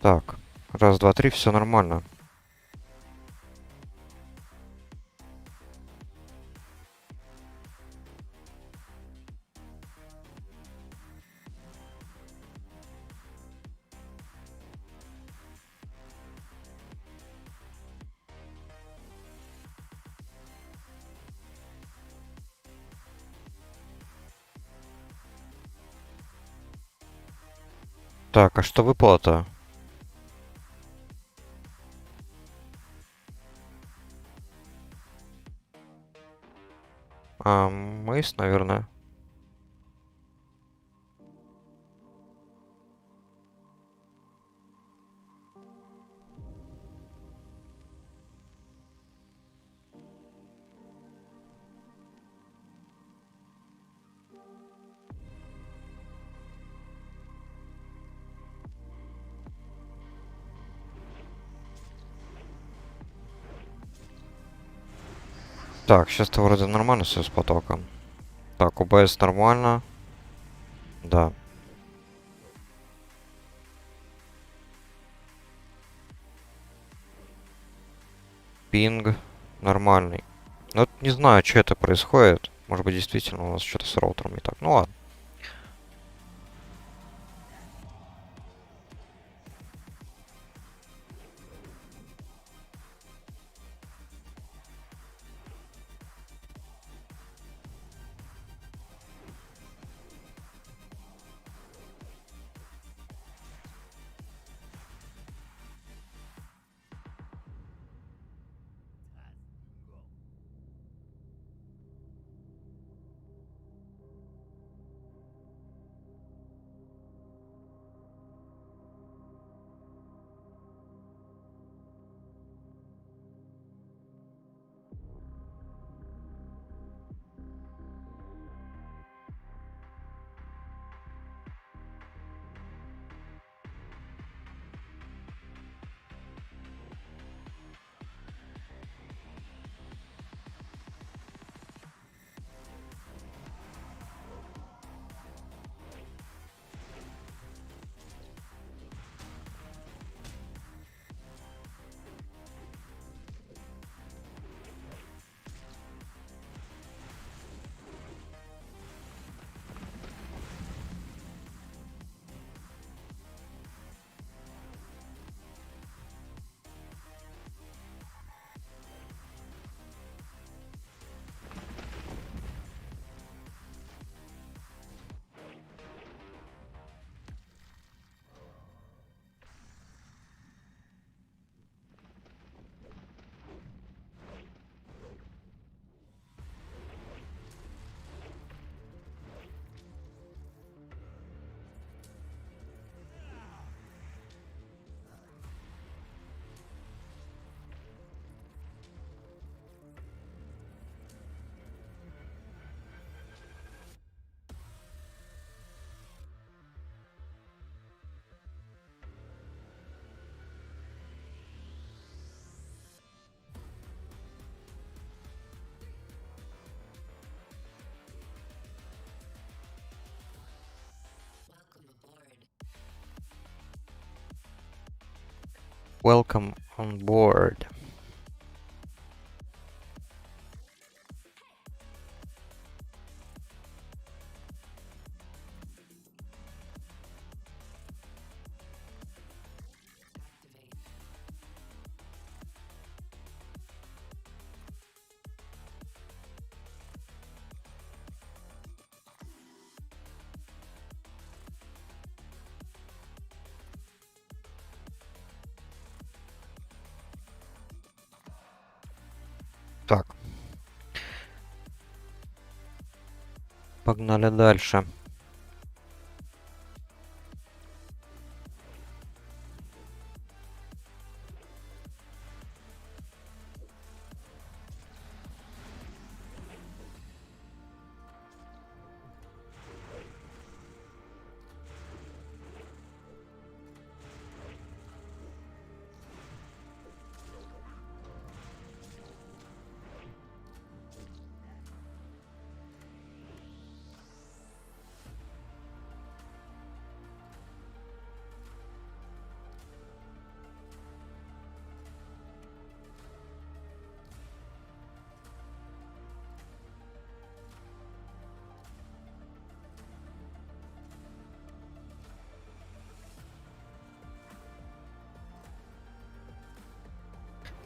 Так, раз, два, три, все нормально. Так, а что выпало-то? Мейс, наверное. Так, сейчас-то вроде нормально все с потоком. Так, ОБС нормально. Да. Пинг нормальный. Ну, вот не знаю, что это происходит. Может быть, действительно у нас что-то с роутером не так. Ну ладно. Welcome on board. Так, погнали дальше.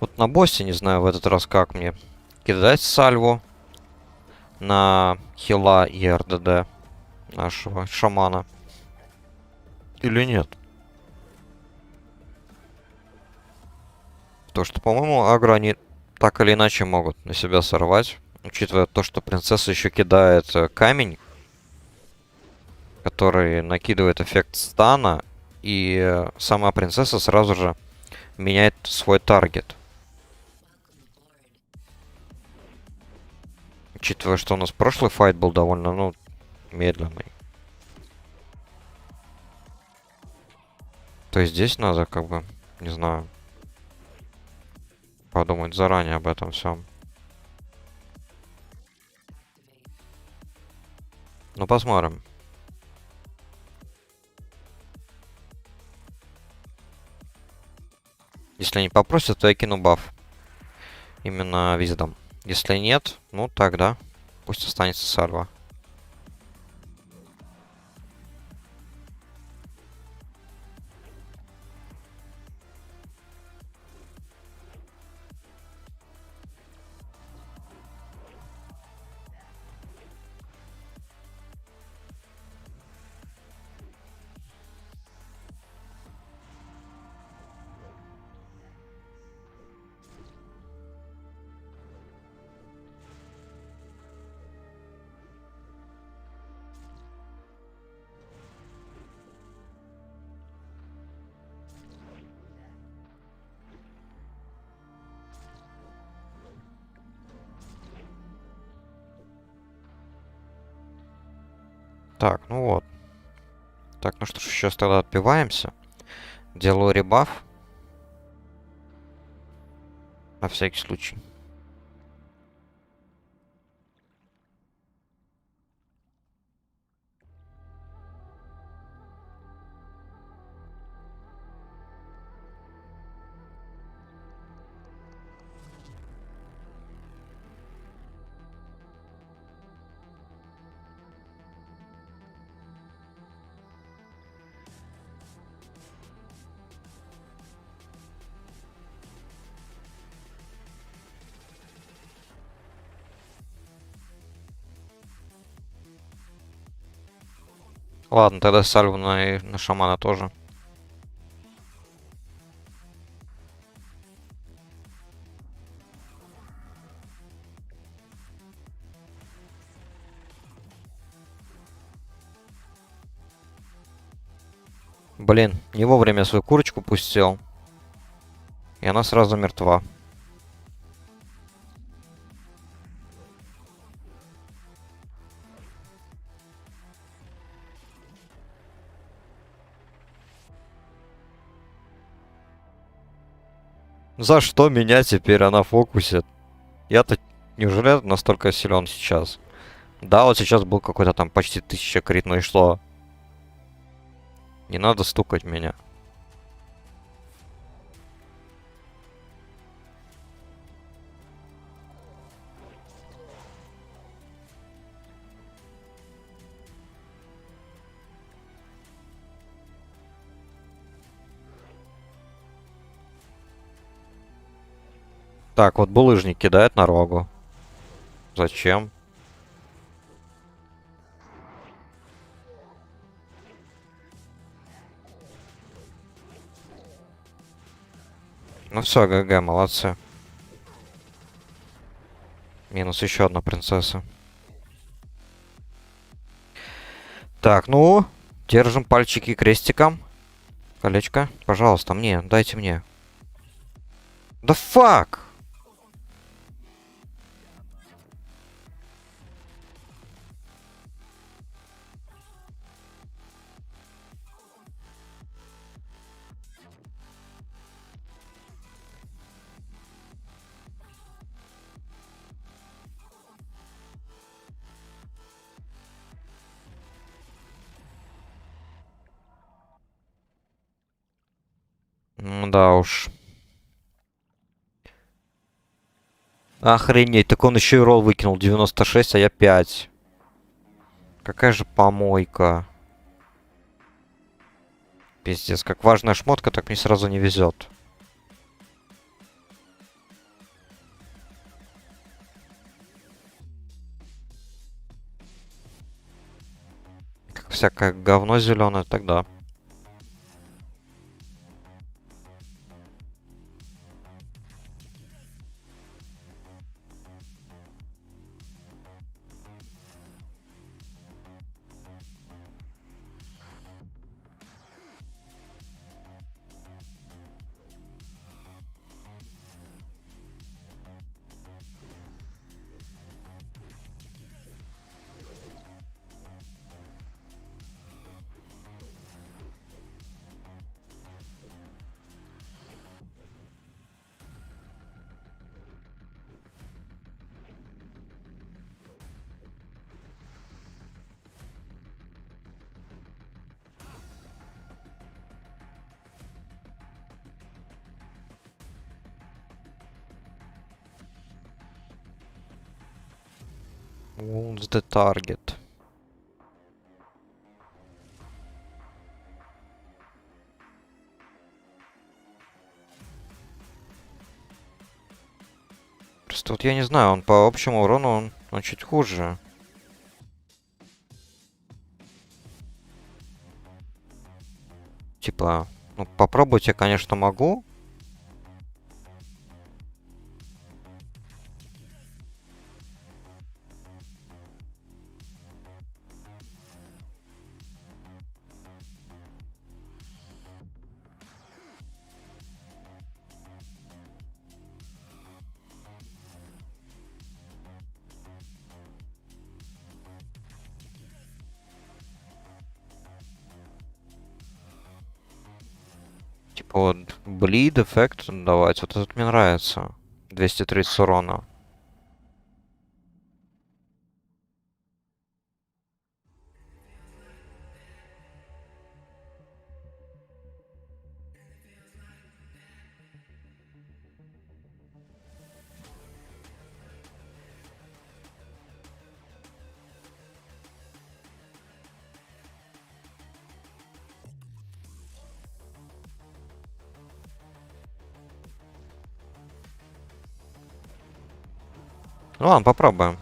Вот на боссе, не знаю, в этот раз как мне. Кидать сальву на хила и РДД нашего шамана. Или нет? Потому что, по-моему, агро они так или иначе могут на себя сорвать. Учитывая то, что принцесса еще кидает камень, который накидывает эффект стана, и сама принцесса сразу же меняет свой таргет. Учитывая, что у нас прошлый файт был довольно, ну, медленный. То есть здесь надо, как бы, не знаю, подумать заранее об этом всем. Ну, посмотрим. Если они попросят, то я кину баф. Именно виздом. Если нет, ну тогда пусть останется сальва. Так, ну вот. Так, ну что ж, сейчас тогда отбиваемся. Делаю ребаф. На всякий случай. Ладно, тогда сальву на шамана тоже. Блин, не вовремя свою курочку пустил. И она сразу мертва. За что меня теперь она фокусит? Я-то неужели настолько силен сейчас? Да, вот сейчас был какой-то там почти 1000 крит, ну и что? Не надо стукать меня. Так, вот булыжник кидает на рогу. Зачем? Ну все, ГГ, молодцы. Минус еще одна принцесса. Так, ну, держим пальчики крестиком. Колечко, пожалуйста, мне, дайте мне. Да фак! Да уж. Охренеть, так он еще и ролл выкинул 96, а я 5. Какая же помойка. Пиздец, как важная шмотка, так мне сразу не везет. всякое говно зеленое, тогда. Wounds the target. Просто вот я не знаю, он по общему урону, он чуть хуже. Типа, ну попробовать я, конечно, могу. Типа вот bleed эффект давать, вот этот мне нравится. 230 урона. Ну ладно, попробуем.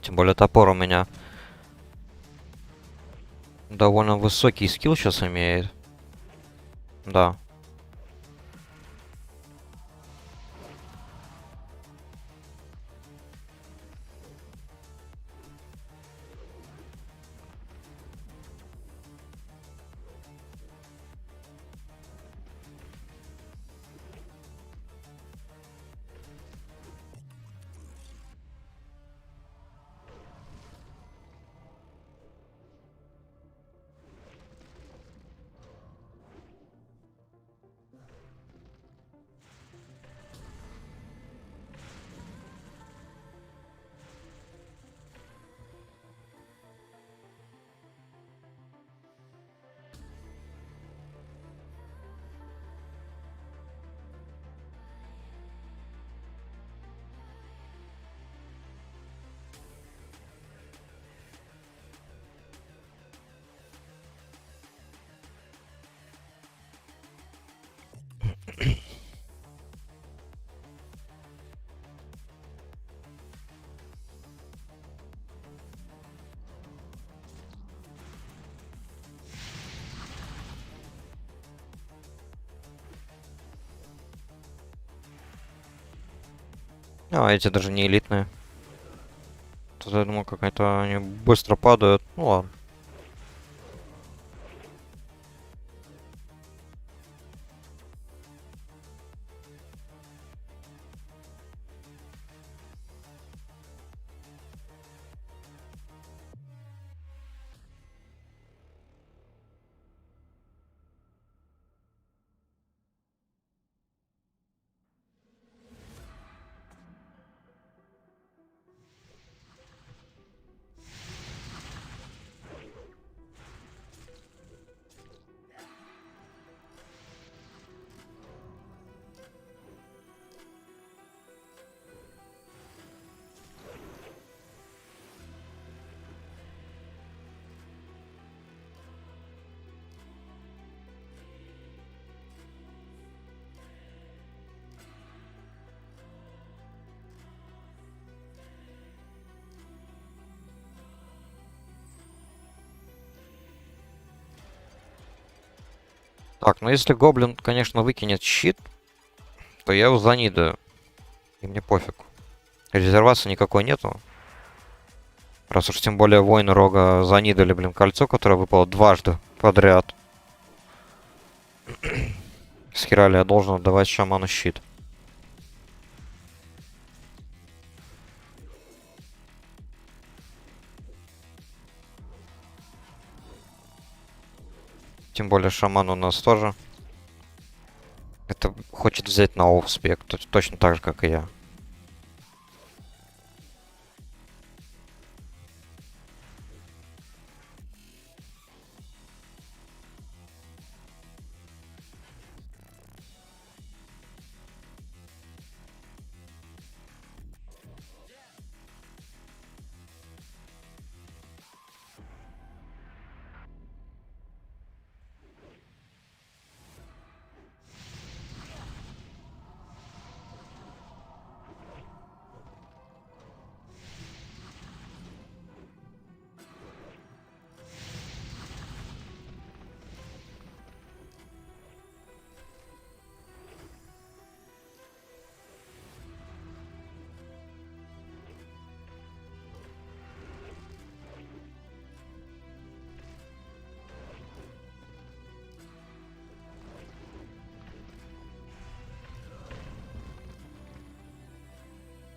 Тем более топор у меня довольно высокий скилл сейчас имеет. Да. А, эти даже не элитные. Тут я думал, какая-то они быстро падают. Ну ладно. Так, ну если гоблин, конечно, выкинет щит, то я его занидаю. И мне пофиг. Резервации никакой нету. Раз уж тем более воины рога занидали, блин, кольцо, которое выпало дважды подряд. С херали я должен отдавать шаману щит. Тем более шаман у нас тоже. Это хочет взять на офспек, точно так же, как и я.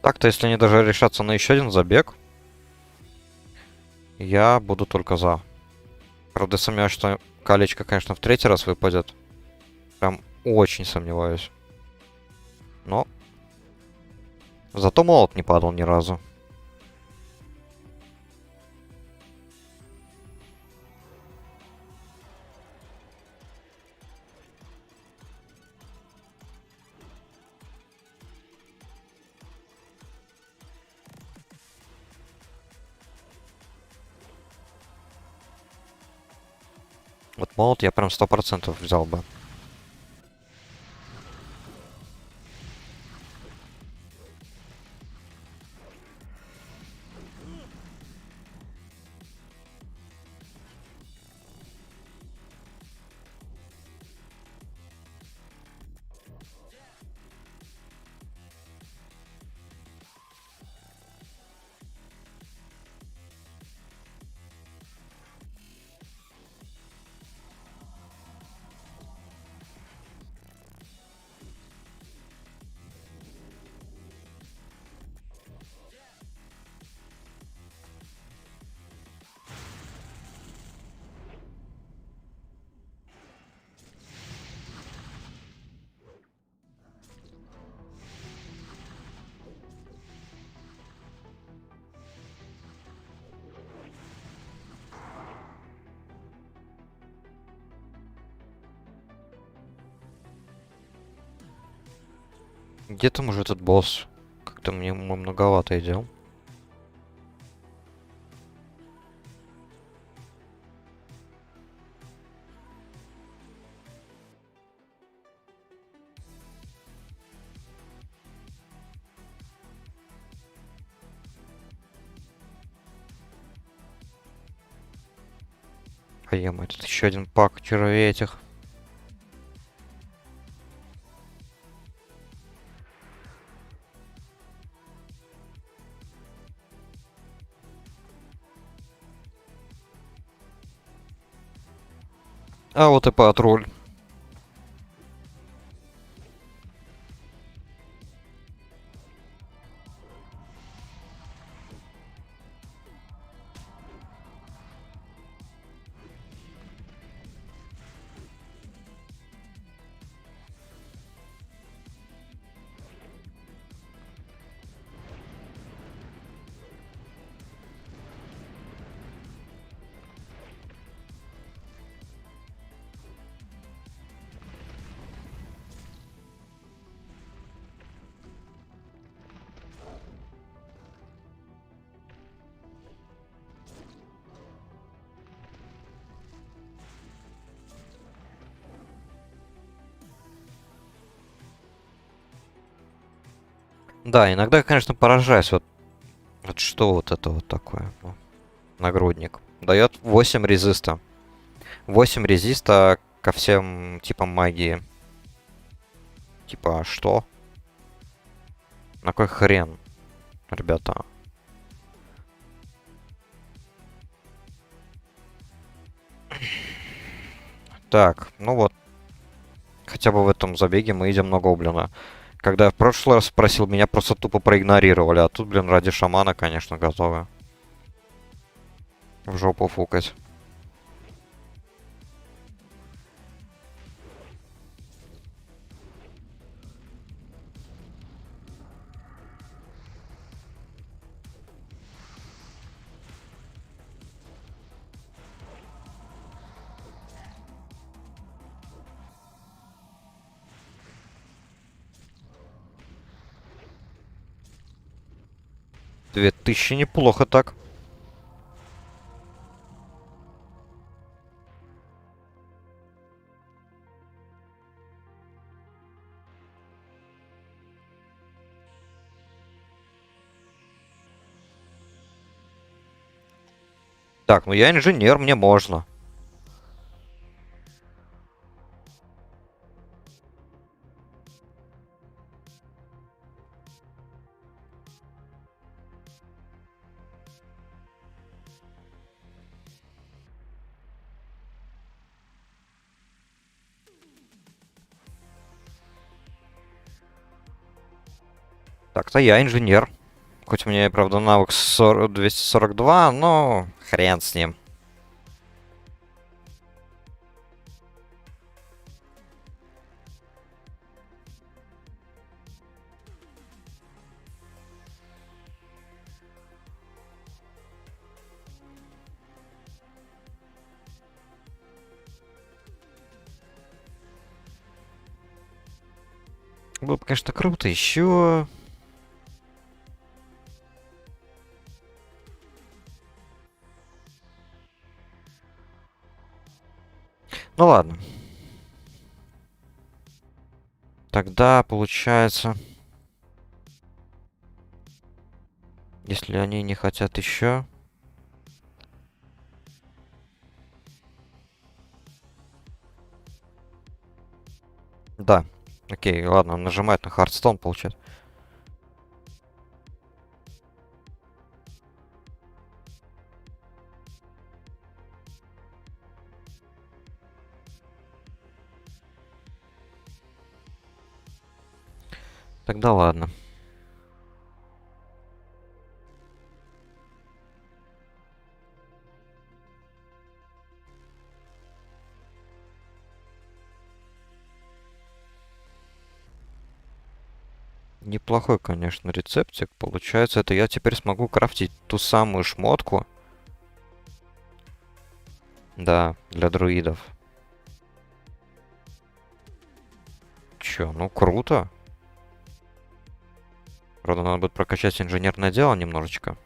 Так-то, если они даже решатся на еще один забег, я буду только за. Правда, сомневаюсь, что колечко, конечно, в третий раз выпадет. Прям очень сомневаюсь. Но зато молот не падал ни разу. Вот молот я прям 100% взял бы. Где там уже этот босс? Как-то мне многовато идел. А ема, тут еще один пак червей этих. А вот и патруль. Да, иногда я, конечно, поражаюсь. Вот что вот это вот такое? Нагрудник. Дает 8 резиста. 8 резиста ко всем типам магии. Типа, что? На кой хрен, ребята? Так, ну вот. Хотя бы в этом забеге мы идем на гоблина. Когда я в прошлый раз спросил, меня просто тупо проигнорировали. А тут, блин, ради шамана, конечно, готовы. В жопу фукать. Две тысячи неплохо так. Так, ну я инженер, мне можно. Так-то я инженер. Хоть у меня, правда, навык 242, но хрен с ним. Было бы, конечно, круто. Еще... Ну ладно. Тогда получается... Если они не хотят еще... Да. Окей, ладно, он нажимает на Хардстоун, получается. Тогда ладно. Неплохой, конечно, рецептик. Получается, это я теперь смогу крафтить ту самую шмотку. Да, для друидов. Чё, ну круто. Правда, надо будет прокачать инженерное дело немножечко.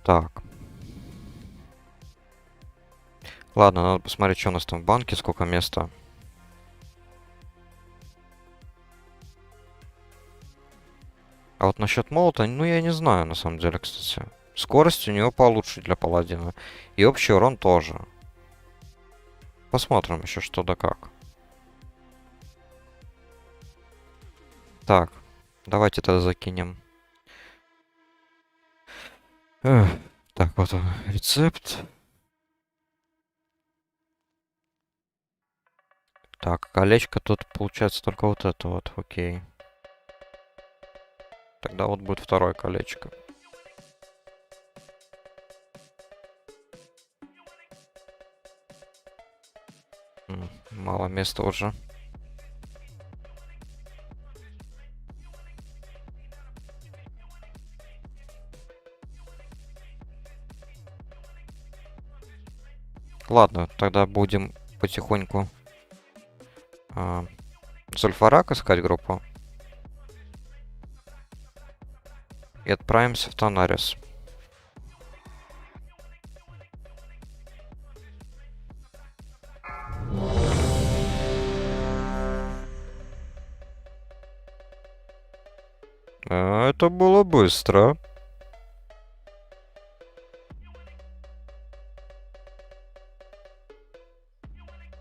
Так. Ладно, надо посмотреть, что у нас там в банке, сколько места. А вот насчет молота, ну я не знаю, на самом деле, кстати. Скорость у него получше для паладина. И общий урон тоже. Посмотрим еще что да как. Так, давайте тогда закинем. Эх, так, вот он, рецепт. Так, колечко тут получается только вот это вот, окей. Тогда вот будет второе колечко. Мало места уже. Ладно, тогда будем потихоньку Зульфарак искать группу. И отправимся в Танарис. Это было быстро.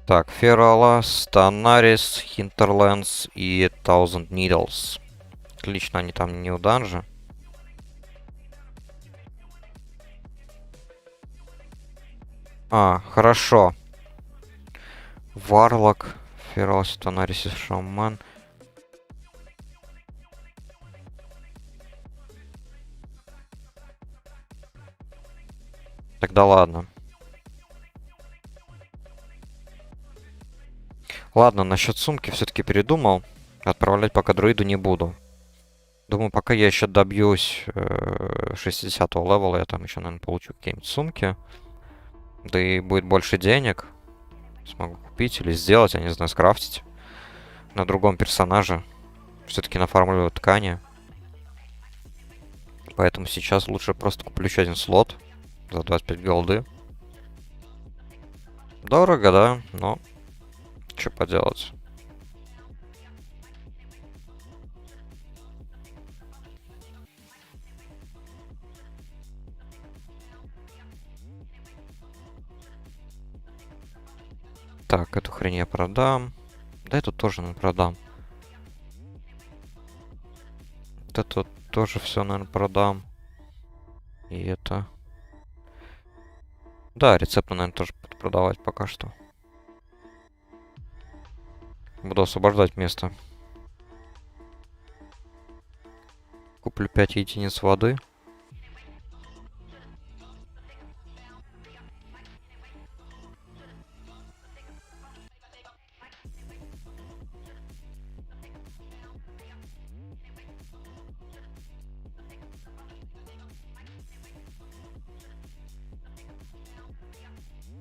Так, Фералас, Танарис, Хинтерлендс и Thousand Needles. Отлично, они там не у данжа. Хорошо. Варлок, Фералас, Танарис и Шаман. Тогда ладно. Ладно, насчет сумки все-таки передумал. Отправлять пока друиду не буду. Думаю, пока я еще добьюсь 60-го левела, я там еще, наверное, получу какие-нибудь сумки. Да и будет больше денег. Смогу купить или сделать, я не знаю, скрафтить. На другом персонаже. Все-таки нафармливаю ткани. Поэтому сейчас лучше просто куплю еще один слот. За 25 голды. Дорого, да, но... Что поделать. Так, эту хрень я продам. Да, эту тоже, наверное, продам. Вот это тоже все, наверное, продам. И это... Да, рецепты, наверное, тоже буду продавать пока что. Буду освобождать место. Куплю 5 единиц воды.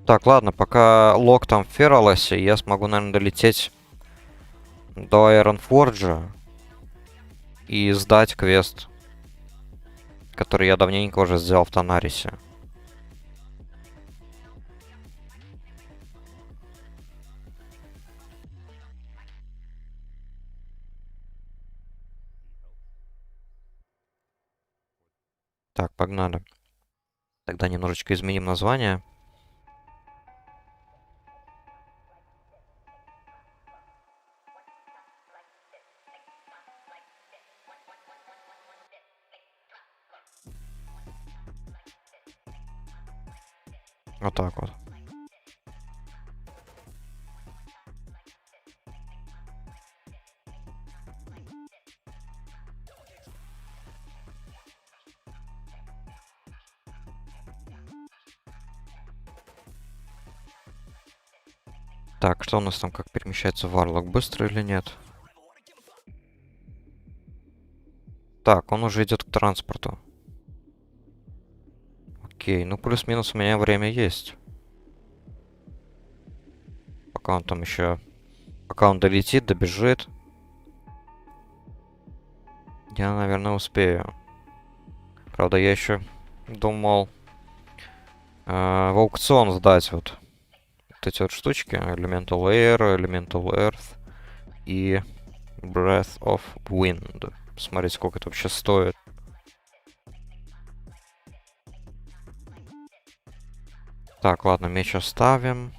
Так, ладно, пока лог там в Фераласе, я смогу, наверное, долететь до Айронфорджа и сдать квест, который я давненько уже сделал в Танарисе. Так, погнали. Тогда немножечко изменим название. Вот так вот. Так, что у нас там, как перемещается Варлок? Быстро или нет? Так, он уже идет к транспорту. Окей, ну плюс-минус у меня время есть. Пока он там еще... Пока он долетит, добежит. Я, наверное, успею. Правда, я еще думал в аукцион сдать вот эти вот штучки. Elemental Air, Elemental Earth и Breath of Wind. Посмотреть, сколько это вообще стоит. Так, ладно, меч оставим.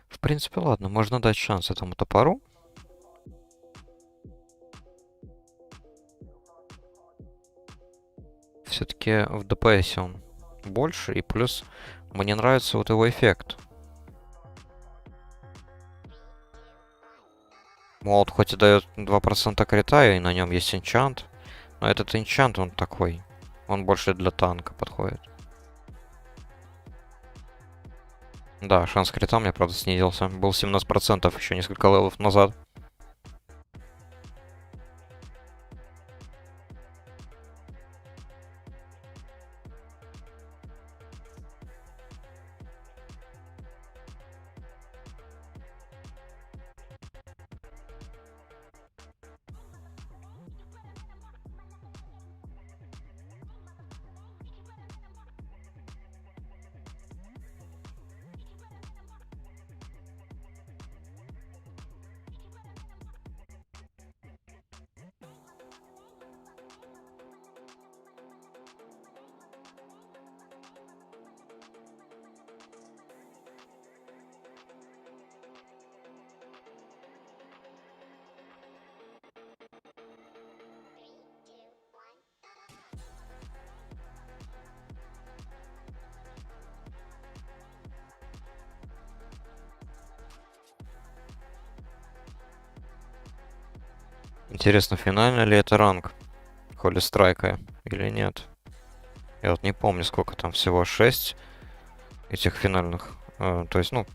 В принципе, ладно, можно дать шанс этому топору. Все-таки в ДПС он больше, и плюс мне нравится вот его эффект. Молот хоть и дает 2% крита, и на нем есть энчант, но этот энчант, он такой. Он больше для танка подходит. Да, шанс крита у меня, правда, снизился. Был 17% еще несколько левелов назад. Интересно, финальный ли это ранг Холли Страйка или нет? Я вот не помню, сколько там всего. 6 этих финальных. То есть, ну,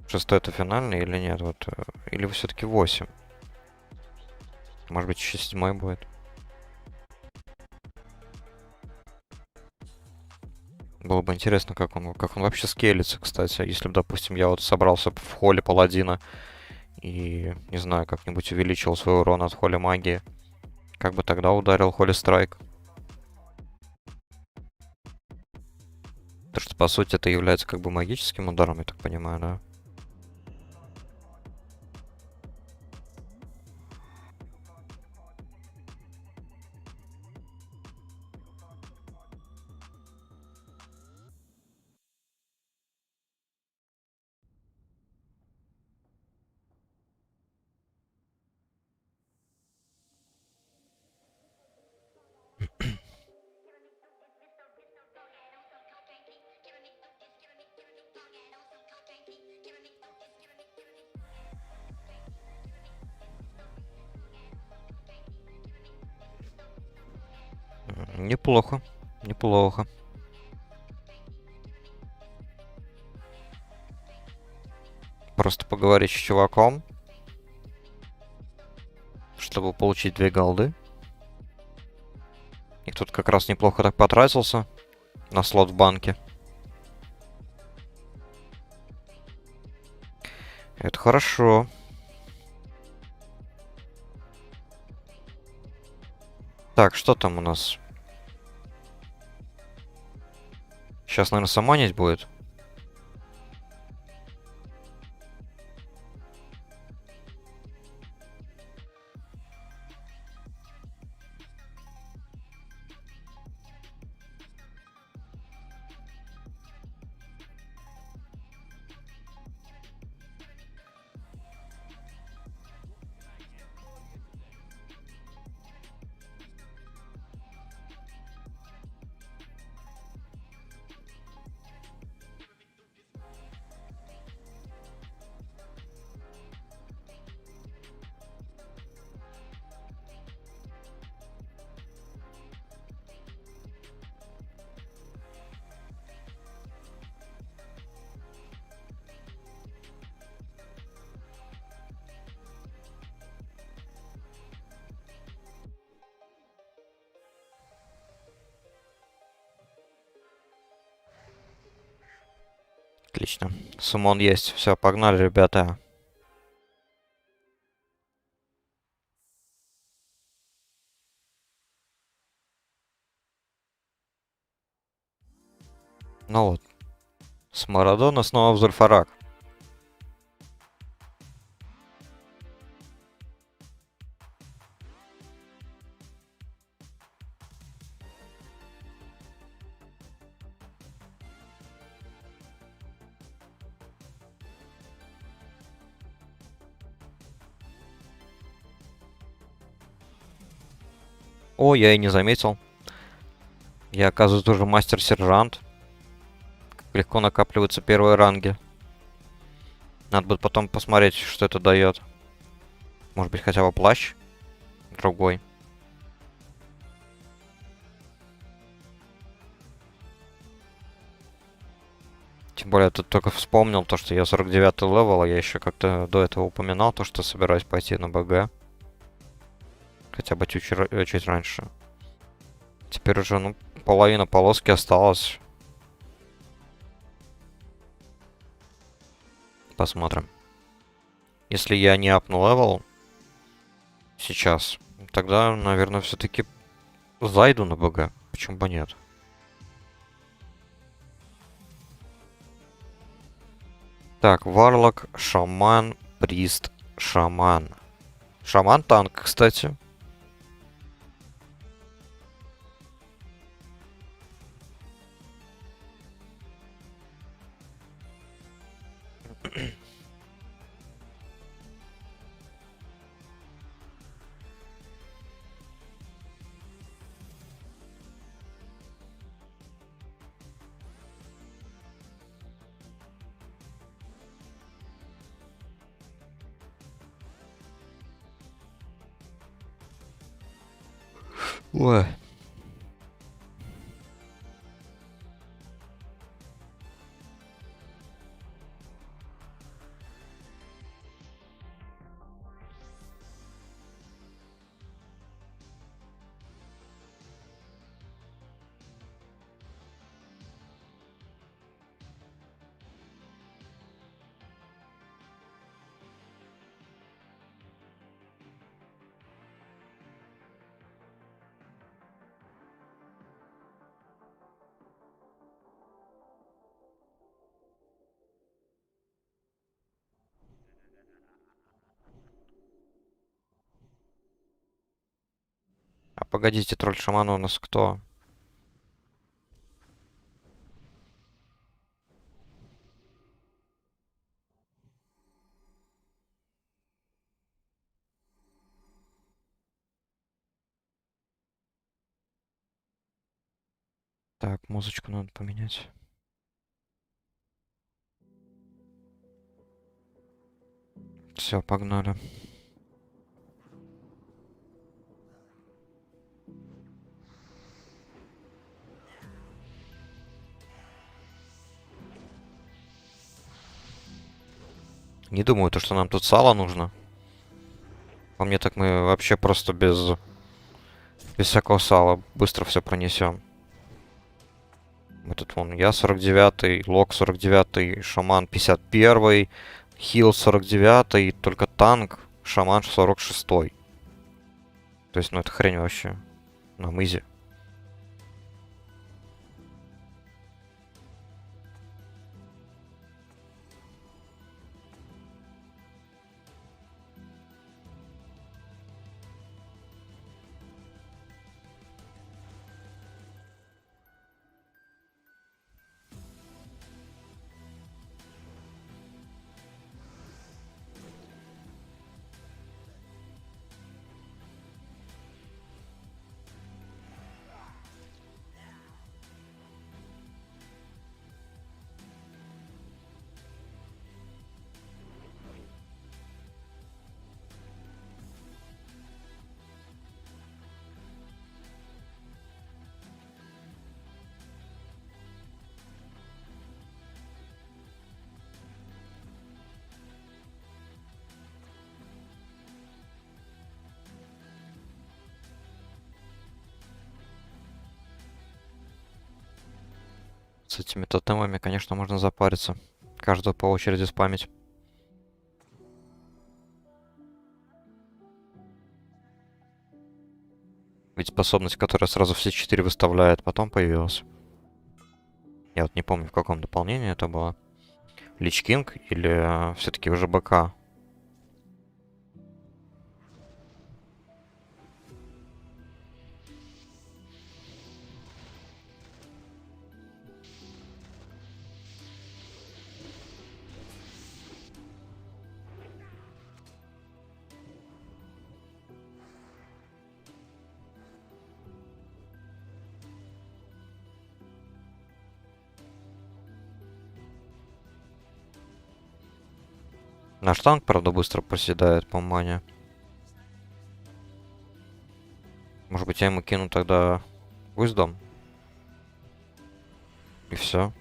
шестой это финальный или нет? Вот, или все-таки 8. Может быть, еще седьмой будет. Было бы интересно, как он вообще скейлится, кстати. Если бы, допустим, я вот собрался в холле паладина и, не знаю, как-нибудь увеличил свой урон от холли магии, как бы тогда ударил холли страйк? Потому что, по сути, это является как бы магическим ударом, я так понимаю, да? Неплохо. Неплохо. Просто поговорить с чуваком, чтобы получить 2 голды. И тут как раз неплохо так потратился на слот в банке. Это хорошо. Так, что там у нас? Сейчас, наверное, саманить будет. Отлично. Суммон есть. Все, погнали, ребята. Ну вот. С Марадона снова в Зульфарак. О, я и не заметил. Я, оказывается, тоже мастер-сержант. Легко накапливаются первые ранги. Надо будет потом посмотреть, что это дает. Может быть, хотя бы плащ другой. Тем более, тут только вспомнил то, что я 49-й левел, а я еще как-то до этого упоминал то, что собираюсь пойти на БГ. Хотя бы чуть раньше. Теперь уже, ну, половина полоски осталась. Посмотрим. Если я не апну левел сейчас, тогда, наверное, все-таки зайду на БГ. Почему бы нет? Так, Варлок, Шаман, Прист, Шаман. Шаман танк, кстати. Ой. А погодите, тролль-шаман у нас кто? Так, музычку надо поменять. Все, погнали. Не думаю, то, что нам тут сало нужно. По мне так мы вообще просто без всякого сала быстро все пронесем. Мы тут вон, я 49-й, Лок 49-й, Шаман 51-й, Хил 49-й, только танк, Шаман 46-й. То есть, ну это хрень вообще. Нам изи. С этими тотемами, конечно, можно запариться. Каждого по очереди спамить. Ведь способность, которая сразу все 4 выставляет, потом появилась. Я вот не помню, в каком дополнении это было. Лич Кинг или все-таки уже БК? Наш танк, правда, быстро проседает по мане. Может быть, я ему кину тогда Wisdom? И все.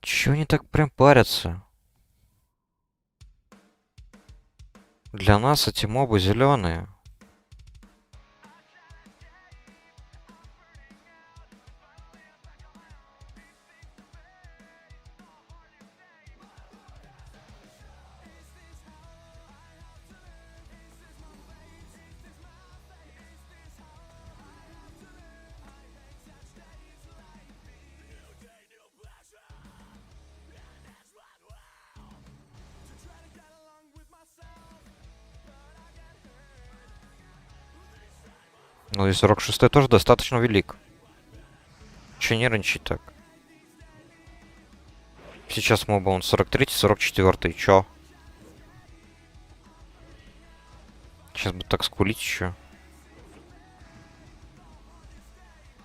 Чё они так прям парятся? Для нас эти мобы зеленые. Ну и 46-й тоже достаточно велик. Че нервничать так? Сейчас моба он 43-й, 44-й. Чё? Сейчас бы так скулить еще.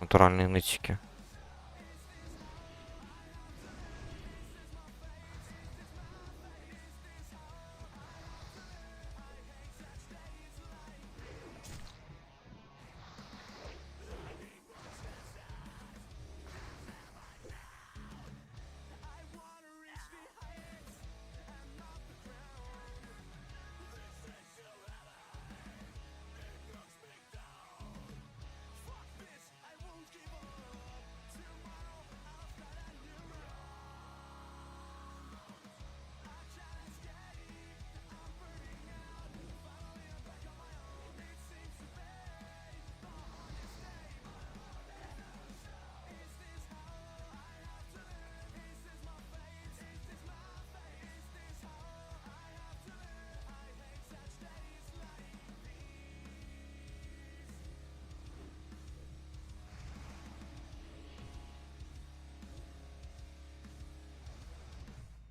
Натуральные нытики.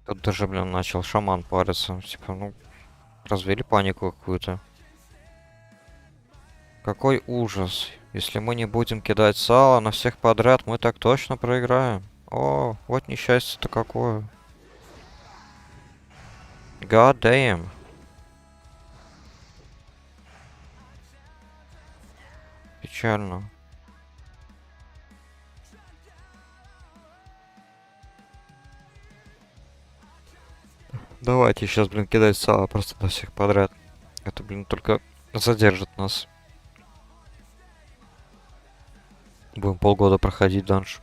Тут даже, блин, начал шаман париться. Типа, ну, развели панику какую-то. Какой ужас. Если мы не будем кидать сало на всех подряд, мы так точно проиграем. О, вот несчастье-то какое. God damn. Печально. Давайте сейчас, блин, кидать сало просто на всех подряд. Это, блин, только задержит нас. Будем полгода проходить данж.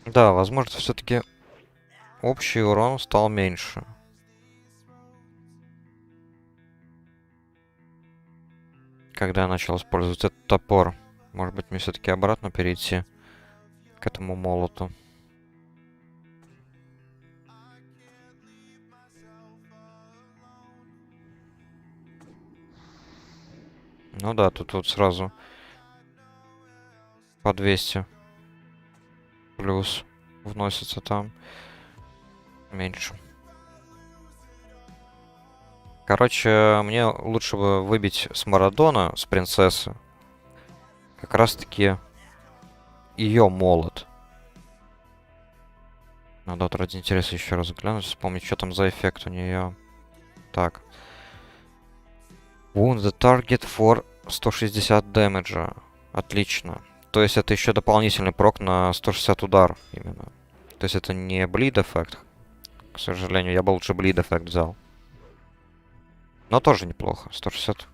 Да, возможно, все-таки общий урон стал меньше. Когда я начал использовать этот топор. Может быть, мне все-таки обратно перейти к этому молоту. Ну да, тут вот сразу по 200 плюс вносится там. Меньше. Короче, мне лучше бы выбить с Марадона, с принцессы, как раз-таки ее молот. Надо вот ради интереса еще раз глянуть, вспомнить, что там за эффект у нее. Так. Wound the target for 160 дэмэджа. Отлично. То есть это еще дополнительный прок на 160 удар именно. То есть это не bleed эффект. К сожалению, я бы лучше bleed эффект взял. Но тоже неплохо. 160.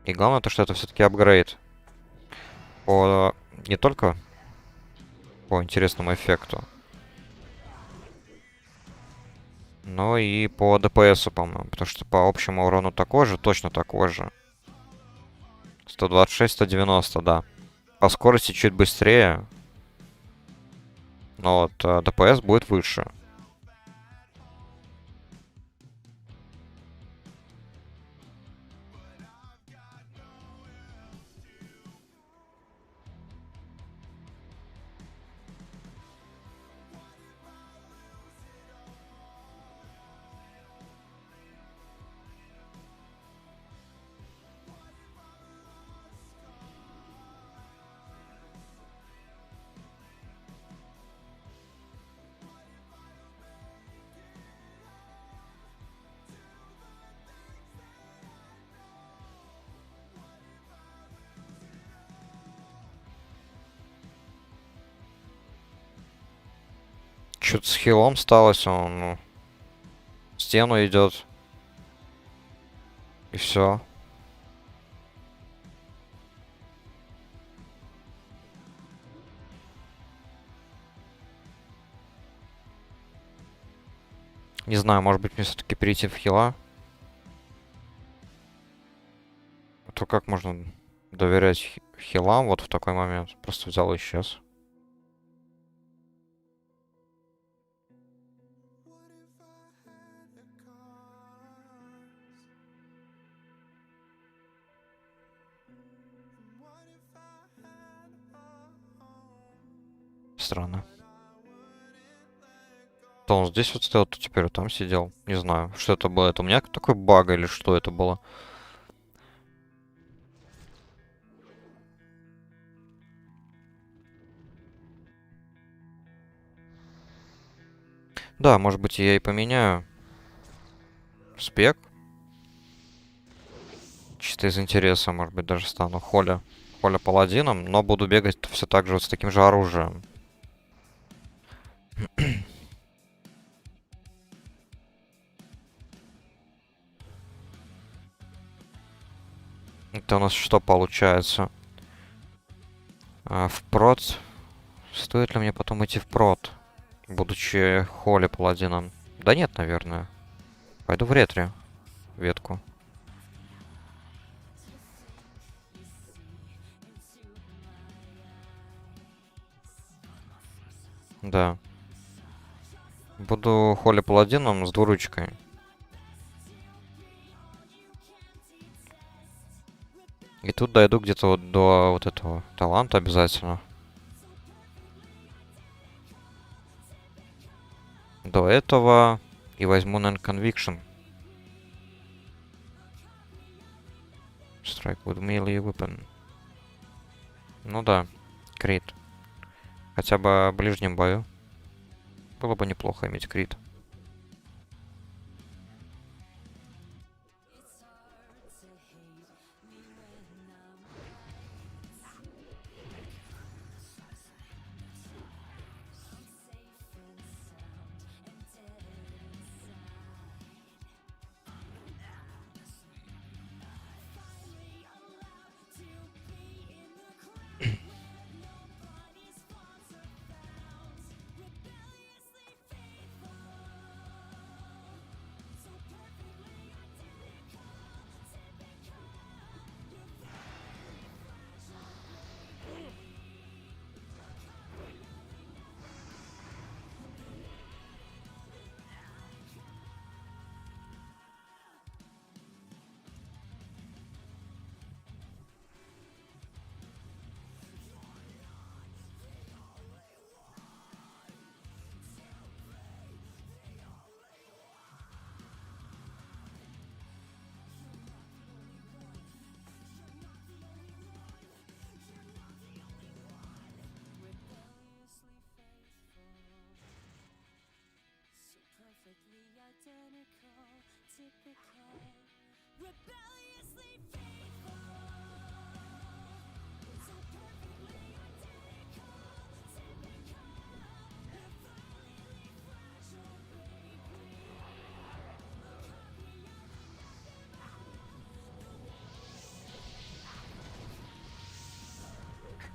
И главное то, что это все-таки апгрейд. По... Не только по интересному эффекту, Ну и по ДПСу, по-моему. Потому что по общему урону такой же, точно такой же. 126, 190, да. По скорости чуть быстрее. Но вот ДПС будет выше. Что-то с хилом сталось, он ну, в стену идет. И все. Не знаю, может быть мне все-таки перейти в хила. А то как можно доверять хилам вот в такой момент? Просто взял и исчез. Странно. То он здесь вот стоял, то теперь вот там сидел. Не знаю, что это было. Это у меня такой баг или что это было? Да, может быть я и поменяю спек. Чисто из интереса, может быть, даже стану Холя паладином, но буду бегать все так же вот с таким же оружием. Это у нас что получается? Впрод. Стоит ли мне потом идти впрод, будучи Холли паладином? Да нет, наверное. Пойду в ретре ветку. Да. Буду Холли паладином с двуручкой. И тут дойду где-то вот до вот этого таланта обязательно. До этого и возьму, наверное, Conviction. Strike with melee weapon. Ну да, крит. Хотя бы в ближнем бою. Было бы неплохо иметь крит.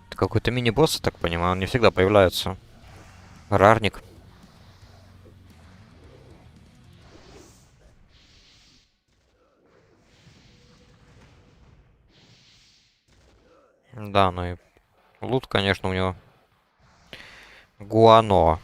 Это какой-то мини-босс, я так понимаю, он не всегда появляется. Рарник. Да, ну и лут, конечно, у него гуано.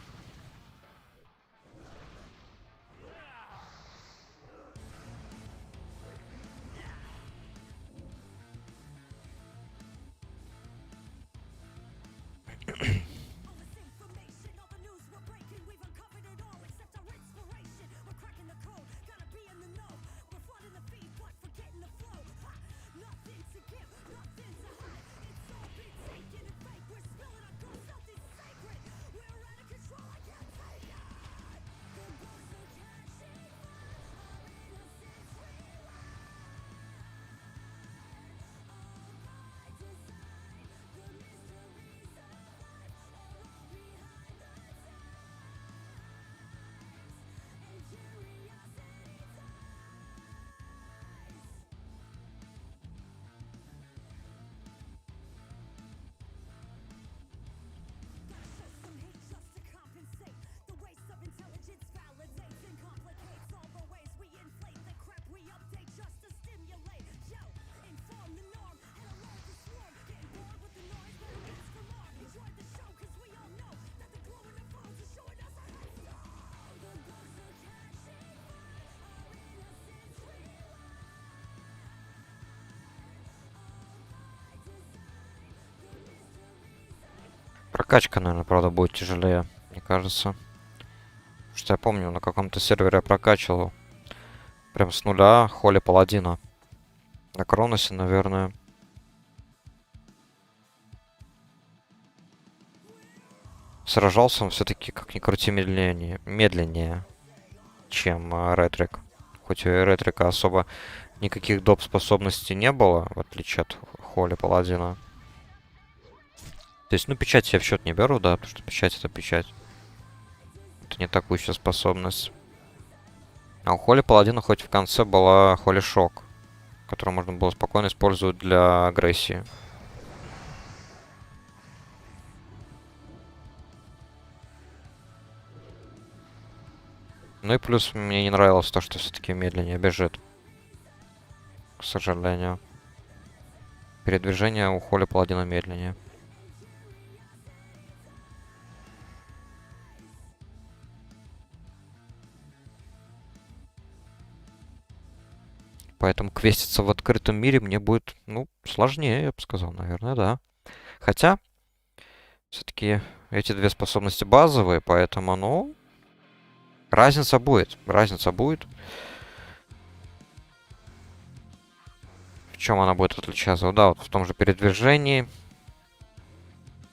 Прокачка, наверное, правда, будет тяжелее, мне кажется. Потому что я помню, на каком-то сервере я прокачивал прям с нуля Холли Паладина. На Кроносе, наверное. Сражался он все-таки, как ни крути, медленнее, чем Ретрик. Хоть у Ретрика особо никаких доп. Способностей не было, в отличие от Холли Паладина. То есть, ну, печать я в счет не беру, да, потому что печать это печать. Это не атакующая способность. А у Холли Паладина хоть в конце была Холли Шок, которую можно было спокойно использовать для агрессии. Ну и плюс мне не нравилось то, что все-таки медленнее бежит. К сожалению. Передвижение у Холли Паладина медленнее. Поэтому квеститься в открытом мире мне будет, ну, сложнее, я бы сказал, наверное, да. Хотя, все-таки эти две способности базовые, поэтому, ну, разница будет. Разница будет. В чем она будет отличаться? Да, вот в том же передвижении.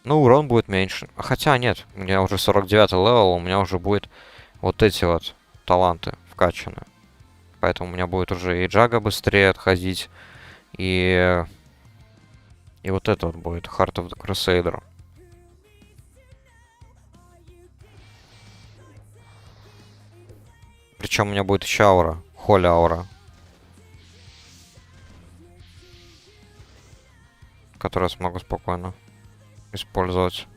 Ну, урон будет меньше. Хотя нет, у меня уже 49 левел, у меня уже будет вот эти вот таланты вкачаны. Поэтому у меня будет уже и Джага быстрее отходить, и вот это вот будет Heart of the Crusader. Причем у меня будет еще аура, Холли аура, которую я смогу спокойно использовать.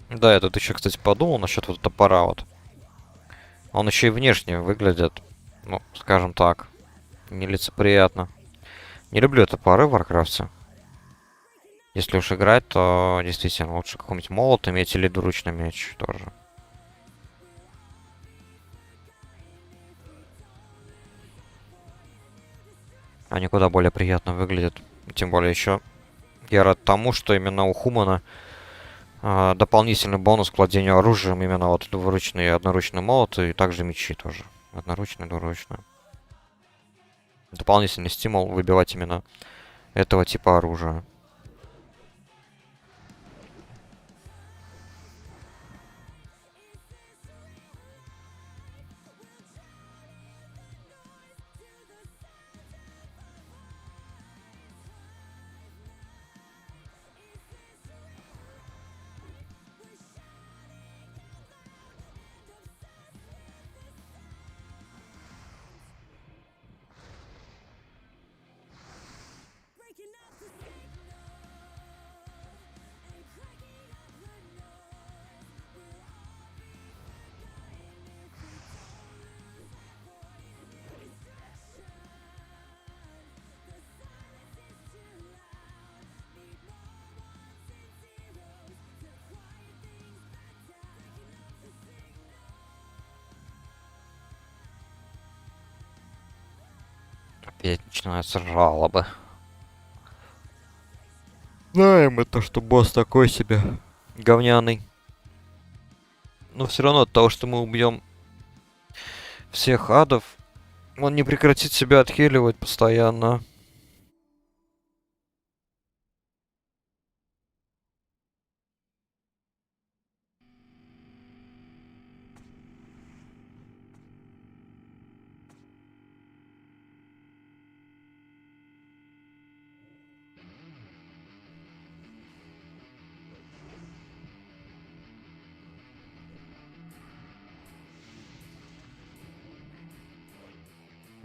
Да, я тут еще, кстати, подумал насчет вот топора вот. Он еще и внешне выглядит, ну, скажем так, нелицеприятно. Не люблю топоры в Варкрафте. Если уж играть, то действительно лучше какой-нибудь молот иметь или двуручный меч тоже. Они куда более приятно выглядят. Тем более еще я рад тому, что именно у Хумана дополнительный бонус к владению оружием, именно вот двуручный и одноручный молот, и также мечи тоже. Одноручный, двуручный. Дополнительный стимул выбивать именно этого типа оружия. Опять начинаются жалобы. Знаем это, что босс такой себе говняный. Но все равно от того, что мы убьем всех адов, он не прекратит себя отхиливать постоянно.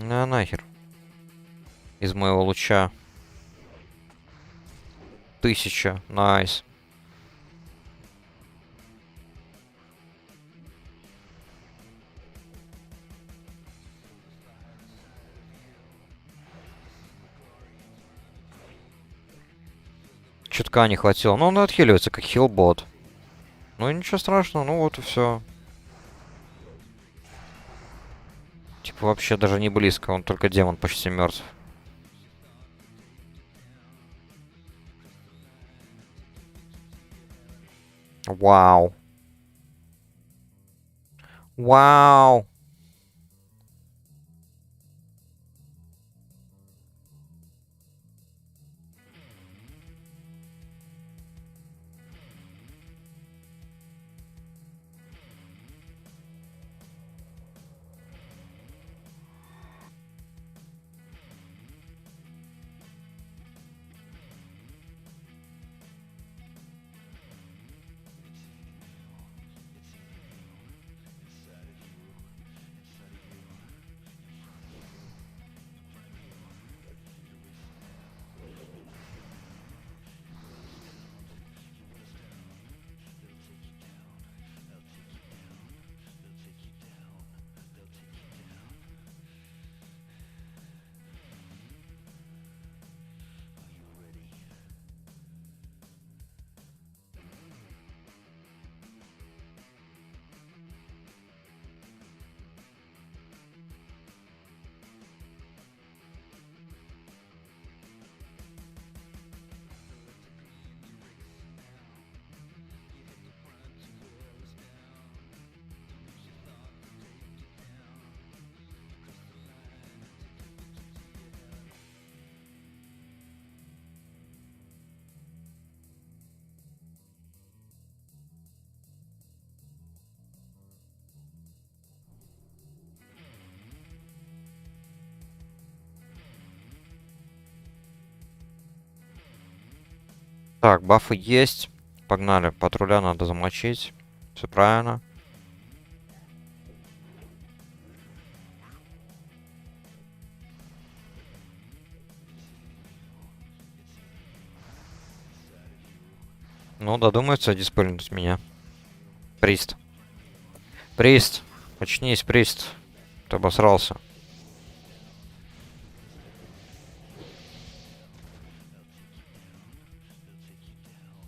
На нахер. Из моего луча. 1000. Найс. Чутка не хватило. Но он отхиливается как хилбот. Ну ничего страшного, ну вот и все. Типа вообще даже не близко, он только демон почти мертв. Вау. Вау. Так, бафы есть. Погнали. Патруля надо замочить. Все правильно. Ну, додумается диспельнуть меня. Прист. Прист. Очнись, Прист. Ты обосрался.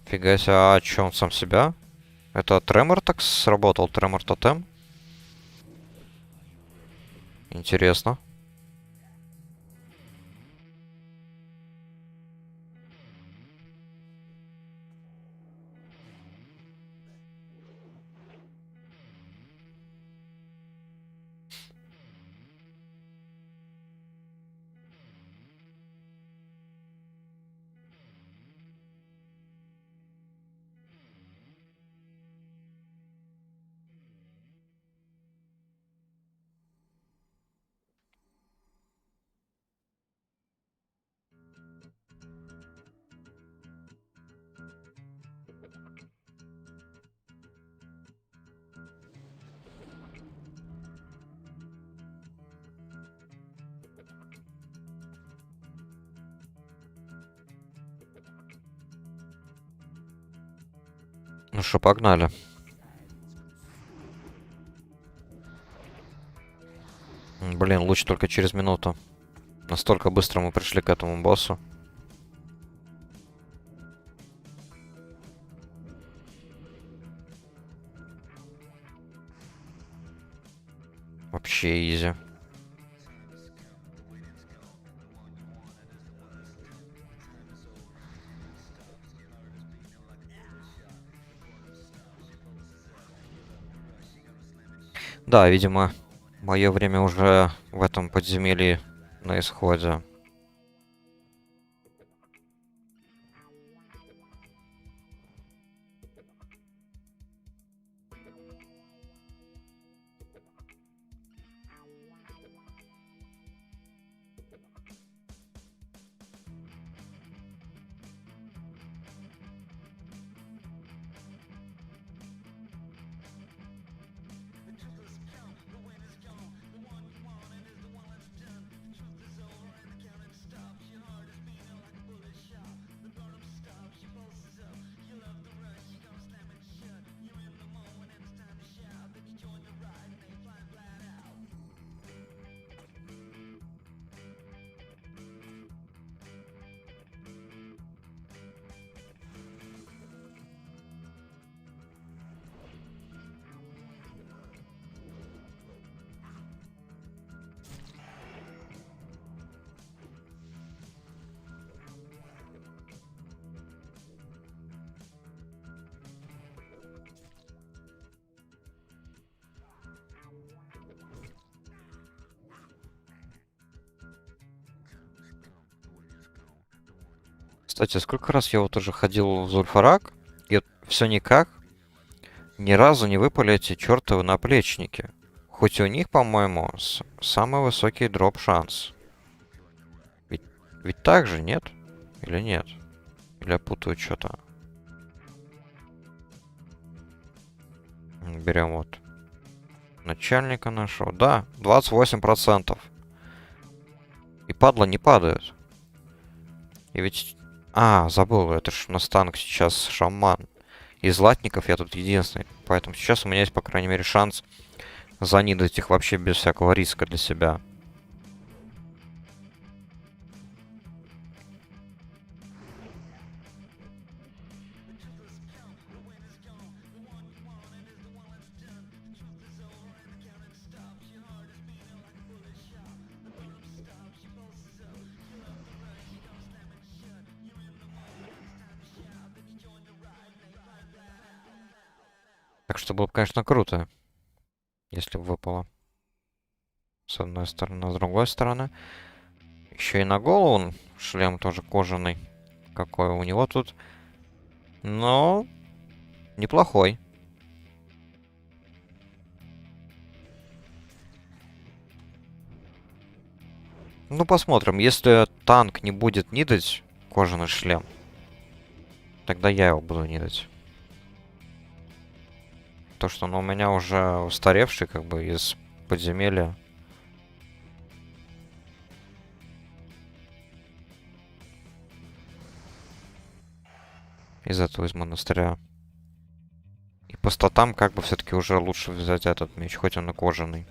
Фига себе, а чё, он сам себя? Это тремор так сработал? Тремор тотем? Интересно. Ну что, погнали. Блин, луч только через минуту. Настолько быстро мы пришли к этому боссу. Вообще изи. Да, видимо, мое время уже в этом подземелье на исходе. Кстати, сколько раз я вот уже ходил в Зульфарак, и все никак, ни разу не выпали эти чертовы наплечники. Хоть у них, по-моему, самый высокий дроп шанс. Ведь так же, нет? Или нет? Или я путаю что-то? Берем вот начальника нашего. Да, 28%. И падла не падает. И ведь... А, забыл, это ж у нас танк сейчас шаман. Из латников я тут единственный. Поэтому сейчас у меня есть, по крайней мере, шанс занидать их вообще без всякого риска для себя. Так что было бы, конечно, круто, если бы выпало. С одной стороны, с другой стороны. Еще и на голову шлем тоже кожаный. Какой у него тут. Но неплохой. Ну, посмотрим. Если танк не будет нидать кожаный шлем, тогда я его буду нидать. То, что он у меня уже устаревший, как бы, из подземелья. Из этого, из монастыря. И по статам, как бы, все-таки уже лучше взять этот меч, хоть он и кожаный.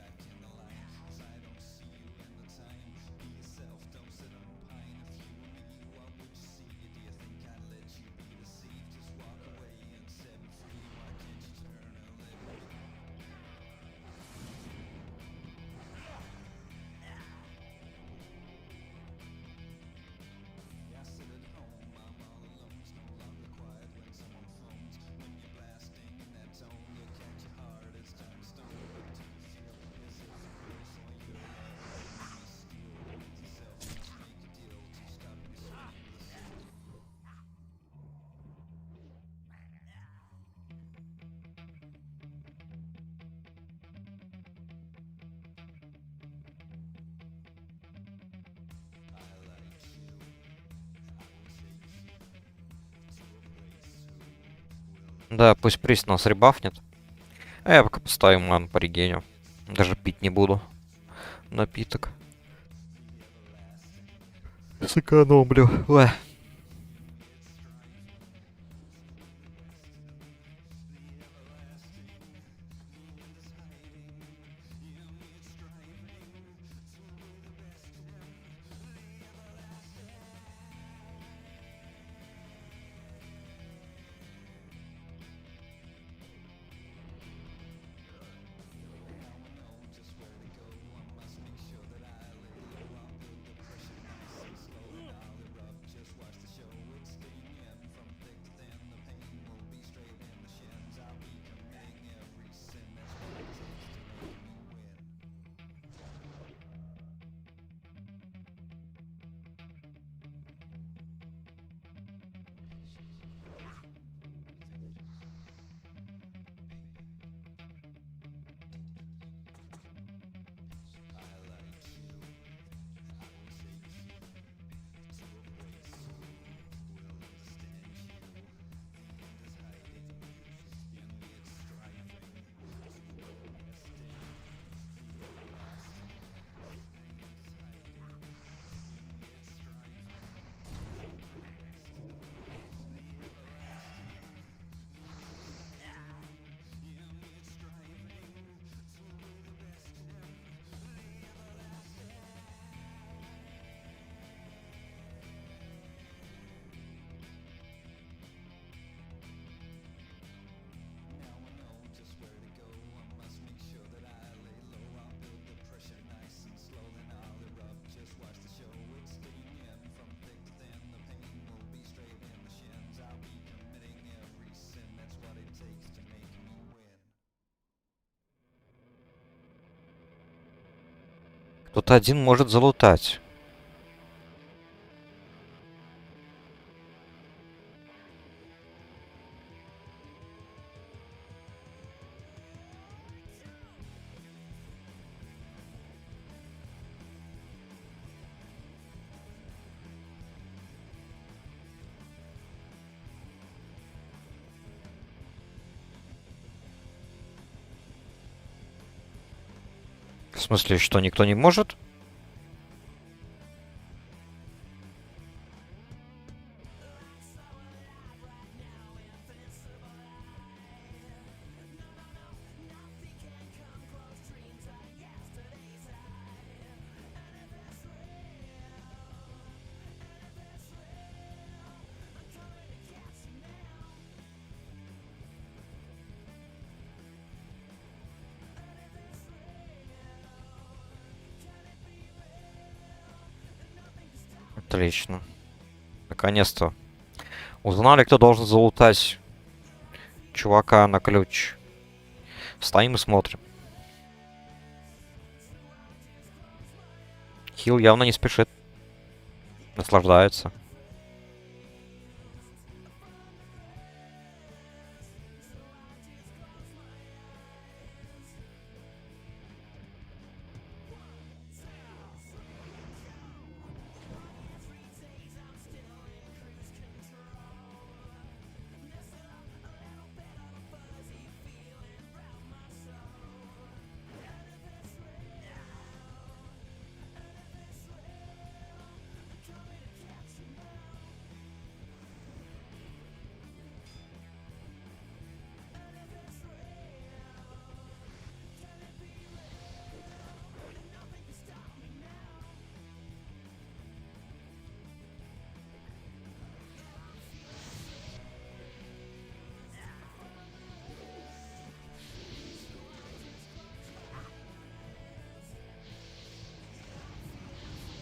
Да, пусть приз нас ребафнет. А я пока поставлю ману по регеню. Даже пить не буду. Напиток. Сэкономлю. Ой. Кто-то один может залутать. В смысле, что никто не может? Отлично. Наконец-то. Узнали, кто должен залутать чувака на ключ. Стоим и смотрим. Хил явно не спешит. Наслаждается.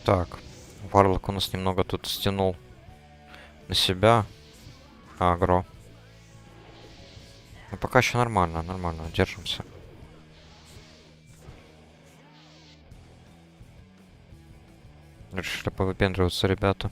Так. Варлок у нас немного тут стянул на себя агро. Но пока еще нормально, нормально, держимся. Решили повыпендриваться, ребята.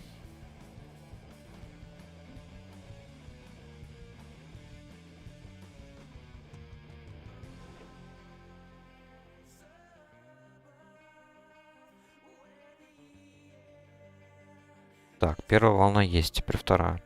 Так, первая волна есть, теперь вторая.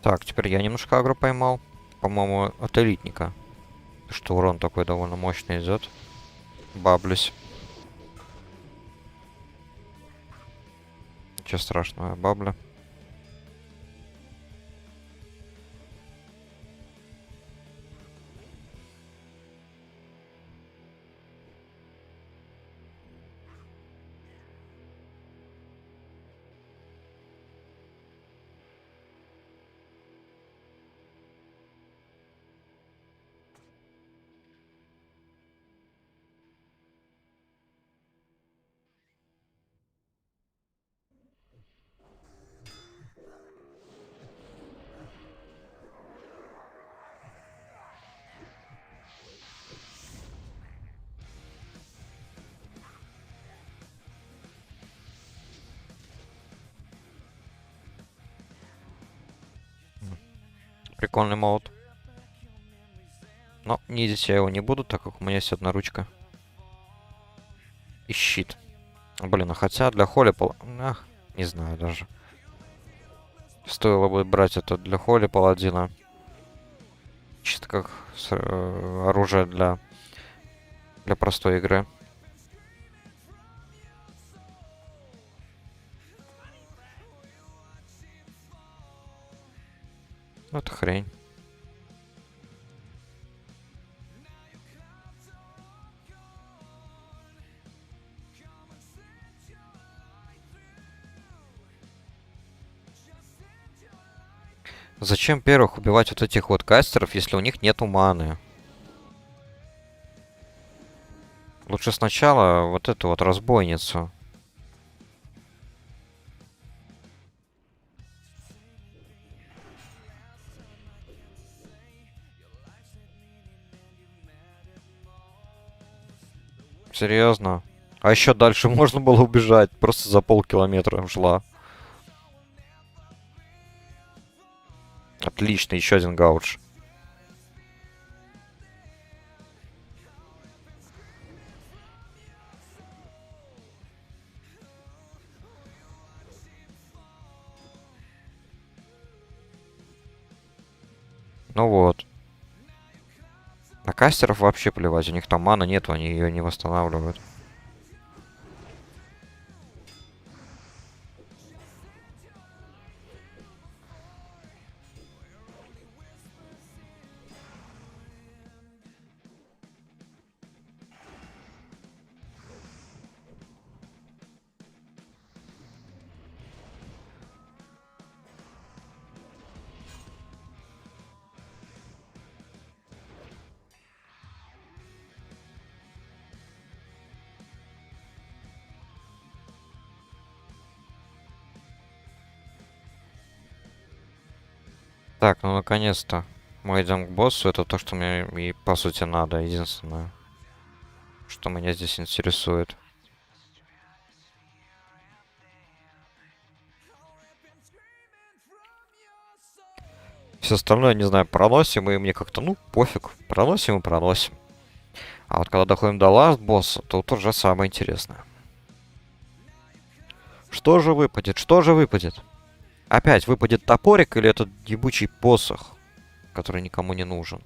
Так, теперь я немножко агро поймал. По-моему, от элитника. Что урон такой довольно мощный идет. Баблюсь. Ничего страшного, бабля. Прикольный молот. Но низить я его не буду, так как у меня есть одна ручка. И щит. Блин, а хотя для холли... Ах, не знаю даже. Стоило бы брать это для холли паладина. Чисто как оружие для Для простой игры. Ну, это хрень. Зачем первых убивать вот этих вот кастеров, если у них нету маны? Лучше сначала вот эту вот разбойницу. Серьезно? А еще дальше можно было убежать. Просто за полкилометра шла. Отлично, еще один гаудж. Ну вот. На кастеров вообще плевать. У них там маны нету, они ее не восстанавливают. Так, ну наконец-то. Мы идем к боссу. Это то, что мне и по сути надо. Единственное, что меня здесь интересует. Все остальное, не знаю, проносим, и мне как-то, ну, пофиг. Проносим и проносим. А вот когда доходим до ласт босса, то тут уже самое интересное. Что же выпадет? Что же выпадет? Опять выпадет топорик или этот ебучий посох, который никому не нужен?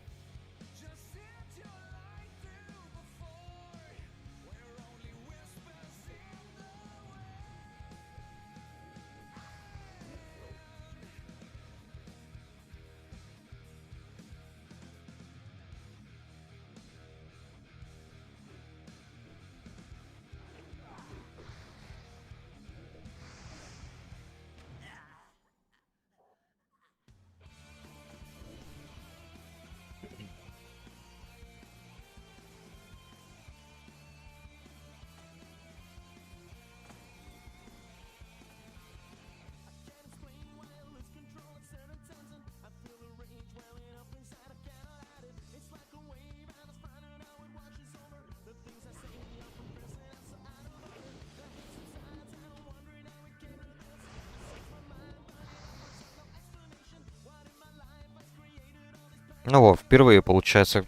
Ну вот, впервые, получается,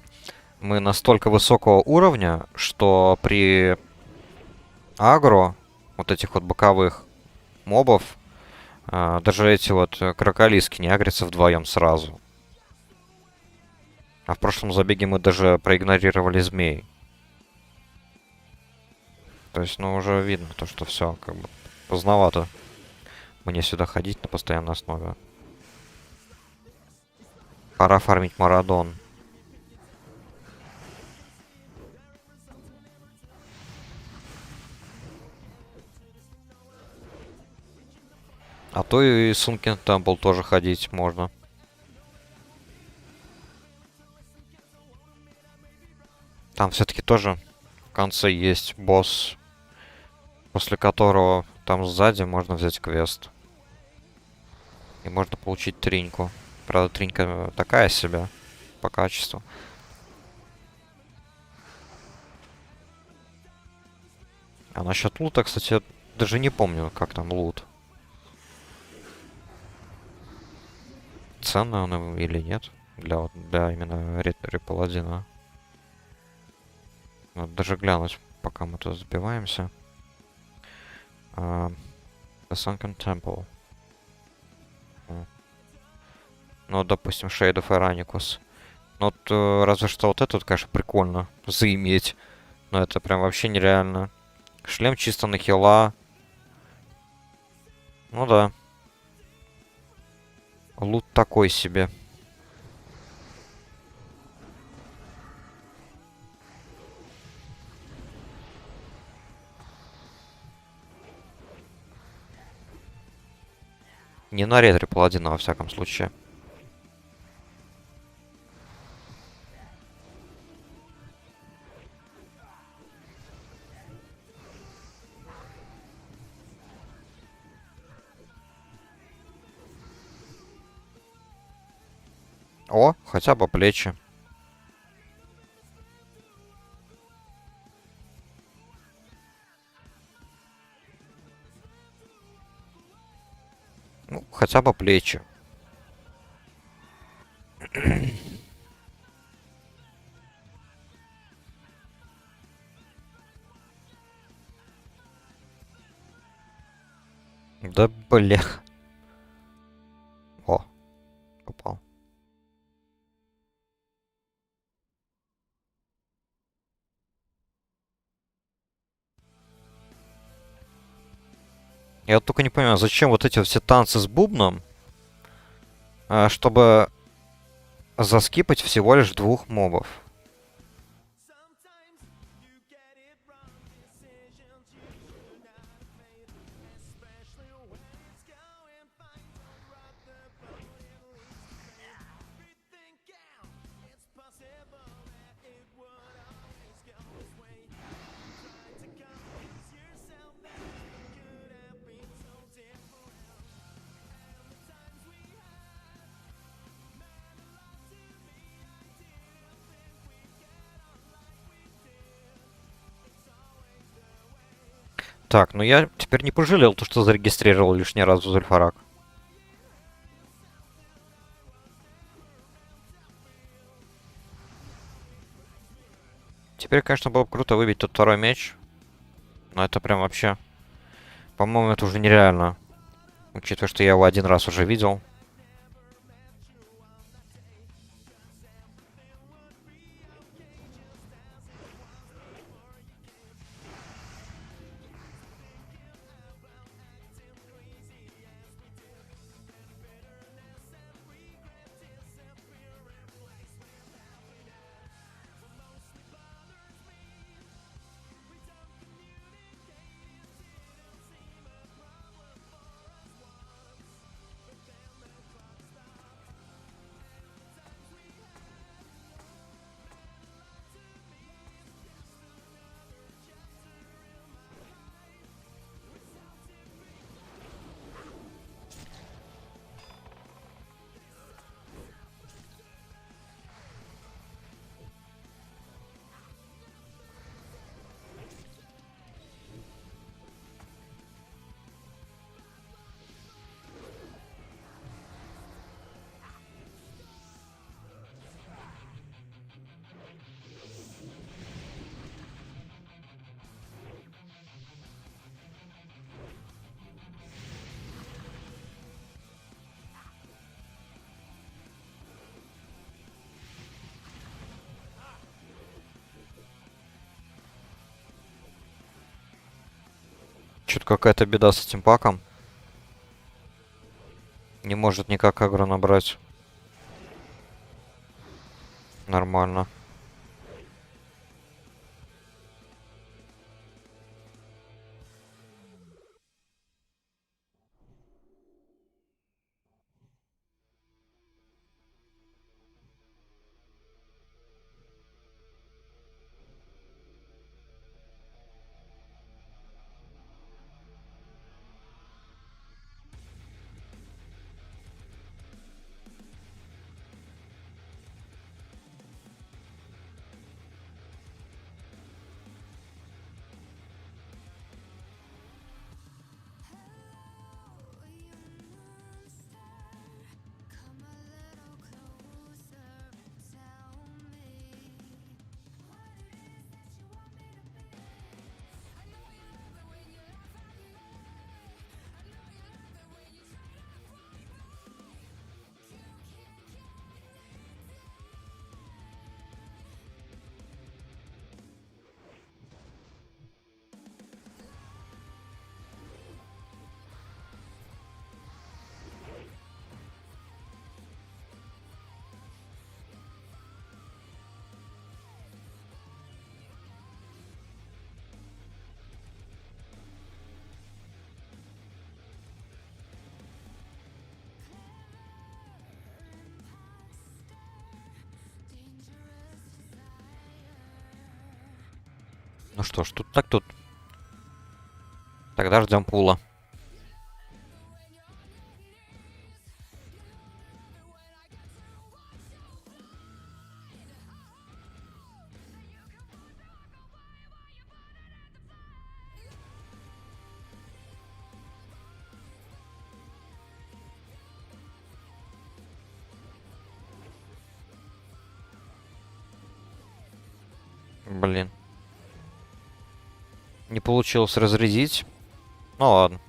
мы настолько высокого уровня, что при агро вот этих вот боковых мобов даже эти вот кроколиски не агрятся вдвоем сразу. А в прошлом забеге мы даже проигнорировали змей. То есть, ну, уже видно то, что все, как бы, поздновато мне сюда ходить на постоянной основе. Пора фармить Марадон. А то и Sunken Temple тоже ходить можно. Там все-таки тоже в конце есть босс, после которого там сзади можно взять квест. И можно получить триньку. Правда, тринька такая себе по качеству. А насчет лута, кстати, я даже не помню, как там лут. Ценный он или нет? Для именно Репаладина. Надо даже глянуть, пока мы тут сбиваемся. The Sunken Temple. Ну, допустим, Shade of Iranicus. Ну, вот, разве что вот это, конечно, прикольно заиметь. Но это прям вообще нереально. Шлем чисто на хила. Ну да. Лут такой себе. Не на ретре паладина, во всяком случае. О, хотя бы плечи. Ну, хотя бы плечи. Да бля. О, попал. Я вот только не понимаю, зачем вот эти все танцы с бубном, чтобы заскипать всего лишь 2 мобов. Так, ну я теперь не пожалел то, что зарегистрировал лишний раз в Зульфарак. Теперь, конечно, было бы круто выбить тот второй меч. Но это прям вообще... По-моему, это уже нереально. Учитывая, что я его 1 раз уже видел. Что-то какая-то беда с этим паком. Не может никак агро набрать. Нормально. Ну что ж, тут так тут. Тогда ждем пула. Блин. Не получилось разрядить. Ну ладно.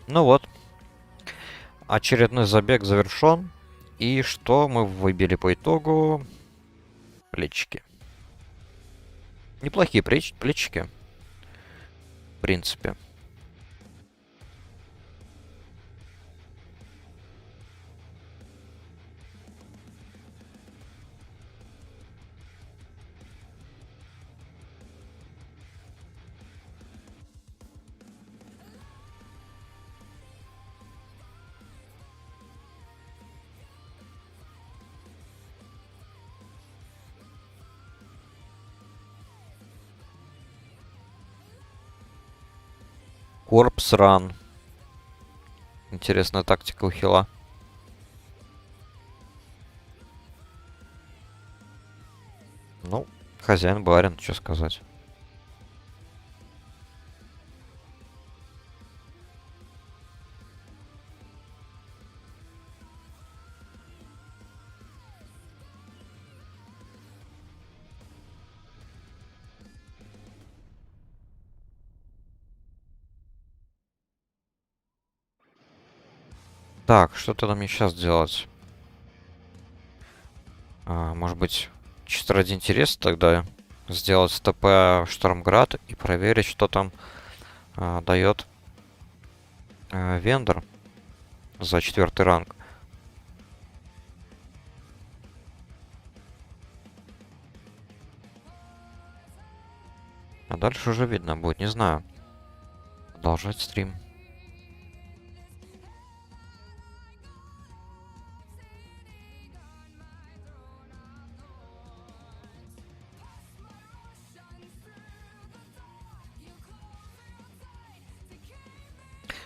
Ну вот. Очередной забег завершен. И что мы выбили по итогу? Плечики. Неплохие плечики. В принципе. Корпс ран. Интересная тактика у хила. Ну, хозяин барин, что сказать. Так, что-то нам мне сейчас делать? Может быть, чисто ради интереса тогда сделать ТП Штормград и проверить, что там дает вендор за 4-й ранг. А дальше уже видно будет, не знаю. Продолжать стрим.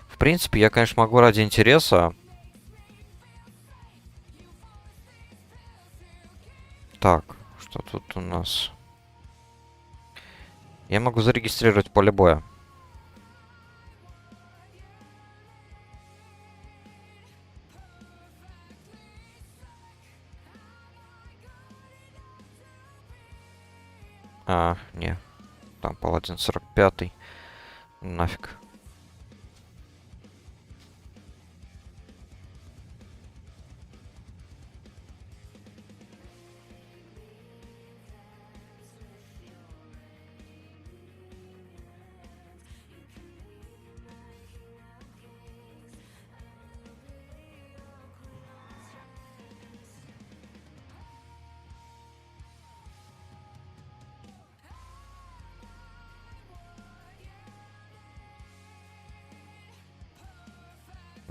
В принципе, я, конечно, могу ради интереса. Так, что тут у нас? Я могу зарегистрировать поле боя. Не. Там паладин 45-й. Нафиг.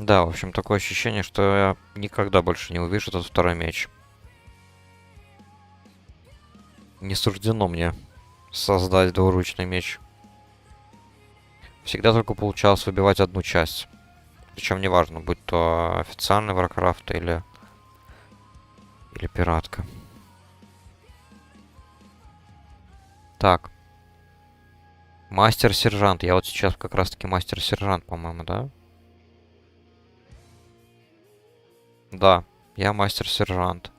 Да, в общем, такое ощущение, что я никогда больше не увижу этот второй меч. Не суждено мне создать двуручный меч. Всегда только получалось выбивать одну часть. Причем неважно, будь то официальный Warcraft или пиратка. Так. Мастер-сержант. Я вот сейчас как раз-таки мастер-сержант, по-моему, да? Да, я мастер-сержант.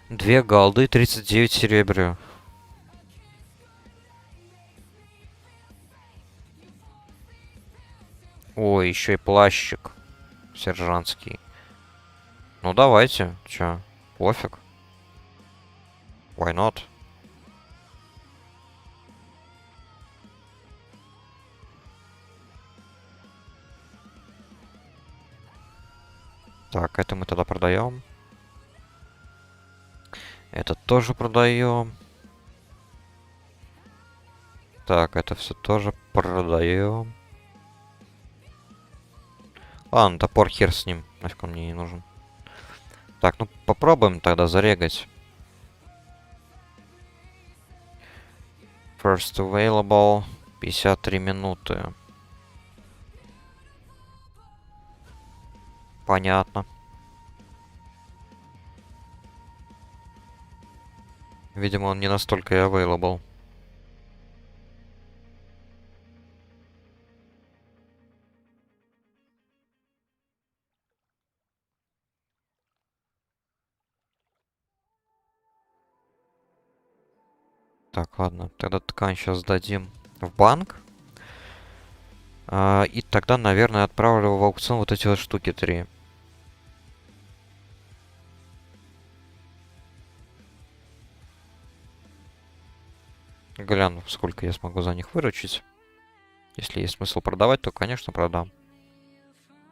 Две голды, 39 серебря. Ой, еще и плащик сержантский. Ну давайте, чё, пофиг. Why not? Так, это мы тогда продаем. Это тоже продаем. Так, это все тоже продаем. Ладно, топор хер с ним. Нафиг он мне не нужен. Так, ну попробуем тогда зарегать. First available. 53 минуты. Понятно. Видимо, он не настолько и available. Так, ладно. Тогда ткань сейчас дадим в банк. И тогда, наверное, отправлю в аукцион вот эти вот штуки 3. Гляну, сколько я смогу за них выручить. Если есть смысл продавать, то, конечно, продам.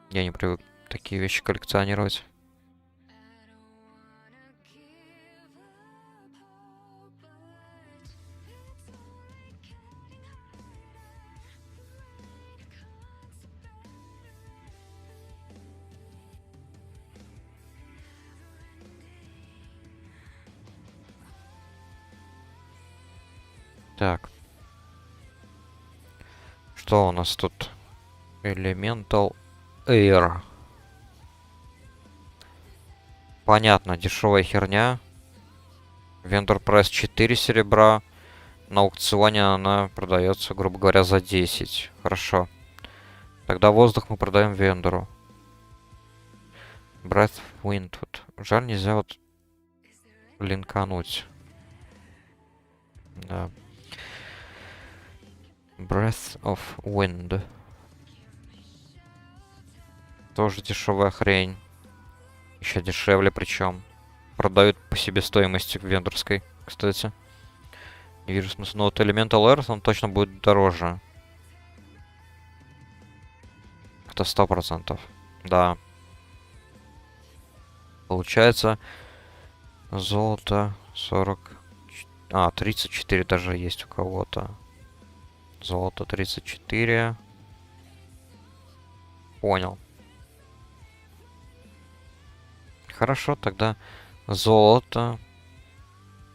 Я не привык такие вещи коллекционировать. Так. Что у нас тут? Elemental Air. Понятно, дешевая херня. Вендор прайс 4 серебра. На аукционе она продается, грубо говоря, за 10. Хорошо. Тогда воздух мы продаем вендору. Breath Wind. Вот. Жаль, нельзя вот линкануть. Да. Breath of Wind. Тоже дешевая хрень. Еще дешевле причем. Продают по себестоимости вендорской, кстати. Не вижу смысла. Но вот Elemental Earth, он точно будет дороже. Это 100%. Да. Получается, золото 40... 34 даже есть у кого-то. Золото 34. Понял. Хорошо, тогда золото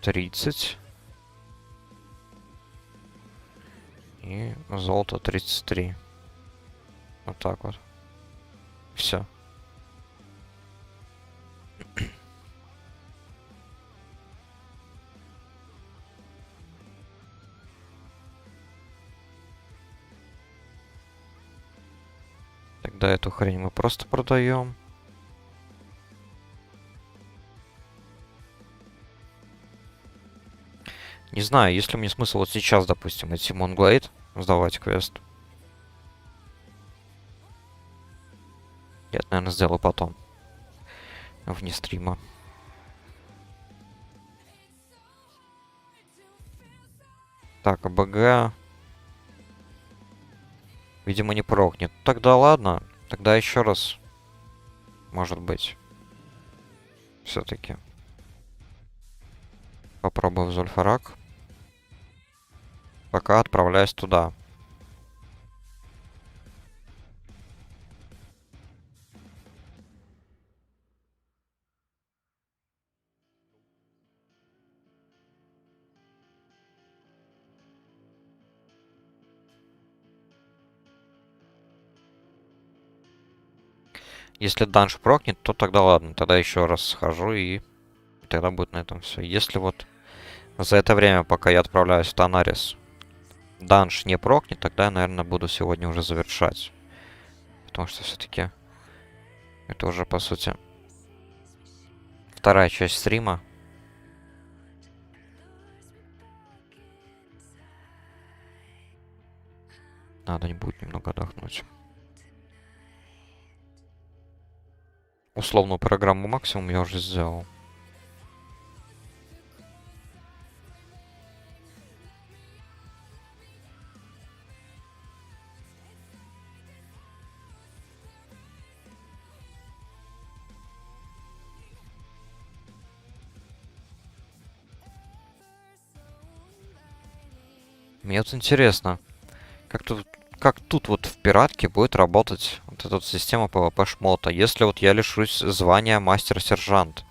30. И золото 33. Вот так вот. Все. Тогда эту хрень мы просто продаем. Не знаю, есть ли мне смысл вот сейчас, допустим, идти Moonglade, сдавать квест. Я это, наверное, сделаю потом. Вне стрима. Так, АБГ. Видимо, не прокнет. Тогда ладно. Тогда еще раз. Может быть. Все-таки. Попробую в Зульфарак. Пока отправляюсь туда. Если данж прокнет, то тогда ладно. Тогда еще раз схожу и тогда будет на этом все. Если вот за это время, пока я отправляюсь в Танарис, данж не прокнет, тогда я, наверное, буду сегодня уже завершать. Потому что все-таки это уже, по сути, вторая часть стрима. Надо не будет немного отдохнуть. Условную программу максимум я уже сделал. Мне вот интересно, как тут вот в пиратке будет работать вот эта вот система PvP шмота, если вот я лишусь звания мастер-сержант.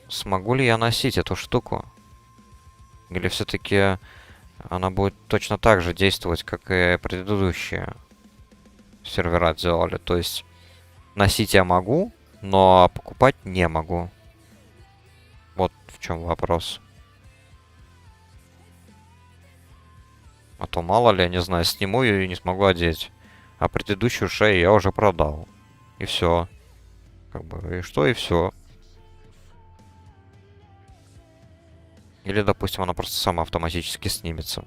Смогу ли я носить эту штуку? Или все-таки она будет точно так же действовать, как и предыдущие сервера делали? То есть носить я могу, но покупать не могу. Вот в чем вопрос. А то мало ли, я не знаю, сниму ее и не смогу одеть. А предыдущую шею я уже продал. И все. Как бы, и что, и все. Или, допустим, она просто сама автоматически снимется.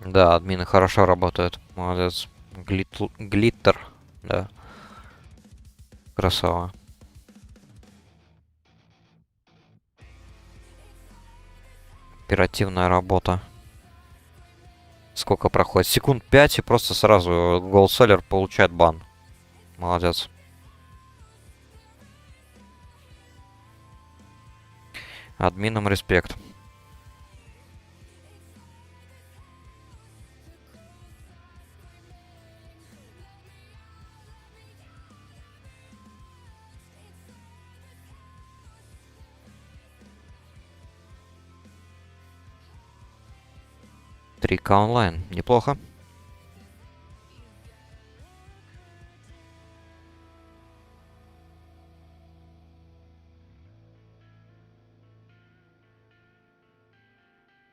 Да, админы хорошо работают. Молодец. Глиттер. Да. Красава. Оперативная работа. Сколько проходит? Секунд 5 и просто сразу голдселлер получает бан. Молодец. Админам респект. Трика онлайн. Неплохо.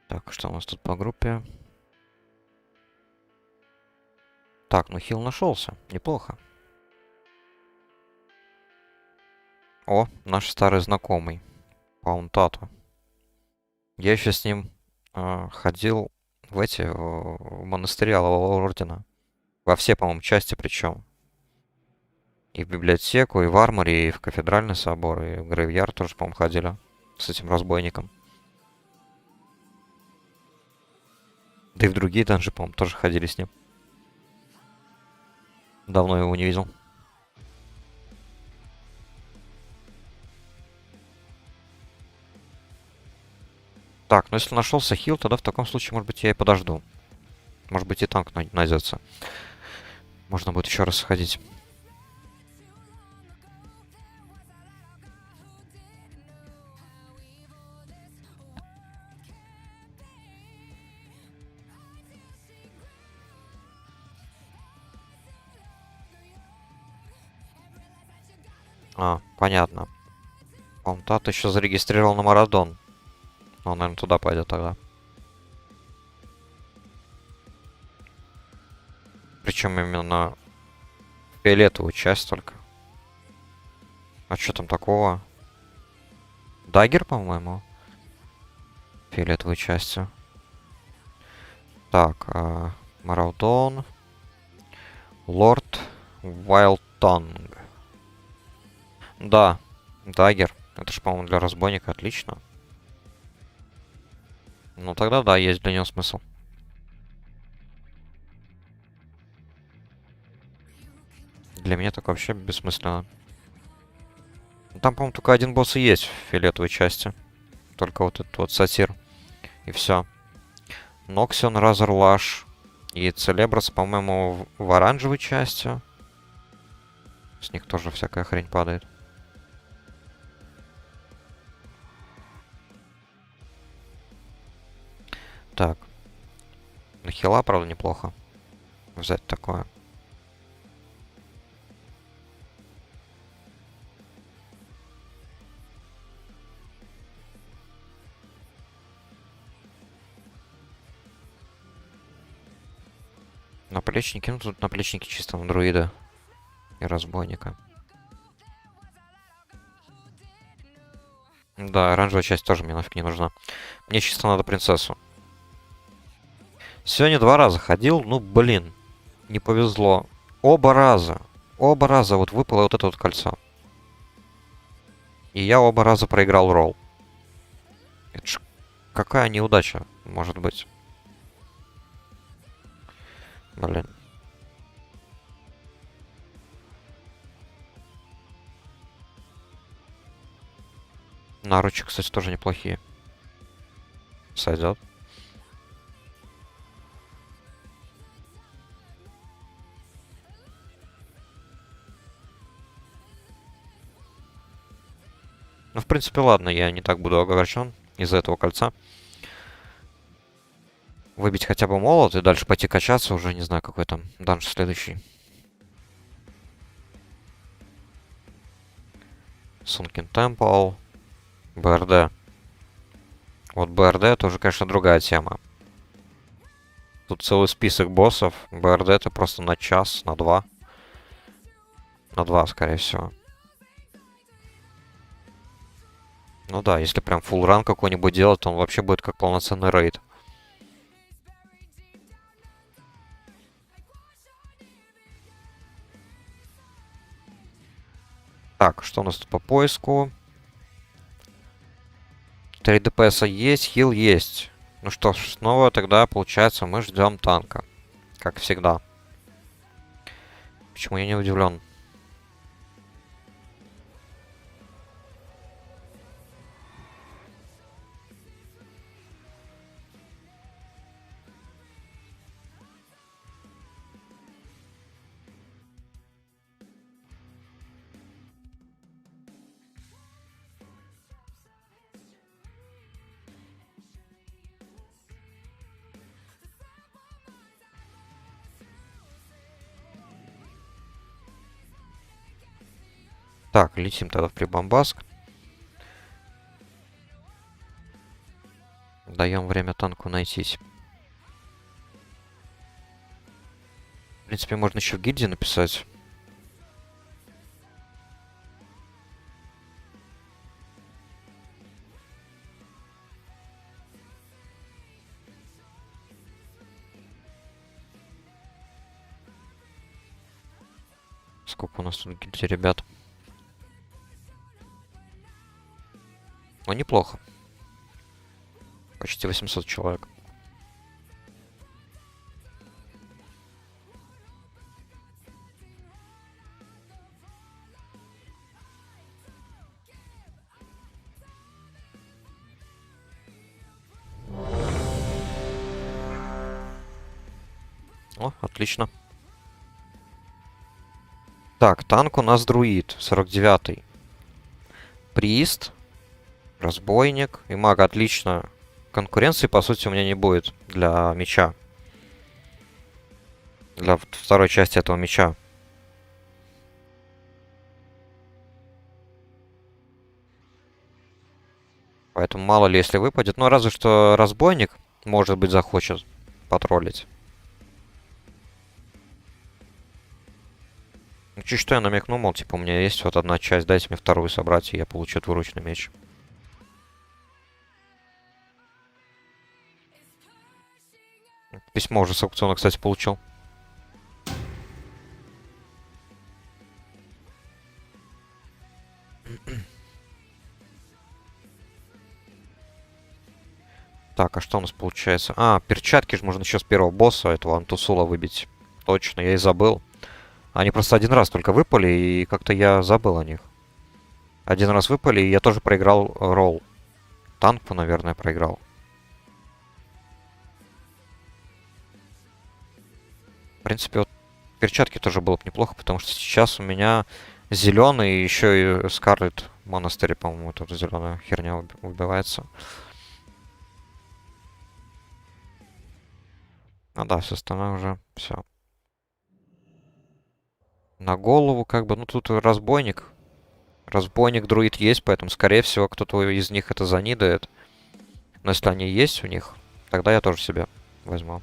Так, что у нас тут по группе? Так, ну хил нашелся. Неплохо. О, наш старый знакомый. Паунтату. Я еще с ним ходил в монастыри Алого Ордена. Во все, по-моему, части причем. И в библиотеку, и в арморе, и в кафедральный собор, и в Грейвьярд тоже, по-моему, ходили с этим разбойником. Да и в другие данжи, по-моему, тоже ходили с ним. Давно его не видел. Так, ну если нашелся хил, тогда в таком случае, может быть, я и подожду. Может быть, и танк найдется. Можно будет еще раз сходить. А, понятно. Он тат еще зарегистрировал на Марадон. Он, наверное, туда пойдет тогда. Причем именно фиолетовую часть только. А что там такого? Дагер, по-моему. Фиолетовой частью. Так, Мараудон. Лорд Вайлтонг. Да, Дагер. Это же, по-моему, для разбойника отлично. Ну тогда да, есть для него смысл. Для меня так вообще бессмысленно. Там, по-моему, только один босс и есть в фиолетовой части. Только вот этот вот сатир. И все. Ноксион, Разерлаш и Целеброс, по-моему, в оранжевой части. С них тоже всякая хрень падает. Так. На хила, правда, неплохо взять такое. Наплечники, ну тут наплечники чисто на друида и разбойника. Да, оранжевая часть тоже мне нафиг не нужна. Мне чисто надо принцессу. Сегодня 2 раза ходил, ну блин. Не повезло. Оба раза. Оба раза вот выпало вот это вот кольцо. И я оба раза проиграл ролл. Это ж какая неудача, может быть. Блин. Наручи, кстати, тоже неплохие. Сойдет. Ну, в принципе, ладно, я не так буду огорчен из-за этого кольца. Выбить хотя бы молот и дальше пойти качаться. Уже не знаю, какой там данж следующий. Sunken Temple. БРД. Вот БРД тоже, конечно, другая тема. Тут целый список боссов. БРД это просто на час, на два. На два, скорее всего. Ну да, если прям фулл ран какой-нибудь делать, то он вообще будет как полноценный рейд. Так, что у нас тут по поиску? 3 ДПС есть, хил есть. Ну что ж, снова тогда, получается, мы ждем танка. Как всегда. Почему я не удивлен? Так, летим тогда в Прибамбаск. Даем время танку найтись. В принципе, можно еще в гильдии написать. Сколько у нас тут гильдии, ребят? Ну, неплохо. Почти 800 человек. О, отлично. Так, танк у нас друид, 49-й. Прист, разбойник и маг, отлично. Конкуренции, по сути, у меня не будет для меча. Для второй части этого меча. Поэтому мало ли, если выпадет. Ну, разве что разбойник, может быть, захочет потроллить. Ну, чуть что я намекнул, мол, типа, у меня есть вот одна часть, дайте мне вторую собрать, и я получу двуручный меч. Письмо уже с аукциона, кстати, получил. Так, а что у нас получается? А, перчатки же можно еще с первого босса, этого Антусула, выбить. Точно, я и забыл. Они просто один раз только выпали, и как-то я забыл о них. Один раз выпали, и я тоже проиграл ролл. Танку, наверное, проиграл. В принципе, вот перчатки тоже было бы неплохо, потому что сейчас у меня зеленый, и еще и Скарлет в монастыре, по-моему, тут зеленая херня убивается. Ну да, все остальное уже все. На голову, как бы, ну тут разбойник. Разбойник, друид есть, поэтому, скорее всего, кто-то из них это занидает. Но если они есть у них, тогда я тоже себе возьму.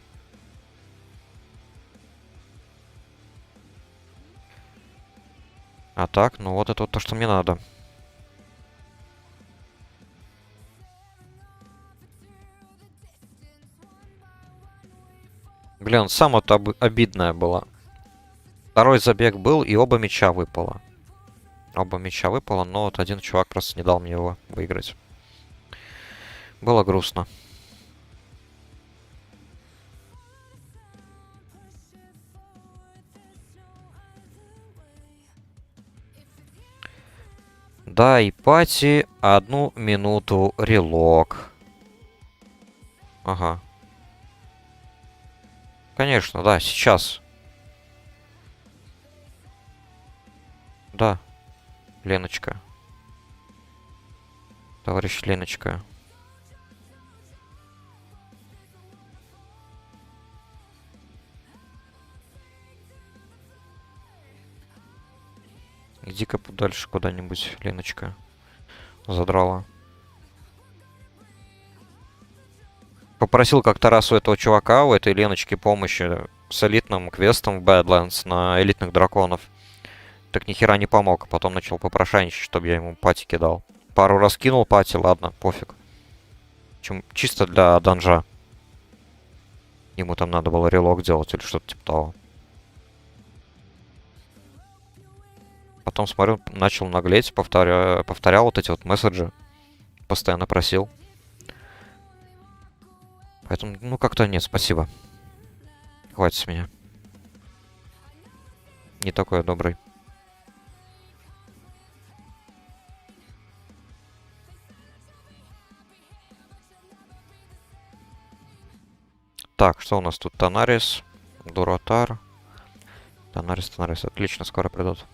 А так, ну вот это вот то, что мне надо. Блин, самое-то обидное было. Второй забег был, и оба мяча выпало. Оба мяча выпало, но вот один чувак просто не дал мне его выиграть. Было грустно. Да, и пати 1 минуту релог. Ага. Конечно, да, сейчас. Да, Леночка. Товарищ Леночка. Иди-ка подальше куда-нибудь, Леночка. Задрала. Попросил как-то раз у этого чувака, у этой Леночки, помощи с элитным квестом в Badlands на элитных драконов. Так ни хера не помог. Потом начал попрошайничать, чтобы я ему пати кидал. Пару раз кинул пати, ладно, пофиг. Чисто для данжа. Ему там надо было релог делать или что-то типа того. Потом, смотрю, начал наглеть, повторял вот эти вот месседжи. Постоянно просил. Поэтому, ну, как-то нет, спасибо. Хватит с меня. Не такой я добрый. Так, что у нас тут? Танарис, Дуратар. Танарис. Отлично, скоро придут.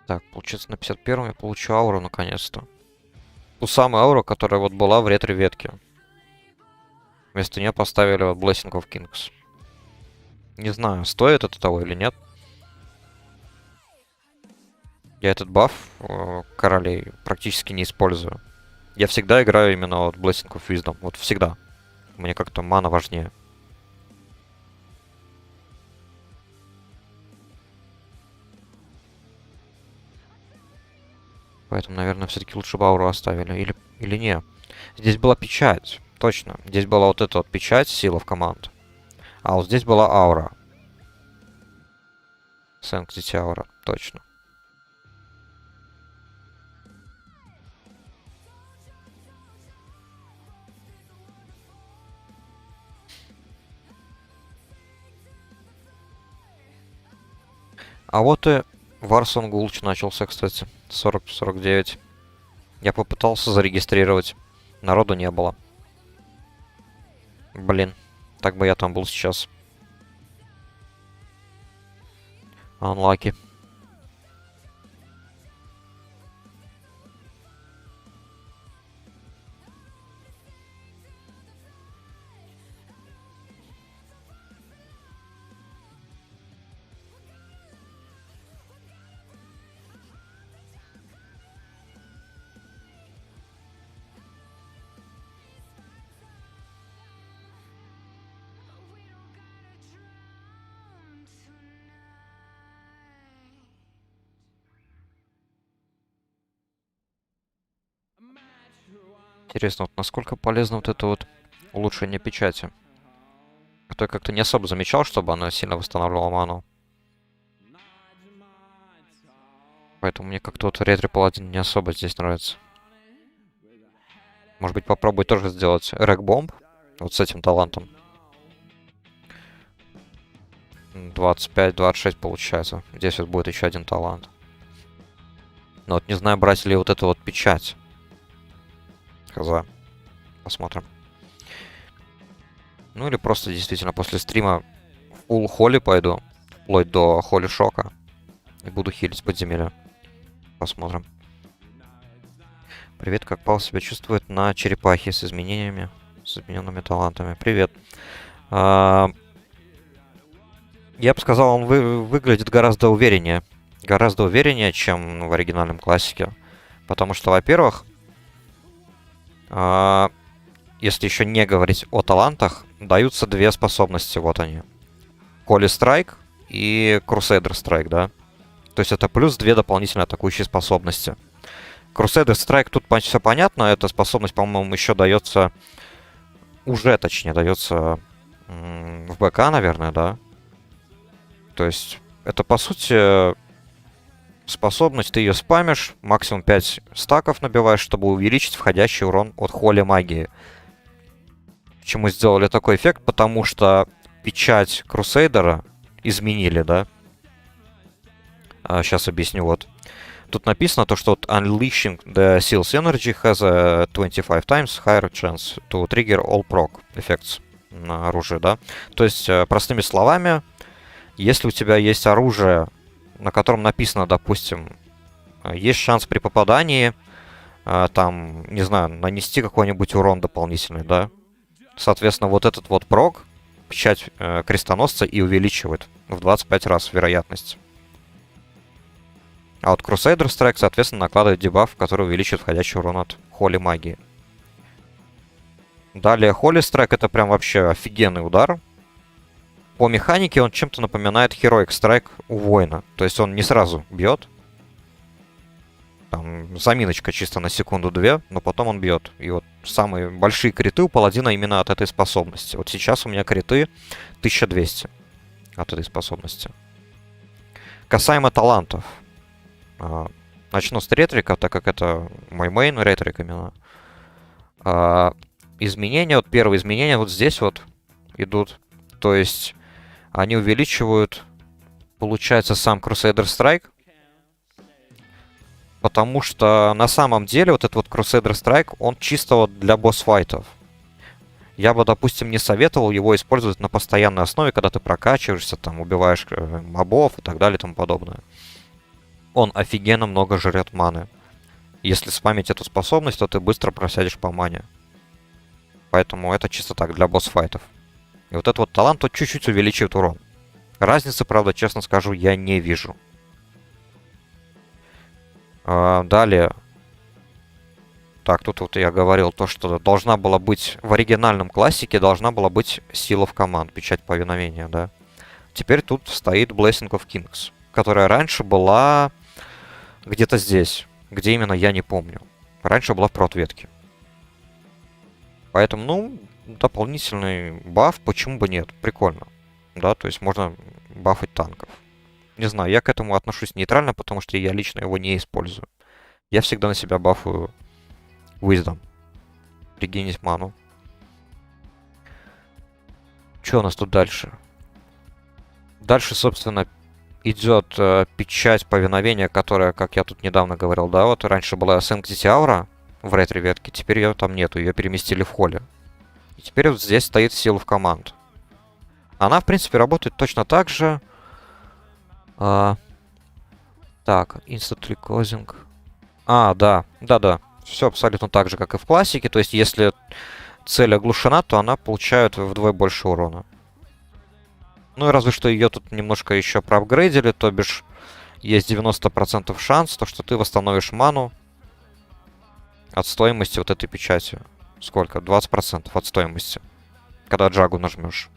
Так, получается, на 51-м я получу ауру наконец-то. Ту самую ауру, которая вот была в ретро-ветке. Вместо нее поставили вот Blessing of Kings. Не знаю, стоит это того или нет. Я этот баф королей практически не использую. Я всегда играю именно вот Blessing of Wisdom. Вот всегда. Мне как-то мана важнее. Поэтому, наверное, все-таки лучше бы ауру оставили. Или не. Здесь была печать. Точно. Здесь была вот эта вот печать, сила в команд. А вот здесь была аура. Sanctity аура. Точно. А вот и Варсон Гулч начался, кстати. 40-49. Я попытался зарегистрировать. Народу не было. Блин. Так бы я там был сейчас. Unlucky. Интересно, вот насколько полезно вот это вот улучшение печати. А то я как-то не особо замечал, чтобы она сильно восстанавливала ману. Поэтому мне как-то вот ретро паладин не особо здесь нравится. Может быть, попробую тоже сделать рэк-бомб. Вот с этим талантом. 25-26 получается. Здесь вот будет еще один талант. Но вот не знаю, брать ли вот эту вот печать. Хз. Посмотрим. Ну или просто действительно после стрима в full холли пойду. Вплоть до холли шока. И буду хилить подземелья. Посмотрим. Привет, как Пал себя чувствует на черепахе с изменениями, с измененными талантами? Привет. Я бы сказал, он выглядит гораздо увереннее. Гораздо увереннее, чем в оригинальном классике. Потому что, во-первых, если еще не говорить о талантах, даются две способности, вот они. Holy Strike и Crusader Strike, да? То есть это плюс две дополнительные атакующие способности. Crusader Strike тут все понятно, эта способность, по-моему, еще дается... Уже, точнее, дается в БК, наверное, да? То есть это, по сути, способность, ты ее спамишь, максимум 5 стаков набиваешь, чтобы увеличить входящий урон от Холи магии. Почему сделали такой эффект? Потому что печать Крусейдера изменили, да? Сейчас объясню, вот. Тут написано то, что Unleashing the Seal's Energy has a 25 times higher chance to trigger all proc effects на оружие, да? То есть, простыми словами, если у тебя есть оружие, на котором написано, допустим, есть шанс при попадании, там, не знаю, нанести какой-нибудь урон дополнительный, да? Соответственно, вот этот вот прог, печать крестоносца и увеличивает в 25 раз вероятность. А вот Crusader Strike, соответственно, накладывает дебаф, который увеличивает входящий урон от Холи магии. Далее Holy Strike это прям вообще офигенный удар. По механике он чем-то напоминает Heroic Strike у воина. То есть он не сразу бьет. Там заминочка чисто на секунду-две, но потом он бьет. И вот самые большие криты у паладина именно от этой способности. Вот сейчас у меня криты 1200 от этой способности. Касаемо талантов. Начну с ретрика, так как это мой мейн, ретрик именно. Изменения, вот первые изменения вот здесь вот идут. То есть они увеличивают, получается, сам Crusader Strike. Потому что на самом деле вот этот вот Crusader Strike, он чисто вот для босс-файтов. Я бы, допустим, не советовал его использовать на постоянной основе, когда ты прокачиваешься, там, убиваешь мобов и так далее и тому подобное. Он офигенно много жрет маны. Если спамить эту способность, то ты быстро просядешь по мане. Поэтому это чисто так, для босс-файтов. И вот этот вот талант, тот чуть-чуть увеличивает урон. Разницы, правда, честно скажу, я не вижу. Далее. Так, тут вот я говорил то, что должна была быть в оригинальном классике, должна была быть сила в команд, печать повиновения, да. Теперь тут стоит Blessing of Kings, которая раньше была где-то здесь. Где именно, я не помню. Раньше была в прответке. Поэтому, ну, дополнительный баф, почему бы нет? Прикольно. Да, то есть можно бафать танков. Не знаю, я к этому отношусь нейтрально, потому что я лично его не использую. Я всегда на себя бафую Wisdom. Регенить ману. Что у нас тут дальше? Дальше, собственно, идет печать повиновения, которая, как я тут недавно говорил, да, вот раньше была Sanctity Aura в ретро-ветке, теперь ее там нету, ее переместили в холле. И теперь вот здесь стоит сила в команд. Она, в принципе, работает точно так же. Так, Instantly Causing. Да. Все абсолютно так же, как и в классике. То есть, если цель оглушена, то она получает вдвое больше урона. Ну и разве что ее тут немножко еще проапгрейдили, то бишь есть 90% шанс, то что ты восстановишь ману от стоимости вот этой печати. Сколько? 20% от стоимости, когда джагу нажмешь.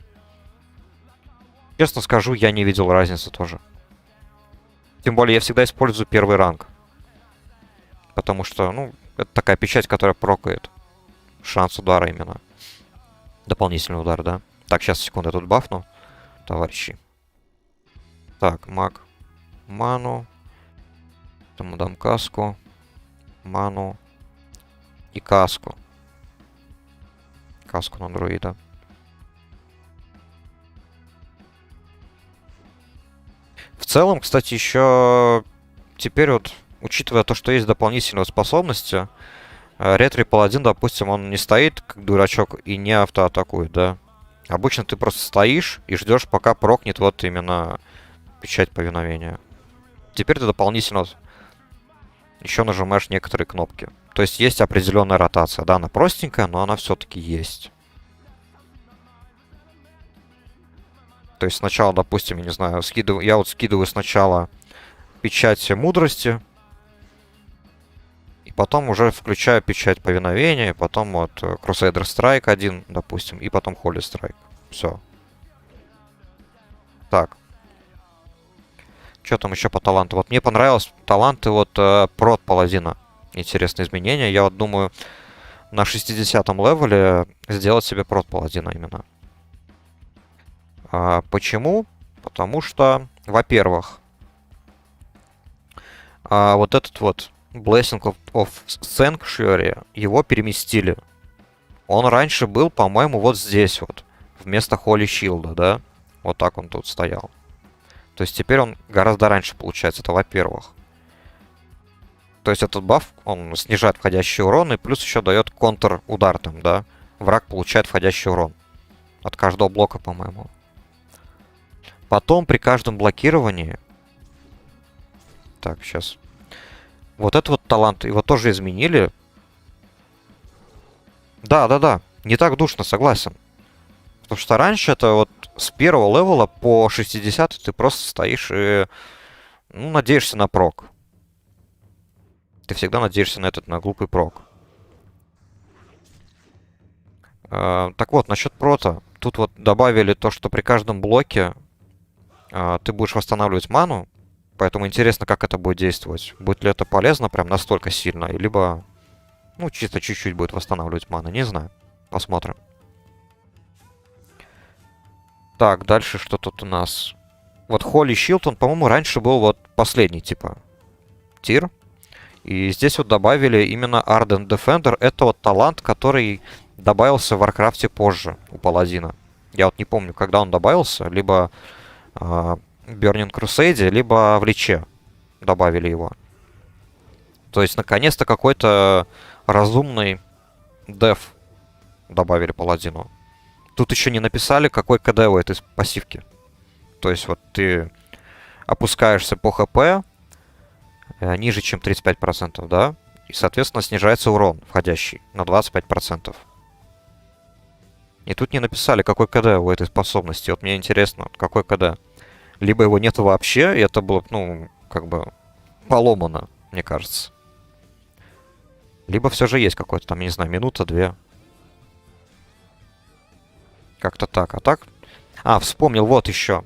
Честно скажу, я не видел разницы тоже. Тем более я всегда использую первый ранг. Потому что, ну, это такая печать, которая прокает шанс удара именно. Дополнительный удар, да. Так, сейчас, секунду, я тут бафну, товарищи. Так, маг. Ману. Тому дам каску. Ману. И каску. Каску на друида. В целом, кстати, еще теперь вот, учитывая то, что есть дополнительные способности, ретри паладин, допустим, он не стоит как дурачок и не автоатакует, да. Обычно ты просто стоишь и ждешь, пока прокнет вот именно печать повиновения. Теперь ты дополнительно еще нажимаешь некоторые кнопки. То есть есть определенная ротация, да, она простенькая, но она все-таки есть. То есть сначала, допустим, я не знаю, я вот скидываю сначала печать мудрости, и потом уже включаю печать повиновения, потом вот Crusader Strike 1, допустим, и потом Holy Strike. Все. Так. Что там еще по таланту? Вот мне понравилось таланты вот прот паладина. Интересные изменения. Я вот думаю на 60-м левеле сделать себе прот паладина именно. Почему? Потому что, во-первых, вот этот вот Blessing of Sanctuary, его переместили. Он раньше был, по-моему, вот здесь вот, вместо Holy Shield, да? Вот так он тут стоял. То есть теперь он гораздо раньше получается, это во-первых. То есть этот баф, он снижает входящий урон и плюс еще дает контр-удар там, да? Враг получает входящий урон. От каждого блока, по-моему. Потом при каждом блокировании... Так, сейчас. Вот этот вот талант, его тоже изменили. Да. Не так душно, согласен. Потому что раньше это вот с первого левела по 60 ты просто стоишь и надеешься на прок. Ты всегда надеешься на глупый прок. Так вот, насчет прота. Тут вот добавили то, что при каждом блоке ты будешь восстанавливать ману. Поэтому интересно, как это будет действовать. Будет ли это полезно прям настолько сильно, либо, чисто чуть-чуть будет восстанавливать ману. Не знаю. Посмотрим. Так, дальше что тут у нас? Вот Holy Shield, он, по-моему, раньше был вот последний, типа, тир. И здесь вот добавили именно Ardent Defender. Это вот талант, который добавился в Варкрафте позже у Паладина. Я вот не помню, когда он добавился. Либо Burning Crusade, либо в Личе добавили его. То есть, наконец-то, какой-то разумный деф добавили Паладину. Тут еще не написали, какой КД у этой пассивки. То есть, вот ты опускаешься по ХП ниже, чем 35%, да? И, соответственно, снижается урон входящий на 25%. И тут не написали, какой КД у этой способности. Вот мне интересно, какой КД. Либо его нету вообще, и это было, как бы поломано, мне кажется. Либо все же есть какой-то там, я не знаю, минута-две. Как-то так. А так? Вспомнил, вот еще.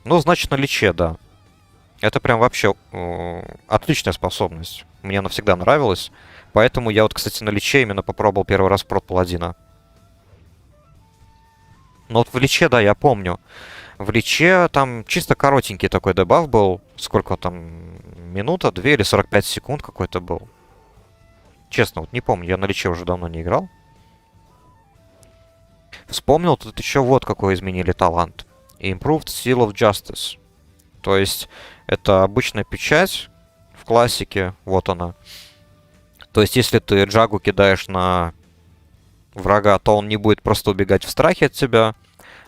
Значит, на Личе, да. Это прям вообще отличная способность. Мне она всегда нравилась. Поэтому я вот, кстати, на Личе именно попробовал первый раз прот паладина. Но вот в Личе, да, я помню. В Личе там чисто коротенький такой дебаф был. Сколько там? Минута, 2 или 45 секунд какой-то был. Честно, вот не помню. Я на Личе уже давно не играл. Вспомнил, тут еще вот какой изменили талант. Improved Seal of Justice. То есть, это обычная печать в классике. Вот она. То есть, если ты джагу кидаешь на врага, то он не будет просто убегать в страхе от тебя.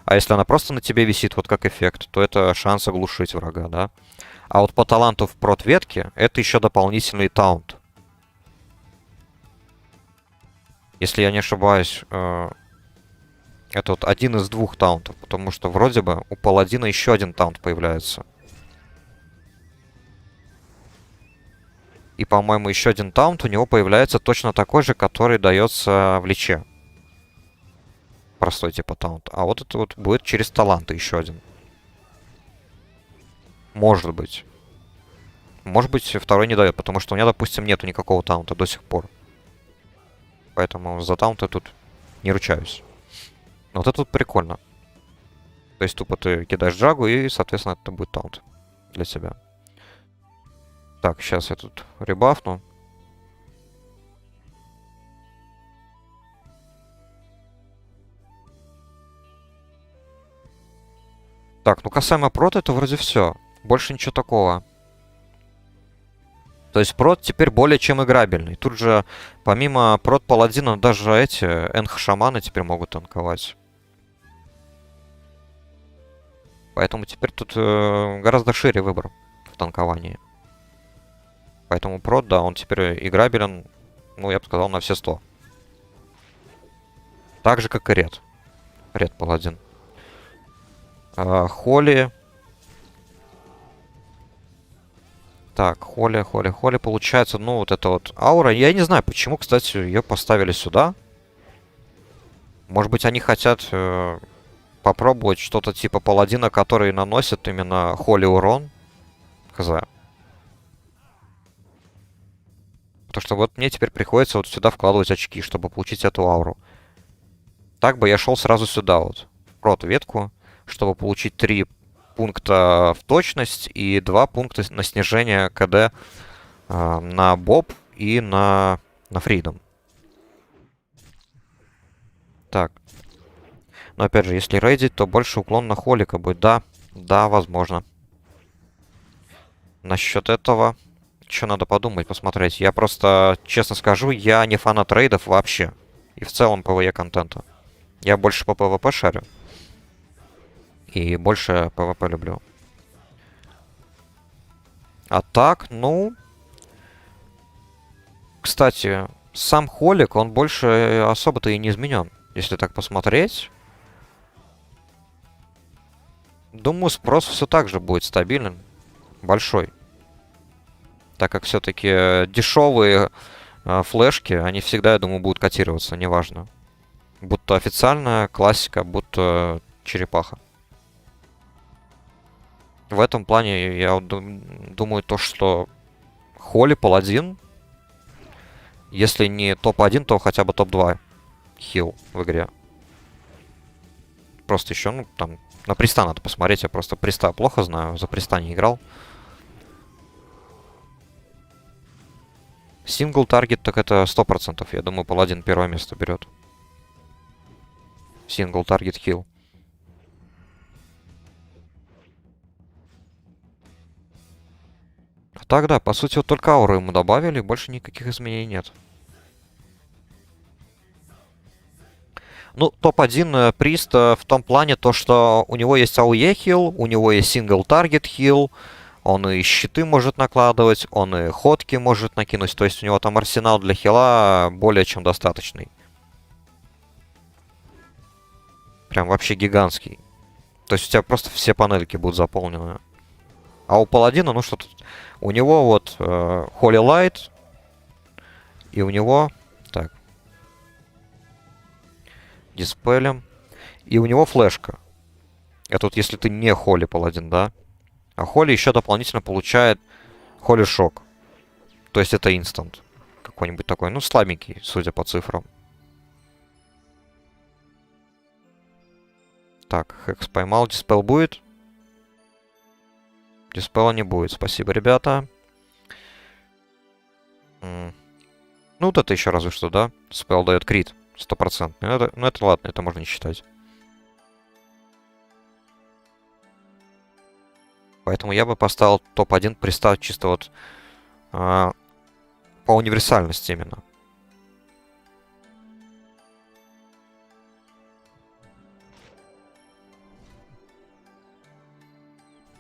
А если она просто на тебе висит, вот как эффект, то это шанс оглушить врага, да? А вот по таланту в прот ветке это еще дополнительный таунт. Если я не ошибаюсь, это вот один из двух таунтов, потому что вроде бы у паладина еще один таунт появляется. И, по-моему, еще один таунт у него появляется точно такой же, который дается в Личе. Простой типа таунт. А вот это вот будет через таланты еще один. Может быть. Может быть, второй не дает, потому что у меня, допустим, нету никакого таунта до сих пор. Поэтому за таунт я тут не ручаюсь. Но вот это тут прикольно. То есть тупо ты кидаешь джагу, и, соответственно, это будет таунт для тебя. Так, сейчас я тут ребафну. Так, касаемо прота, это вроде все. Больше ничего такого. То есть прот теперь более чем играбельный. Тут же, помимо прот паладина, даже эти энх-шаманы теперь могут танковать. Поэтому теперь тут гораздо шире выбор в танковании. Поэтому прот, да, он теперь играбелен, я бы сказал, на все 100. Так же, как и ред. Ред паладин. Холли. Так, Холли. Получается, ну, вот эта вот аура. Я не знаю, почему, кстати, ее поставили сюда. Может быть, они хотят попробовать что-то типа паладина, который наносит именно Холли урон. Хз. Потому что вот мне теперь приходится вот сюда вкладывать очки, чтобы получить эту ауру. Так бы я шел сразу сюда вот. В прот ветку, чтобы получить 3 пункта в точность и 2 пункта на снижение КД на Боб и на Фридом. Так. Но опять же, если рейдить, то больше уклон на Холика будет. Да, возможно. Насчет этого, что надо подумать, посмотреть. Я просто, честно скажу, я не фанат рейдов вообще. И в целом PvE контента. Я больше по PvP шарю. И больше PvP люблю. А так, ну... Кстати, сам Холик, он больше особо-то и не изменен. Если так посмотреть... Думаю, спрос все так же будет стабилен. Большой. Так как все-таки дешевые флешки, они всегда, я думаю, будут котироваться, неважно. Будто официальная классика, будто черепаха. В этом плане я думаю то, что Холли паладин, если не топ-1, то хотя бы топ-2 хил в игре. Просто еще, ну, там, на приста надо посмотреть. Я просто приста плохо знаю, за приста не играл. Сингл таргет, так это 100%. Я думаю, паладин первое место берет. Сингл таргет хил. А так, да, по сути, вот только ауру ему добавили, больше никаких изменений нет. Ну, топ-1 прист в том плане, то, что у него есть AOE хил, у него есть сингл таргет хил, он и щиты может накладывать, он и ходки может накинуть. То есть у него там арсенал для хила более чем достаточный. Прям вообще гигантский. То есть у тебя просто все панельки будут заполнены. А у паладина, ну что тут? У него вот Holy Light. И у него... Так. Диспелем. И у него флешка. Это вот если ты не Холли паладин, да? А Холли еще дополнительно получает Холли Шок. То есть это инстант. Какой-нибудь такой, ну, слабенький, судя по цифрам. Так, Хекс поймал. Диспел будет? Диспела не будет. Спасибо, ребята. Ну, вот это еще разве что, да? Спел дает крит. 100%. Ну, это ладно, это можно не считать. Поэтому я бы поставил топ-1 приста чисто вот по универсальности именно.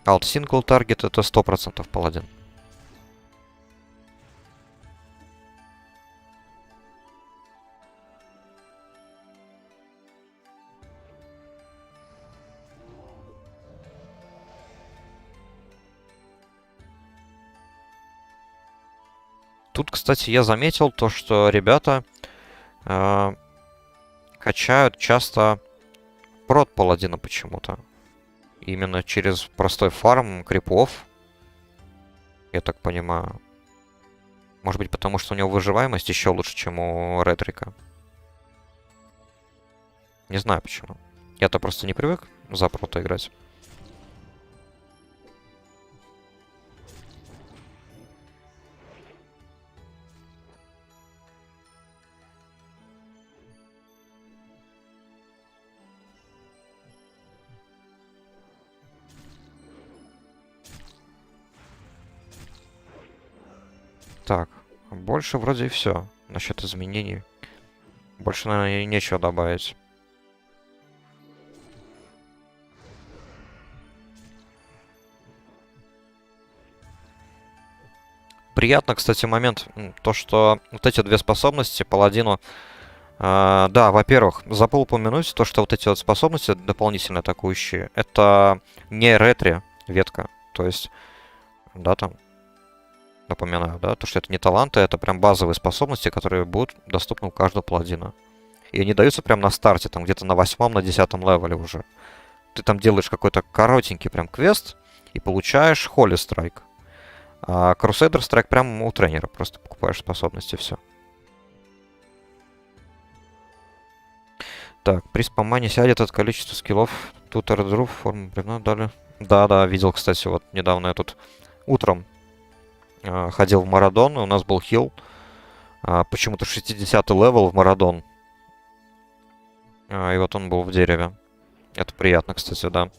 Alt Single Target это 100% паладин. Тут, кстати, я заметил то, что ребята качают часто прот паладина почему-то. Именно через простой фарм крипов. Я так понимаю. Может быть, потому что у него выживаемость еще лучше, чем у Ретрика. Не знаю почему. Я-то просто не привык за прота играть. Так, больше вроде и все насчет изменений. Больше, наверное, нечего добавить. Приятно, кстати, момент, то, что вот эти две способности паладину Да, во-первых, забыл упомянуть то, что вот эти вот способности дополнительно атакующие, это не ретри ветка. То есть, да, там, напоминаю, да, то, что это не таланты, это прям базовые способности, которые будут доступны у каждого паладина. И они даются прям на старте, там где-то на 8-м, на 10-м левеле уже. Ты там делаешь какой-то коротенький прям квест и получаешь Holy Strike. А Crusader Strike прям у тренера, просто покупаешь способности, все. Так, при спамане сядет от количества скиллов. Тут Эрдруф, форму бревна дали. Да, видел, кстати, вот недавно я тут утром ходил в Марадон, у нас был хил. Почему-то 60-й левел в Марадон. И вот он был в дереве. Это приятно, кстати, да.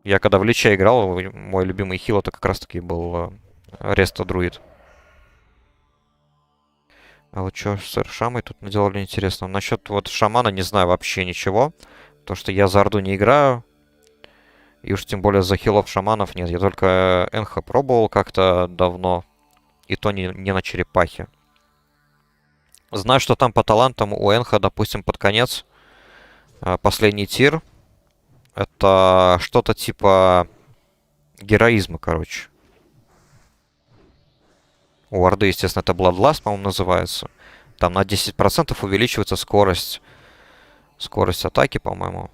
Я когда в Личе играл, мой любимый хил это как раз-таки был Реста Друид. А вот что с Шамой тут наделали интересно. Насчет вот шамана не знаю вообще ничего. То, что я за Орду не играю. И уж тем более за хилов шаманов нет. Я только Энха пробовал как-то давно. И то не на черепахе. Знаю, что там по талантам у Энха, допустим, под конец последний тир. Это что-то типа героизма, короче. У Орды, естественно, это Bloodlust, по-моему, называется. Там на 10% увеличивается скорость. Скорость атаки, по-моему.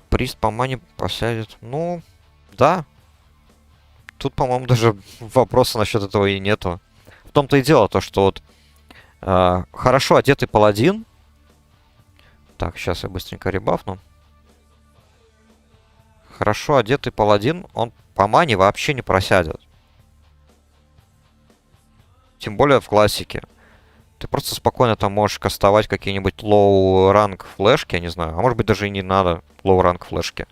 Приз по мане посядет. Ну, да. Тут, по-моему, даже вопроса насчет этого и нету. В том-то и дело, то, что вот хорошо одетый паладин. Так, сейчас я быстренько ребафну. Хорошо одетый паладин, он по мане вообще не просядет. Тем более в классике. Ты просто спокойно там можешь кастовать какие-нибудь лоу-ранг флешки, я не знаю. А может быть даже и не надо лоу-ранг флешки.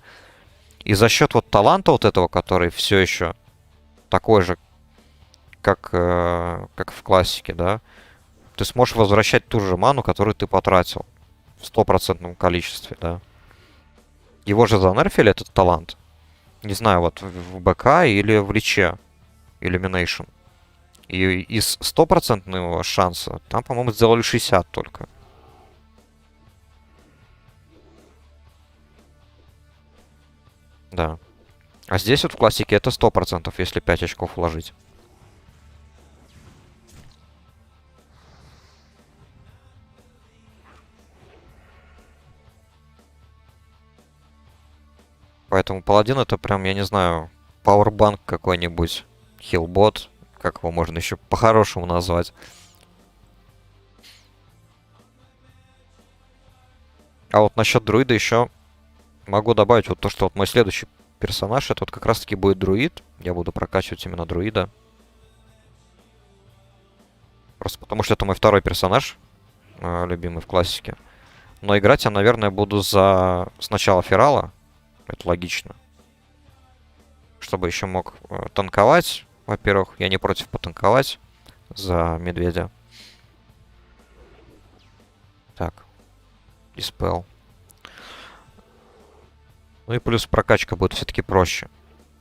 И за счет вот таланта вот этого, который все еще такой же, как в классике, да, ты сможешь возвращать ту же ману, которую ты потратил. В 100% количестве, да. Его же занерфили, этот талант. Не знаю, вот в БК или в Личе. Illumination. И из 100% шанса там, по-моему, сделали 60 только. Да. А здесь вот в классике это 100%, если 5 очков вложить. Поэтому паладин это прям, я не знаю, пауэрбанк какой-нибудь. Хилбот. Как его можно еще по-хорошему назвать. А вот насчет друида еще могу добавить вот то, что вот мой следующий персонаж, это вот как раз-таки будет друид. Я буду прокачивать именно друида. Просто потому что это мой второй персонаж, любимый в классике. Но играть я, наверное, буду за сначала Ферала. Это логично. Чтобы еще мог танковать. Во-первых, я не против потанковать за медведя. Так. Диспел. Ну и плюс прокачка будет все-таки проще.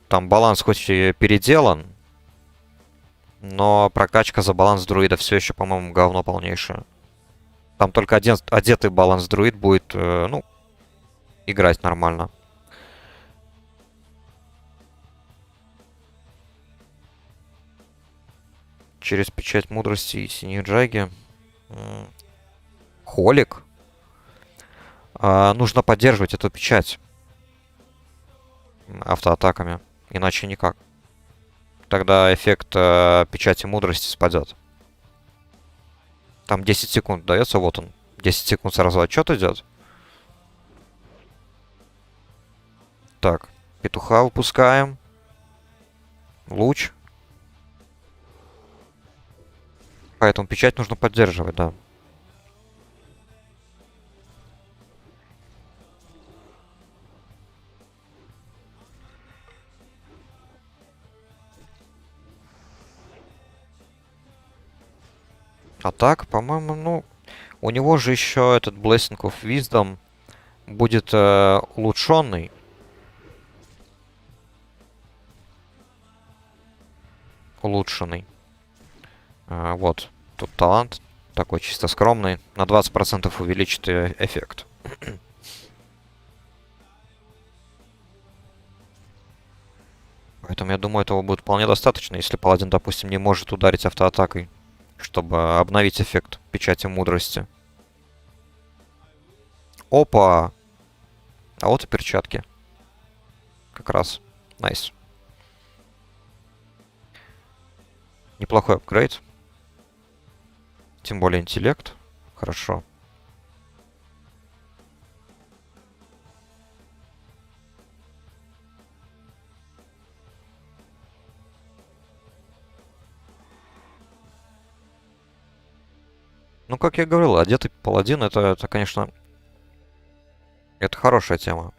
Там баланс хоть и переделан, но прокачка за баланс друида все еще, по-моему, говно полнейшее. Там только одетый баланс друид будет, ну, играть нормально. Через печать мудрости и синие джаги. Холик. Нужно поддерживать эту печать автоатаками. Иначе никак. Тогда эффект печати мудрости спадет. Там 10 секунд дается, вот он. 10 секунд сразу отчет идет. Так, петуха выпускаем. Луч. Поэтому печать нужно поддерживать, да. А так, по-моему, ну, у него же еще этот Blessing of Wisdom будет улучшенный. улучшенный. Вот. Тут талант. Такой чисто скромный. На 20% увеличит эффект. Поэтому я думаю, этого будет вполне достаточно, если паладин, допустим, не может ударить автоатакой, чтобы обновить эффект печати мудрости. Опа! А вот и перчатки. Как раз. Найс. Неплохой апгрейд. Тем более интеллект. Хорошо. Ну, как я говорил, одетый паладин это, конечно, это хорошая тема.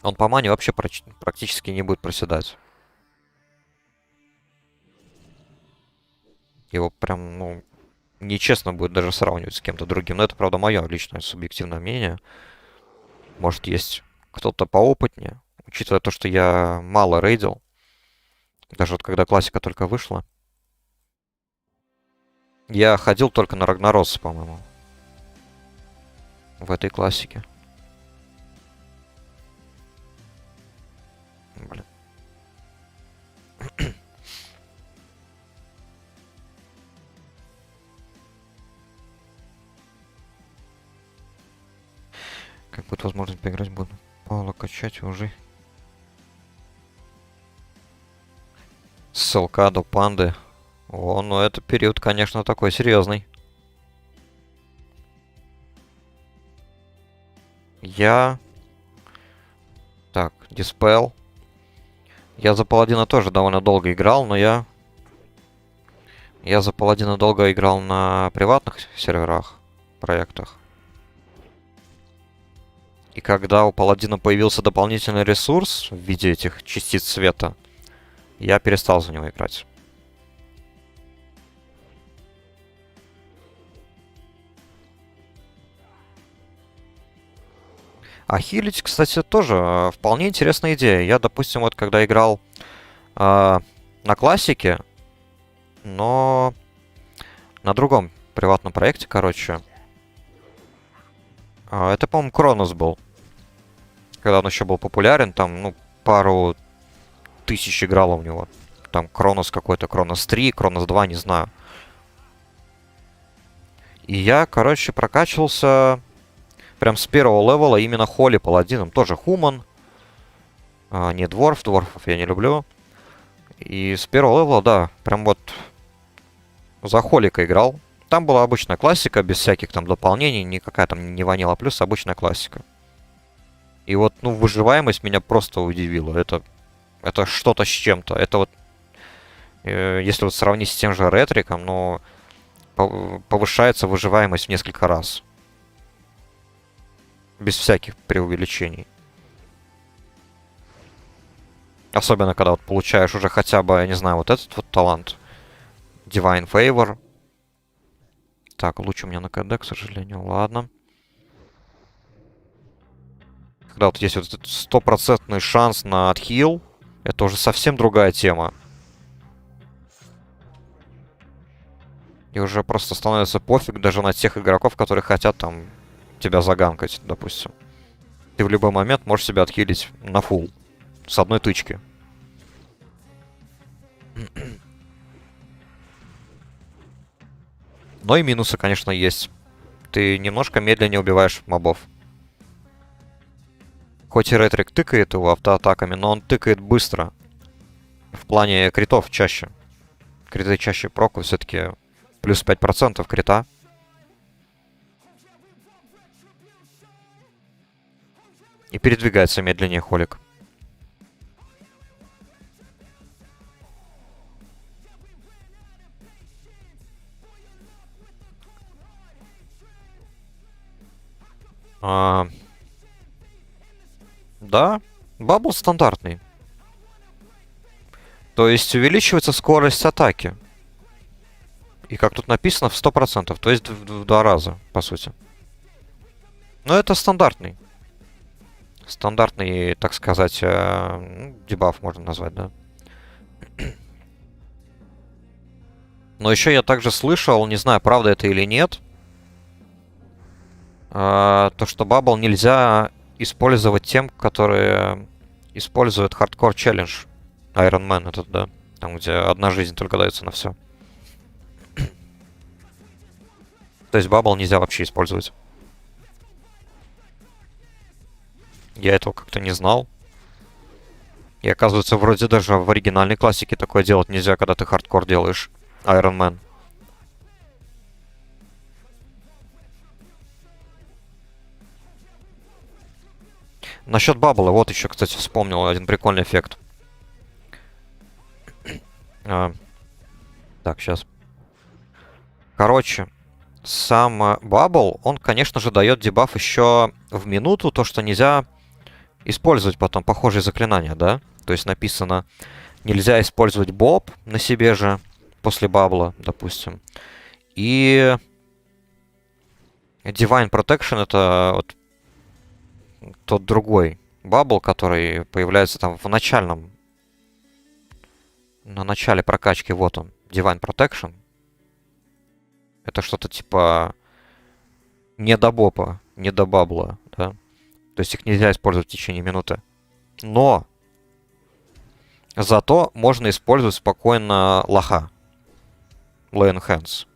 Он по мане вообще практически не будет проседать. Его прям, ну, нечестно будет даже сравнивать с кем-то другим. Но это, правда, мое личное субъективное мнение. Может, есть кто-то поопытнее. Учитывая то, что я мало рейдил. Даже вот когда классика только вышла. Я ходил только на Рагнарос, по-моему. В этой классике. Блин. Как будет возможность поиграть, буду Паула качать уже. С ЛК до панды. О, ну это период, конечно, такой серьезный. Я... Так, Диспел. Я за паладина тоже довольно долго играл, но я за паладина долго играл на приватных серверах, проектах. И когда у паладина появился дополнительный ресурс в виде этих частиц света, я перестал за него играть. А хилить, кстати, тоже вполне интересная идея. Я, допустим, вот когда играл на классике, но на другом приватном проекте, короче. Это, по-моему, Кронос был. Когда он еще был популярен, там, ну, пару тысяч играло у него. Там Кронос какой-то, Кронос 3, Кронос 2, не знаю. И я, короче, прокачивался прям с первого левела именно Холли паладином. Тоже Хуман. Не Дворф, Дворфов я не люблю. И с первого левела, да, прям вот за Холлика играл. Там была обычная классика, без всяких там дополнений, никакая там не ванила плюс, обычная классика. И вот, ну, выживаемость меня просто удивила. Это что-то с чем-то. Это вот, если вот сравнить с тем же ретриком, но повышается выживаемость в несколько раз. Без всяких преувеличений. Особенно, когда вот получаешь уже хотя бы, я не знаю, вот этот вот талант. Divine Favor. Так, луч у меня на КД, к сожалению. Ладно. Когда вот есть вот этот стопроцентный шанс на отхил, это уже совсем другая тема. И уже просто становится пофиг даже на тех игроков, которые хотят там тебя заганкать, допустим. Ты в любой момент можешь себя отхилить на фул. С одной тычки. Но и минусы, конечно, есть. Ты немножко медленнее убиваешь мобов. Хоть и ретрик тыкает его автоатаками, но он тыкает быстро. В плане критов чаще. Криты чаще проку, все-таки плюс 5% крита. И передвигается медленнее Холик. Да, бабл стандартный. То есть увеличивается скорость атаки. И как тут написано, в 100%. То есть в 2 раза, по сути. Но это стандартный. Стандартный, так сказать, дебаф можно назвать, да. Но еще я также слышал, не знаю, правда это или нет, то, что бабл нельзя использовать тем, которые используют хардкор челлендж. Iron Man этот, да. Там, где одна жизнь только дается на все. То есть бабл нельзя вообще использовать. Я этого как-то не знал. И оказывается, вроде даже в оригинальной классике такое делать нельзя, когда ты хардкор делаешь. Iron Man. Насчет бабла, вот еще, кстати, вспомнил один прикольный эффект. Так, сейчас. Короче, сам бабл, он, конечно же, дает дебаф еще в минуту, то, что нельзя использовать потом похожие заклинания, да? То есть написано, нельзя использовать боб на себе же после бабла, допустим. И Divine Protection это вот тот другой бабл, который появляется там в начальном, на начале прокачки, вот он, Divine Protection. Это что-то типа не до бопа, не до бабла, да? То есть их нельзя использовать в течение минуты. Но зато можно использовать спокойно лоха. Lay on Hands.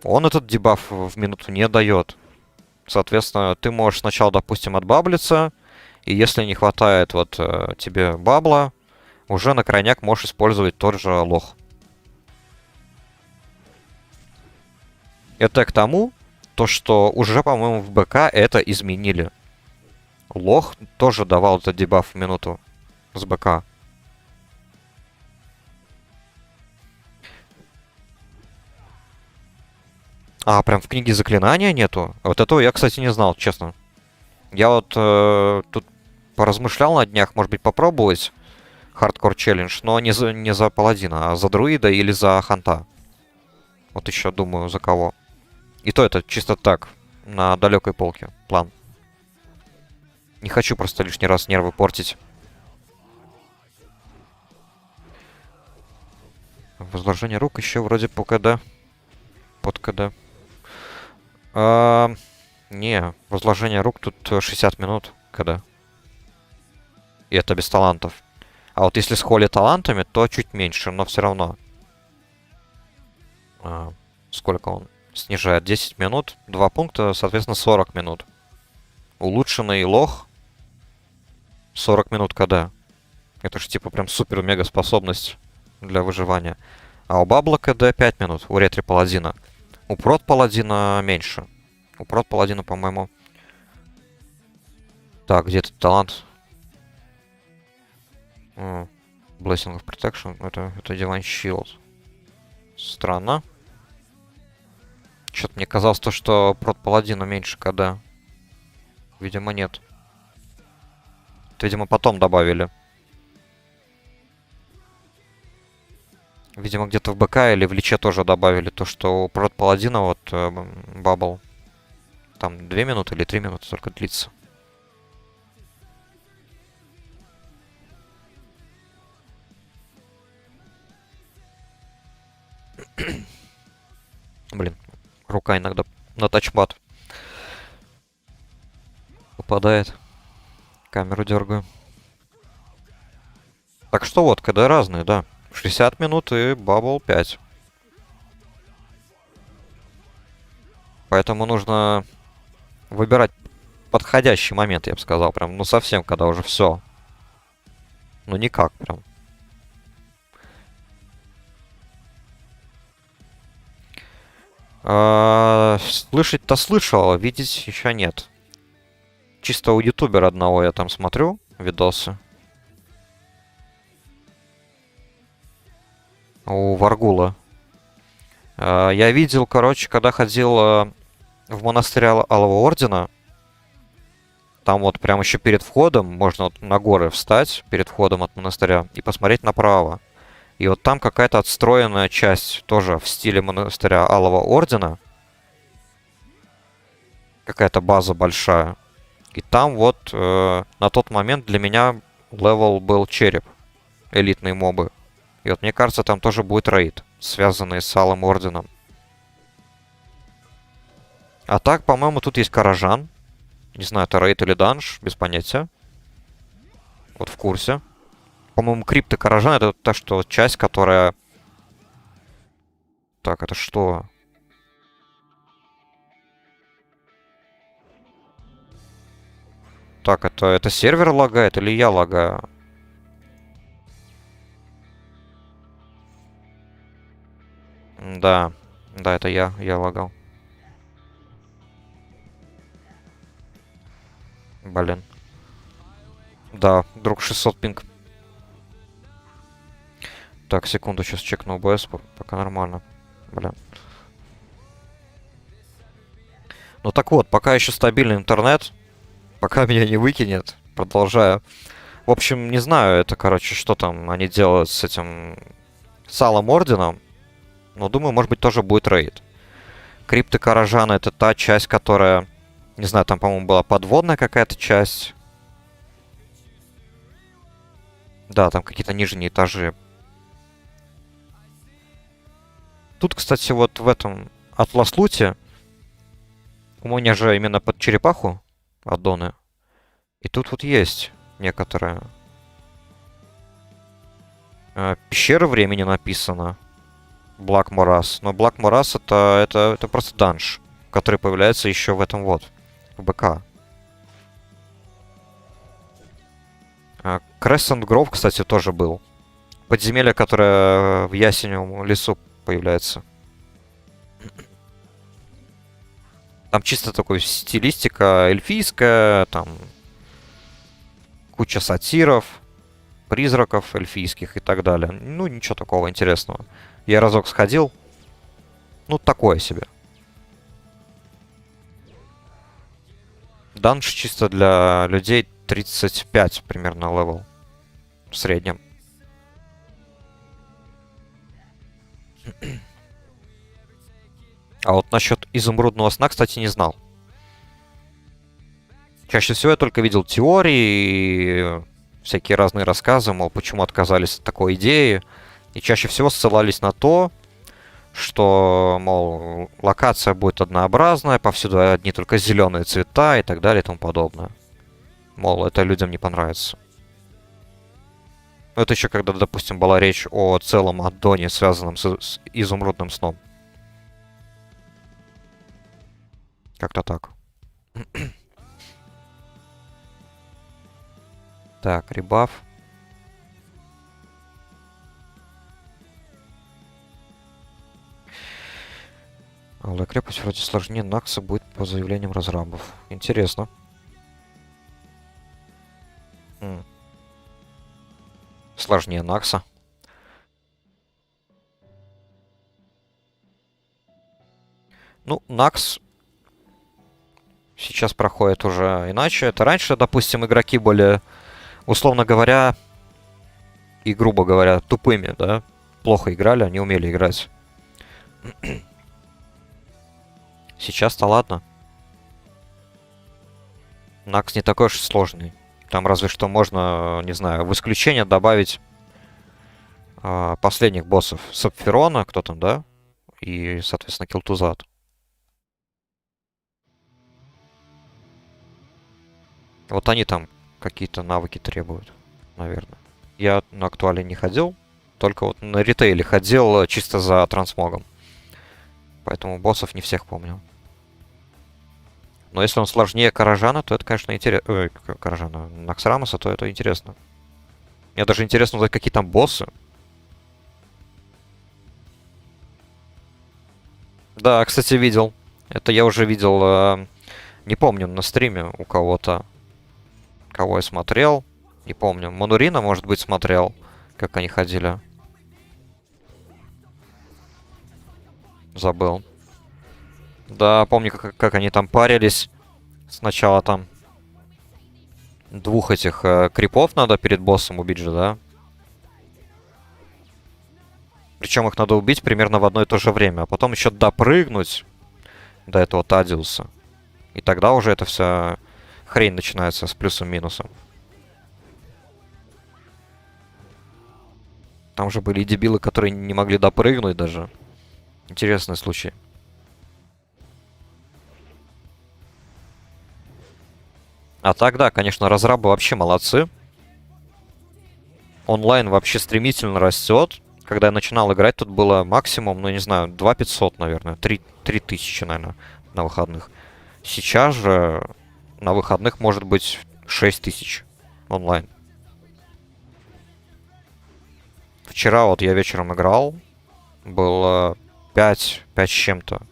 Он этот дебаф в минуту не дает. Соответственно, ты можешь сначала, допустим, отбаблиться, и если не хватает вот тебе бабла, уже на крайняк можешь использовать тот же лох. Это к тому, то что уже, по-моему, в БК это изменили. Лох тоже давал этот дебаф в минуту с БК. А, прям в книге заклинания нету? Вот этого я, кстати, не знал, честно. Я вот тут поразмышлял на днях, может быть, попробовать хардкор челлендж, но не за паладина, а за друида или за ханта. Вот еще думаю, за кого. И то это чисто так, на далекой полке план. Не хочу просто лишний раз нервы портить. Возложение рук еще вроде по КД. Под КД. Не, возложение рук тут 60 минут КД. И это без талантов. А вот если с холли талантами, то чуть меньше, но все равно. Сколько он снижает? 10 минут. 2 пункта, соответственно, 40 минут. Улучшенный лох 40 минут КД. Это же типа прям супер-мега способность для выживания. А у бабла КД 5 минут, у ретри паладина. У прот паладина меньше. У прот паладина, по-моему... Так, где этот талант? Blessing of Protection. Это Divine Shield. Странно. Что-то мне казалось то, что прот паладина меньше КД. Видимо, нет. Это, видимо, потом добавили. Видимо, где-то в БК или в Личе тоже добавили то, что у прот паладина вот бабл там 2 минуты или 3 минуты только длится. Блин, рука иногда на тачпад попадает. Камеру дергаю. Так что вот, КД разные, да. 60 минут и бабл 5. Поэтому нужно выбирать подходящий момент, я бы сказал. Прям, ну совсем, когда уже все. Ну никак прям. Слышать-то слышал, а видеть еще нет. Чисто у ютубера одного я там смотрю видосы. У Варгула. Я видел, короче, когда ходил в монастырь Алого Ордена. Там вот прямо еще перед входом можно вот на горы встать, перед входом от монастыря, и посмотреть направо. И вот там какая-то отстроенная часть, тоже в стиле монастыря Алого Ордена. Какая-то база большая. И там вот на тот момент для меня левел был череп. Элитные мобы. И вот мне кажется, там тоже будет рейд. связанные с Алым Орденом. А так, по-моему, тут есть Каражан. Не знаю, это рейд или данж, без понятия. Вот в курсе. По-моему, крипты Каражан это та, что часть, которая... Так, это что? Так, это сервер лагает или я лагаю? Да, да, это я лагал. Блин. Да, вдруг 600 пинг. Так, секунду, сейчас чекну ОБС, пока нормально. Блин. Ну так вот, пока еще стабильный интернет, пока меня не выкинет, продолжаю. В общем, не знаю, это, короче, что там они делают с этим... с Алым Орденом. Но думаю, может быть, тоже будет рейд. Крипты Каражана это та часть, которая... Не знаю, там, по-моему, была подводная какая-то часть. Да, там какие-то нижние этажи. Тут, кстати, вот в этом Атлас-луте у меня же именно под черепаху аддоны. И тут вот есть некоторые. Пещера времени написано. Black Morass. Но Black Morass это просто данж, который появляется еще в этом вот, в БК. Crescent Grove, кстати, тоже был. Подземелье, которое в Ясеневом лесу появляется. Там чисто такой стилистика эльфийская, там куча сатиров, призраков эльфийских и так далее. Ну, ничего такого интересного. Я разок сходил. Ну, такое себе. Данж чисто для людей 35 примерно левел. В среднем. А вот насчет изумрудного сна, кстати, не знал. Чаще всего я только видел теории, всякие разные рассказы, мол, почему отказались от такой идеи. И чаще всего ссылались на то, что, мол, локация будет однообразная, повсюду одни только зеленые цвета и так далее и тому подобное. Мол, это людям не понравится. Это еще когда, допустим, была речь о целом аддоне, связанном с изумрудным сном. Как-то так. Так, ребаф. Алая крепость вроде сложнее Накса будет по заявлениям разрабов. Интересно. Сложнее Накса. Ну, Накс сейчас проходит уже иначе. Это раньше, допустим, игроки были, условно говоря, и грубо говоря, тупыми, да? Плохо играли, они умели играть. Сейчас-то ладно. Накс не такой уж сложный. Там разве что можно, не знаю, в исключение добавить последних боссов. Сапфирона, кто там, да? И, соответственно, Килтузат. Вот они там какие-то навыки требуют, наверное. Я на актуале не ходил, только вот на ритейле ходил чисто за трансмогом. Поэтому боссов не всех помню. Но если он сложнее Каражана, то это, конечно, интересно. Каражана, Наксрамоса, то это интересно. Мне даже интересно узнать, какие там боссы. Да, кстати, видел. Это я уже видел, не помню, на стриме у кого-то. Кого я смотрел. Не помню. Манурина, может быть, смотрел, как они ходили. Забыл. Да, помню, как они там парились. Сначала там двух этих крипов надо перед боссом убить же, да? Причем их надо убить примерно в одно и то же время. А потом еще допрыгнуть до этого Тадиуса. И тогда уже эта вся хрень начинается с плюсом-минусом. Там же были и дебилы, которые не могли допрыгнуть даже. Интересный случай. А тогда, конечно, разрабы вообще молодцы. Онлайн вообще стремительно растет. Когда я начинал играть, тут было максимум, ну не знаю, 2500, наверное. 3000, наверное, на выходных. Сейчас же на выходных может быть 6000 онлайн. Вчера вот я вечером играл. Было 5 с чем-то.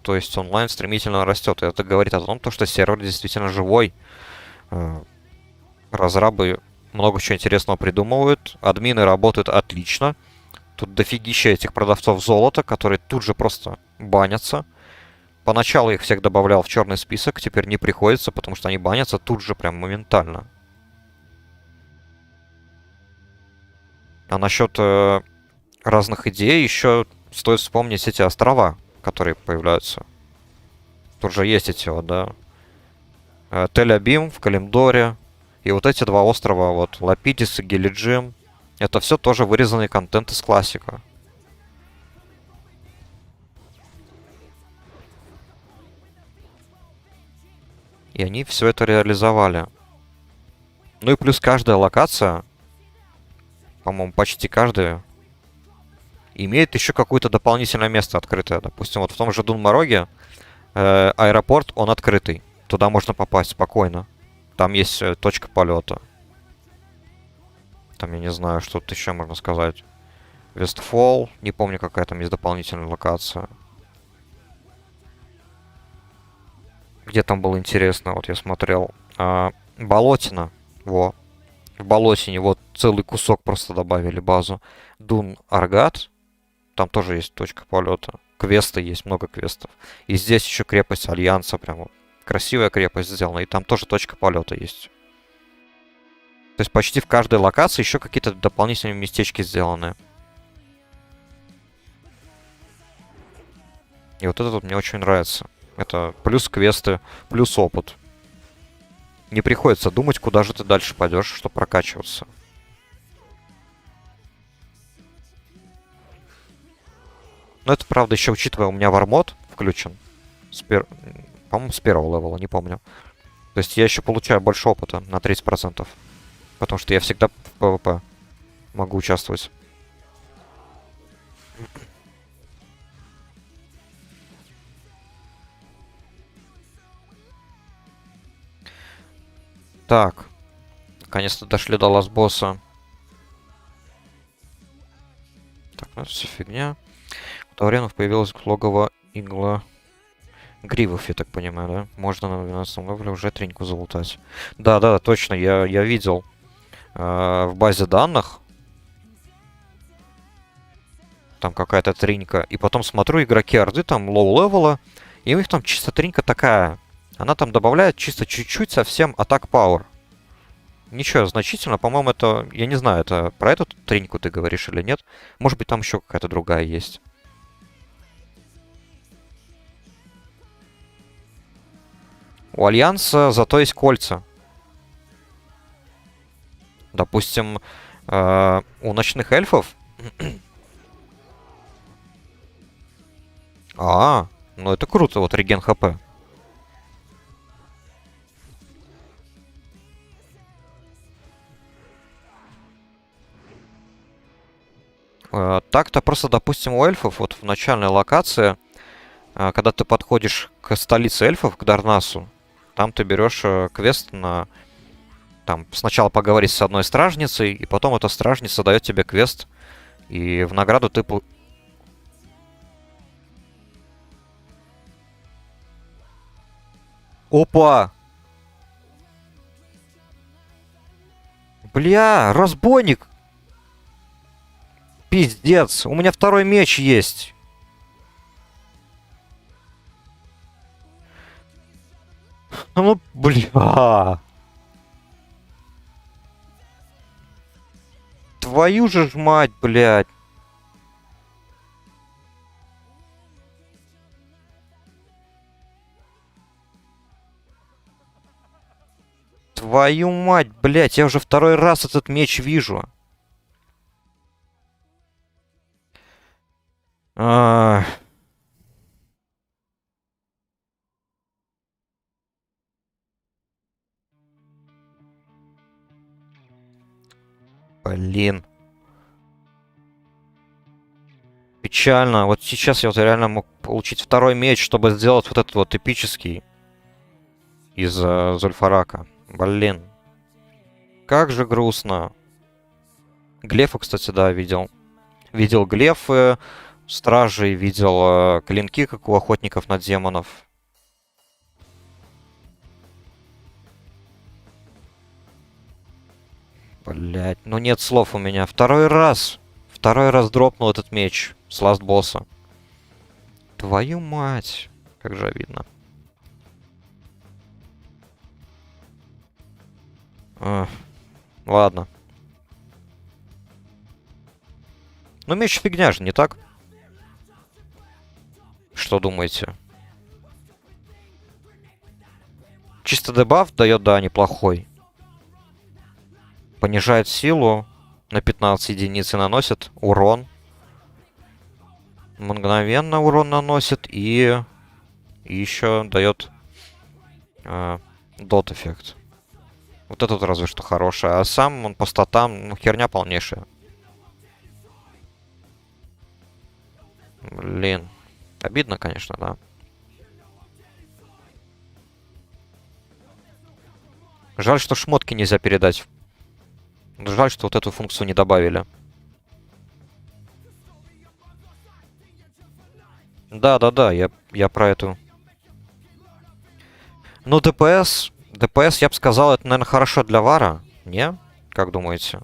То есть онлайн стремительно растет. И это говорит о том, что сервер действительно живой. Разрабы много чего интересного придумывают. Админы работают отлично. Тут дофигища этих продавцов золота, которые тут же просто банятся. Поначалу их всех добавлял в черный список, теперь не приходится, потому что они банятся тут же прям моментально. А насчет разных идей еще стоит вспомнить эти острова, которые появляются. Тут же есть эти вот, да. Тель-Абим в Калимдоре. И вот эти два острова, вот, Лапидис и Гелиджим. Это все тоже вырезанный контент из классика. И они все это реализовали. Ну и плюс каждая локация, по-моему, почти каждая, имеет еще какое-то дополнительное место открытое. Допустим, вот в том же Дунмароге аэропорт, он открытый. Туда можно попасть спокойно. Там есть точка полета. Там, я не знаю, что тут еще можно сказать. Вестфол. Не помню, какая там есть дополнительная локация. Где там было интересно, вот я смотрел. Болотина. Во. В Болотине вот целый кусок просто добавили базу. Дун Аргат. Там тоже есть точка полета. Квесты есть, много квестов. И здесь еще крепость Альянса. Прям вот красивая крепость сделана. И там тоже точка полета есть. То есть почти в каждой локации еще какие-то дополнительные местечки сделаны. И вот это вот мне очень нравится. Это плюс квесты, плюс опыт. Не приходится думать, куда же ты дальше пойдешь, чтобы прокачиваться. Но это, правда, еще учитывая, у меня вармод включен. По-моему, с первого левела, не помню. То есть я еще получаю больше опыта на 30%. Потому что я всегда в PvP могу участвовать. Так. Наконец-то дошли до ласт-босса. Так, ну это все фигня. У Тауренов появилось логово игла гривов, я так понимаю, да? Можно на 12 левеле уже треньку залутать. Да, точно, я видел в базе данных. Там какая-то тринька. И потом смотрю, игроки Орды там лоу-левела. И у них там чисто тринька такая. Она там добавляет чисто чуть-чуть совсем атак пауэр. Ничего значительно. По-моему, это... Я не знаю, это про эту триньку ты говоришь или нет. Может быть, там еще какая-то другая есть. У Альянса зато есть кольца. Допустим, у ночных эльфов... Ну это круто, вот реген хп. Так-то просто, допустим, у эльфов, вот в начальной локации, когда ты подходишь к столице эльфов, к Дарнасу, там ты берешь квест на... Там сначала поговорить с одной стражницей, и потом эта стражница дает тебе квест, и в награду ты... Опа! Бля, разбойник! Пиздец, у меня второй меч есть. Ну, бля. Твою же ж мать, блядь. Твою мать, блядь, я уже второй раз этот меч вижу. А, Блин. Печально. Вот сейчас я вот реально мог получить второй меч, чтобы сделать вот этот вот эпический из Зульфарака. Блин. Как же грустно. Глефа, кстати, да, видел. Видел глефы, стражей, видел клинки, как у охотников на демонов. Блять, ну нет слов у меня. Второй раз. Второй раз дропнул этот меч с ласт босса. Твою мать. Как же обидно. Ах, ладно. Ну меч фигня же, не так? Что думаете? Чисто дебаф дает, да, неплохой. Понижает силу на 15 единиц и наносит урон. Мгновенно урон наносит и еще дает дот эффект. Вот этот разве что хороший. А сам он по статам, ну, херня полнейшая. Блин. Обидно, конечно, да. Жаль, что шмотки нельзя передать. Жаль, что вот эту функцию не добавили. Да-да-да, я про эту. Ну, ДПС... ДПС, я бы сказал, это, наверное, хорошо для вара. Не? Как думаете?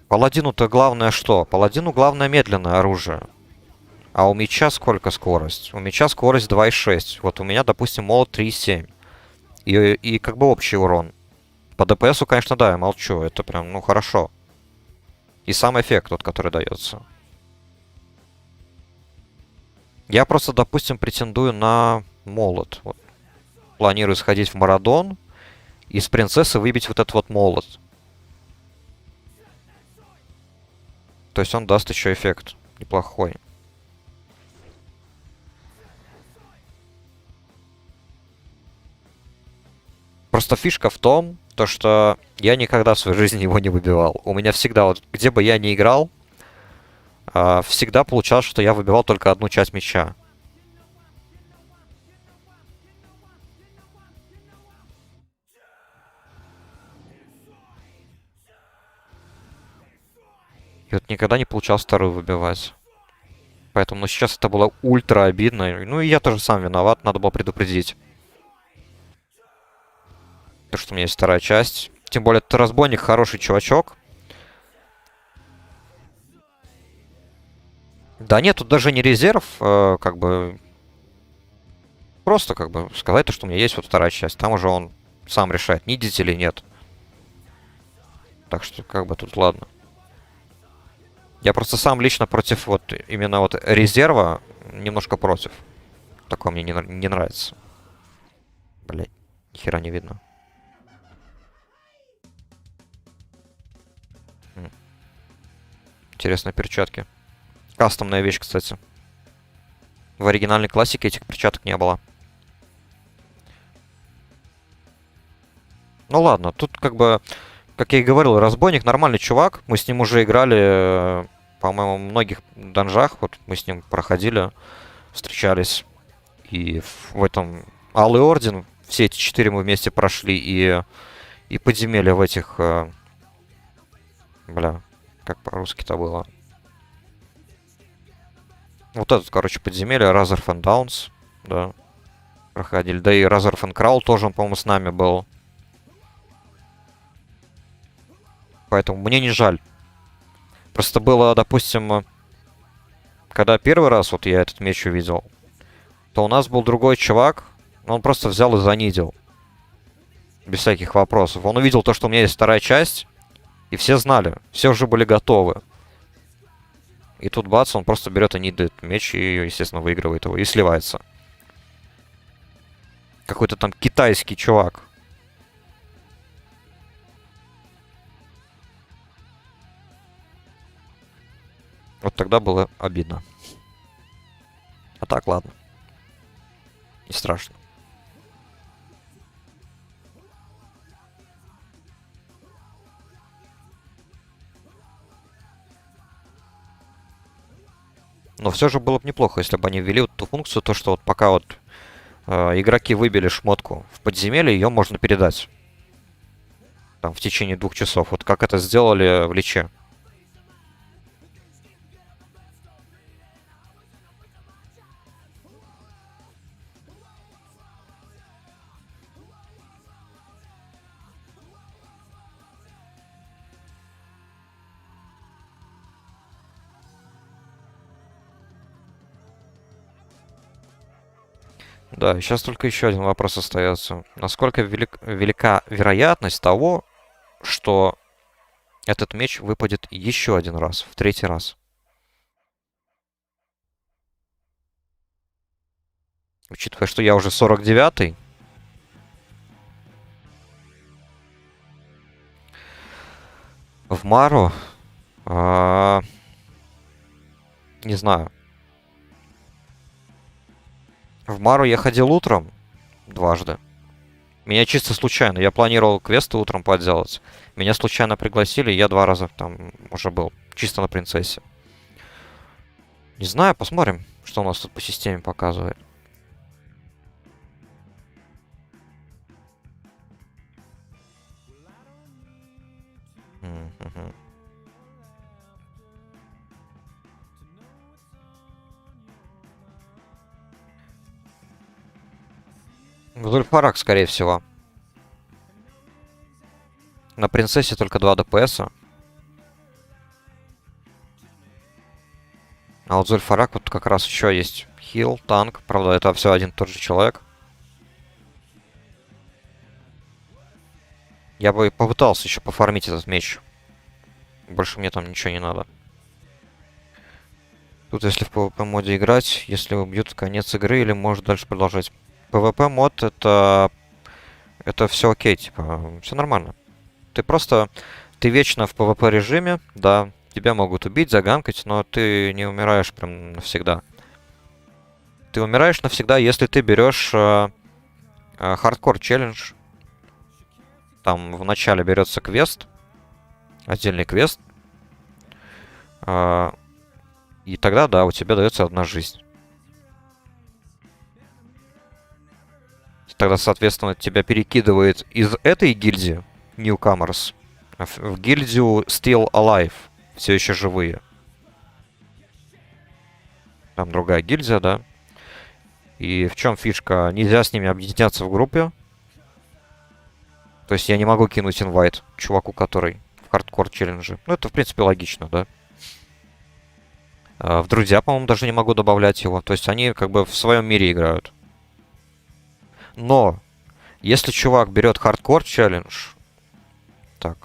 Паладину-то главное что? Паладину главное медленное оружие. А у меча сколько скорость? У меча скорость 2,6. Вот у меня, допустим, молот 3,7. И как бы общий урон. По ДПСу, конечно, да, я молчу. Это прям, ну, хорошо. И сам эффект, тот, который дается. Я просто, допустим, претендую на молот. Вот. Планирую сходить в Марадон и с принцессы выбить вот этот вот молот. То есть он даст еще эффект неплохой. Просто фишка в том, то что я никогда в своей жизни его не выбивал. У меня всегда, вот где бы я ни играл, всегда получалось, что я выбивал только одну часть мяча. И вот никогда не получалось вторую выбивать. Поэтому, ну, сейчас это было ультра обидно. Ну, и я тоже сам виноват, надо было предупредить. То, что у меня есть вторая часть. Тем более, этот разбойник хороший чувачок. Да нет, тут даже не резерв, как бы... Просто, как бы, сказать то, что у меня есть вот вторая часть. Там уже он сам решает, нидить или нет. Так что, как бы, тут ладно. Я просто сам лично против вот именно вот резерва немножко против. Такое мне не нравится. Блять, ни хера не видно. Интересные перчатки. Кастомная вещь, кстати. В оригинальной классике этих перчаток не было. Ну ладно, тут как бы, как я и говорил, разбойник нормальный чувак. Мы с ним уже играли, по-моему, в многих данжах. Вот мы с ним проходили, встречались. И в этом Алый Орден, все эти 4 мы вместе прошли. И подземелья в этих... бля, как по-русски-то было? Вот этот, короче, подземелье, Razorf and Downs, да, проходили. Да и Razorf and Kraul тоже, он, по-моему, с нами был. Поэтому мне не жаль. Просто было, допустим, когда первый раз вот я этот меч увидел, то у нас был другой чувак, он просто взял и занидил. Без всяких вопросов. Он увидел то, что у меня есть вторая часть, и все знали, все уже были готовы. И тут бац, он просто берет и нидит меч и, естественно, выигрывает его и сливается. Какой-то там китайский чувак. Вот тогда было обидно. А так, ладно. Не страшно. Но все же было бы неплохо, если бы они ввели вот ту функцию, то что вот пока вот игроки выбили шмотку в подземелье, ее можно передать. Там в течение 2 часов. Вот как это сделали в Личе. Да, сейчас только еще один вопрос остается. Насколько велика вероятность того, что этот меч выпадет еще один раз, в 3-й раз? Учитывая, что я уже 49-й. В Мару... не знаю. В Мару я ходил утром дважды. Меня чисто случайно. Я планировал квесты утром поделать. Меня случайно пригласили, и я 2 раза там уже был. Чисто на принцессе. Не знаю, посмотрим, что у нас тут по системе показывает. Мгм. Зульфарак, скорее всего. На принцессе только 2 ДПС. А вот Зульфарак вот как раз еще есть хил, танк. Правда, это все один и тот же человек. Я бы попытался еще пофармить этот меч. Больше мне там ничего не надо. Тут если в PvP моде играть, если убьют конец игры или может дальше продолжать. PvP мод это все окей, типа, все нормально. Ты просто, ты вечно в PvP режиме, да, тебя могут убить, заганкать, но ты не умираешь прям навсегда. Ты умираешь навсегда, если ты берешь хардкор челлендж. Там в начале берется квест, отдельный квест, и тогда, да, у тебя дается 1 жизнь. Тогда, соответственно, тебя перекидывает из этой гильдии, Newcomers, в гильдию Still Alive, все еще живые. Там другая гильдия, да. И в чем фишка? Нельзя с ними объединяться в группе. То есть я не могу кинуть инвайт чуваку, который в хардкор челлендже. Ну, это, в принципе, логично, да. В друзья, по-моему, даже не могу добавлять его. То есть они как бы в своем мире играют. Но, если чувак берет хардкор челлендж... Так.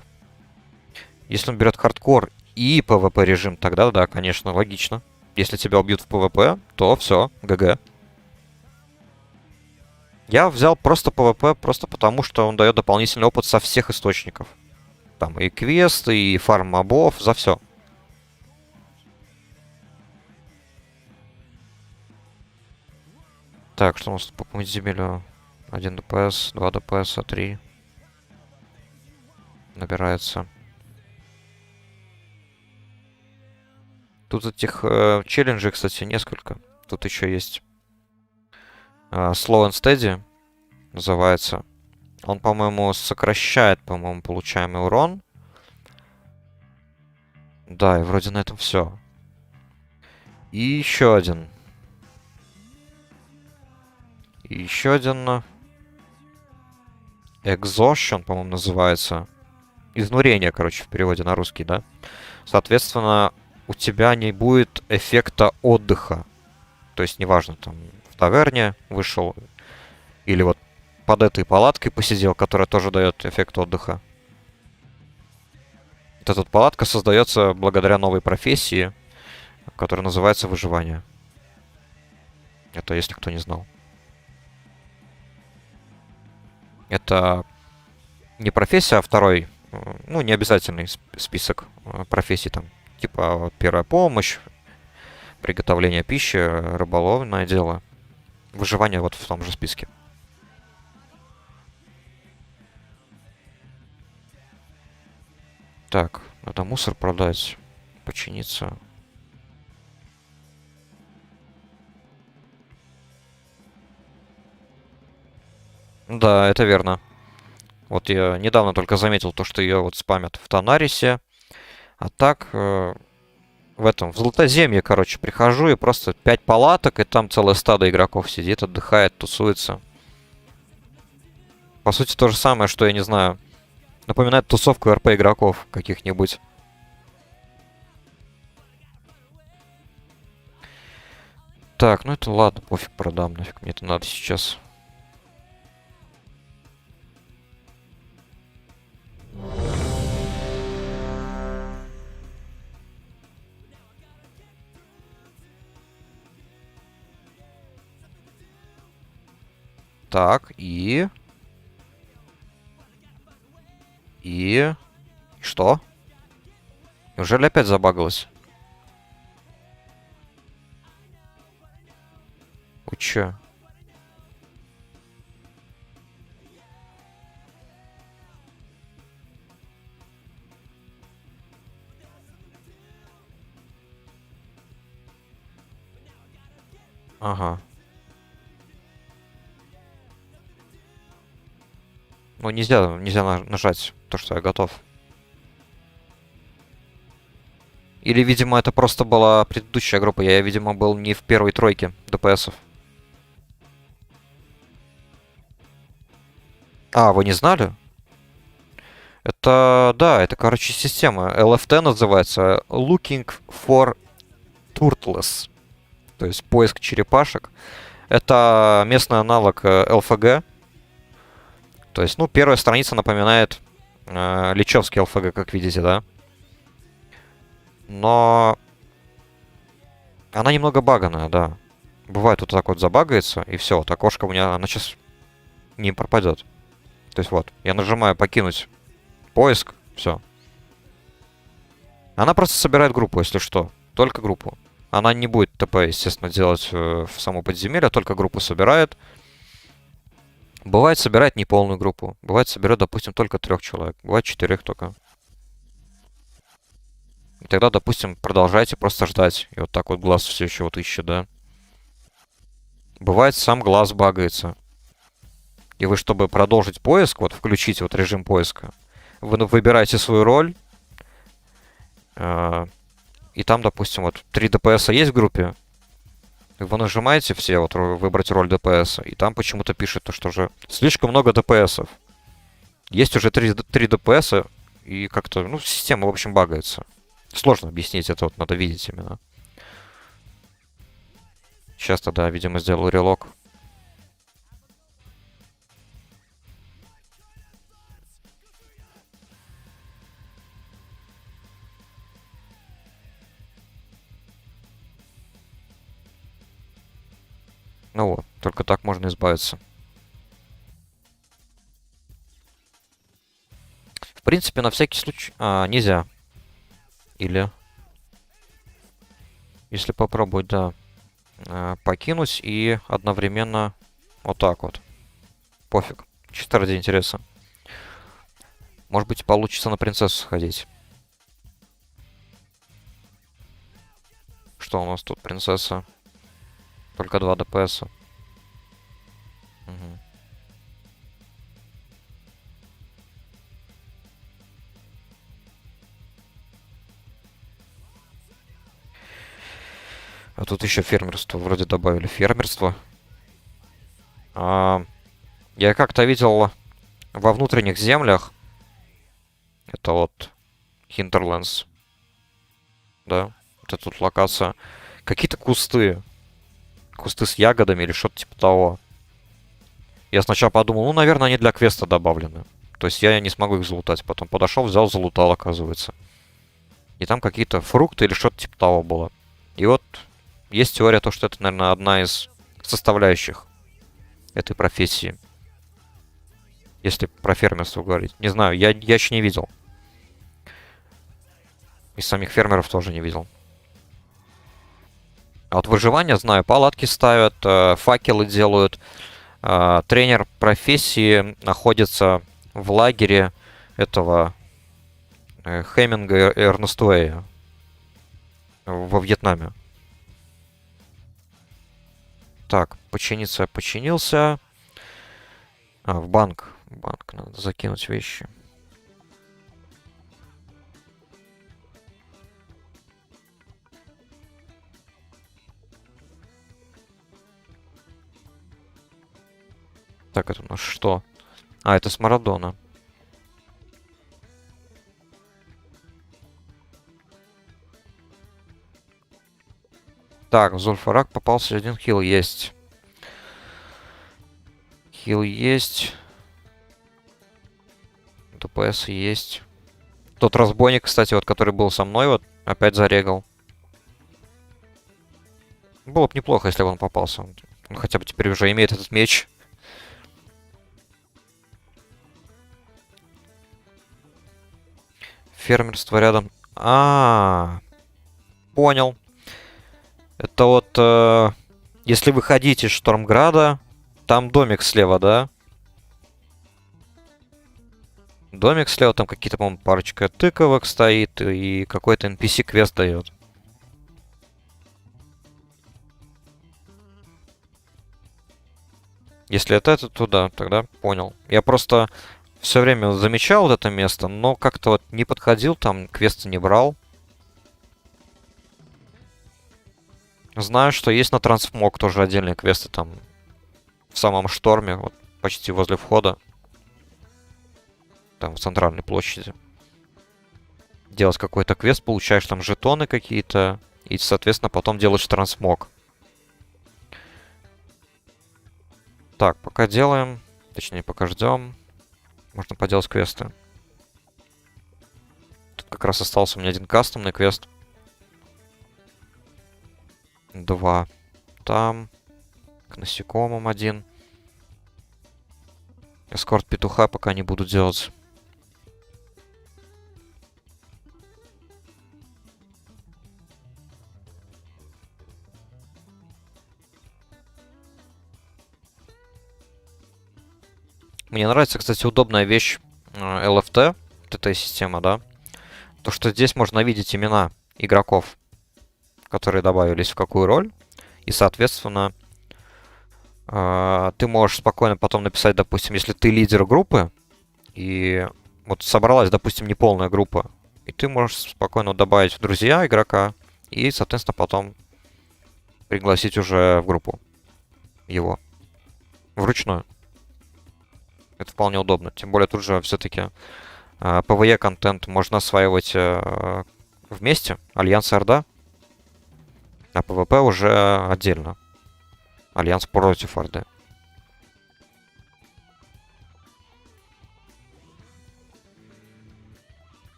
Если он берет хардкор и PvP режим, тогда да, конечно, логично. Если тебя убьют в PvP, то все, ГГ. Я взял просто PvP, просто потому, что он дает дополнительный опыт со всех источников. Там и квесты, и фарм мобов, за все. Так, что у нас тут по подземелью? 1 ДПС, 2 ДПС, 3. Набирается. Тут этих челленджей, кстати, несколько. Тут еще есть Slow and Steady называется. Он, по-моему, сокращает, по-моему, получаемый урон. Да, и вроде на этом все. И еще один. И еще один. Exhaustion, по-моему, называется. Изнурение, короче, в переводе на русский, да? Соответственно, у тебя не будет эффекта отдыха. То есть, неважно, там, в таверне вышел, или вот под этой палаткой посидел, которая тоже дает эффект отдыха. Вот эта палатка создается благодаря новой профессии, которая называется выживание. Это если кто не знал. Это не профессия, а второй, ну, не обязательный список профессий там. Типа первая помощь, приготовление пищи, рыболовное дело. Выживание вот в том же списке. Так, надо мусор продать, починиться. Да, это верно. Вот я недавно только заметил то, что ее вот спамят в Танарисе. А так, в Златоземье, короче, прихожу и просто 5 палаток, и там целое стадо игроков сидит, отдыхает, тусуется. По сути, то же самое, что, я не знаю, напоминает тусовку РП игроков каких-нибудь. Так, ну это ладно, пофиг, продам, нафиг мне это надо сейчас. Так, и... Что? Неужели опять забагалось? Вы чё? Ага. Ну, нельзя нажать то, что я готов. Или, видимо, это просто была предыдущая группа. Я, видимо, был не в первой тройке ДПСов. А, вы не знали? Это, да, это, короче, система. LFT называется Looking for Turtles. То есть поиск черепашек. Это местный аналог LFG. То есть, ну, первая страница напоминает личевский LFG, как видите, да? Но она немного баганая, да. Бывает, вот так вот забагается, и все, вот окошко у меня, она сейчас не пропадет. То есть вот, я нажимаю покинуть поиск, все. Она просто собирает группу, если что. Только группу. Она не будет ТП, естественно, делать в само подземелье, а только группу собирает. Бывает, собирает не полную группу. Бывает, соберет, допустим, только 3 человек. Бывает 4 только. И тогда, допустим, продолжайте просто ждать. И вот так вот глаз все еще вот ищет, да. Бывает, сам глаз багается. И вы, чтобы продолжить поиск, вот включить вот режим поиска, вы выбираете свою роль. И там, допустим, вот 3 ДПС есть в группе. Вы нажимаете все, вот выбрать роль ДПС, и там почему-то пишет, что уже слишком много ДПСов. Есть уже 3 ДПС, и как-то, ну, система, в общем, багается. Сложно объяснить, это вот надо видеть именно. Сейчас тогда, видимо, сделаю релог. Ну вот, только так можно избавиться. В принципе, на всякий случай... нельзя. Или... Если попробовать, да, покинуть и одновременно вот так вот. Пофиг. Чисто ради интереса. Может быть, получится на принцессу сходить. Что у нас тут, принцесса? Только 2 ДПС. Угу. А тут еще фермерство. Вроде добавили фермерство. Я как-то видел во внутренних землях. Это вот Hinterlands. Да. Это тут локация. Какие-то кусты. Кусты с ягодами или что-то типа того. Я сначала подумал, ну, наверное, они для квеста добавлены. То есть я не смогу их залутать. Потом подошел, взял, залутал, оказывается. И там какие-то фрукты или что-то типа того было. И вот есть теория, то, что это, наверное, одна из составляющих этой профессии. Если про фермерство говорить. Не знаю, я еще не видел. И самих фермеров тоже не видел. А вот выживание, знаю, палатки ставят, факелы делают. Тренер профессии находится в лагере этого Хеминга и Эрнеста Уэя во Вьетнаме. Так, починиться починился. В банк. В банк надо закинуть вещи. Так, это у нас что? А, это с Марадона. Так, в Зульфарак попался один хил. Есть. Хил есть. ДПС есть. Тот разбойник, кстати, вот, который был со мной, вот, опять зарегал. Было бы неплохо, если бы он попался. Он хотя бы теперь уже имеет этот меч. Фермерство рядом. Понял. Это вот, если выходить из Штормграда, там домик слева, да? Домик слева, там какие-то, по-моему, парочка тыковок стоит, и какой-то NPC-квест дает. Если это туда, тогда понял. Я просто все время замечал вот это место, но как-то вот не подходил, там квесты не брал. Знаю, что есть на Трансмог тоже отдельные квесты там в самом Шторме, вот почти возле входа. Там в центральной площади. Делать какой-то квест, получаешь там жетоны какие-то, и, соответственно, потом делаешь Трансмог. Так, пока делаем, точнее, пока ждем, можно поделать квесты. Тут как раз остался у меня один кастомный квест. 2 там. К насекомым 1. Эскорт петуха пока не буду делать. Мне нравится, кстати, удобная вещь LFT, вот эта система, да. То, что здесь можно видеть имена игроков, которые добавились в какую роль. И, соответственно, ты можешь спокойно потом написать, допустим, если ты лидер группы, и вот собралась, допустим, неполная группа, и ты можешь спокойно добавить в друзья игрока, и, соответственно, потом пригласить уже в группу его вручную. Это вполне удобно. Тем более тут же все-таки PvE контент можно осваивать вместе, Альянс и Орда, а PvP уже отдельно. Альянс против Орды.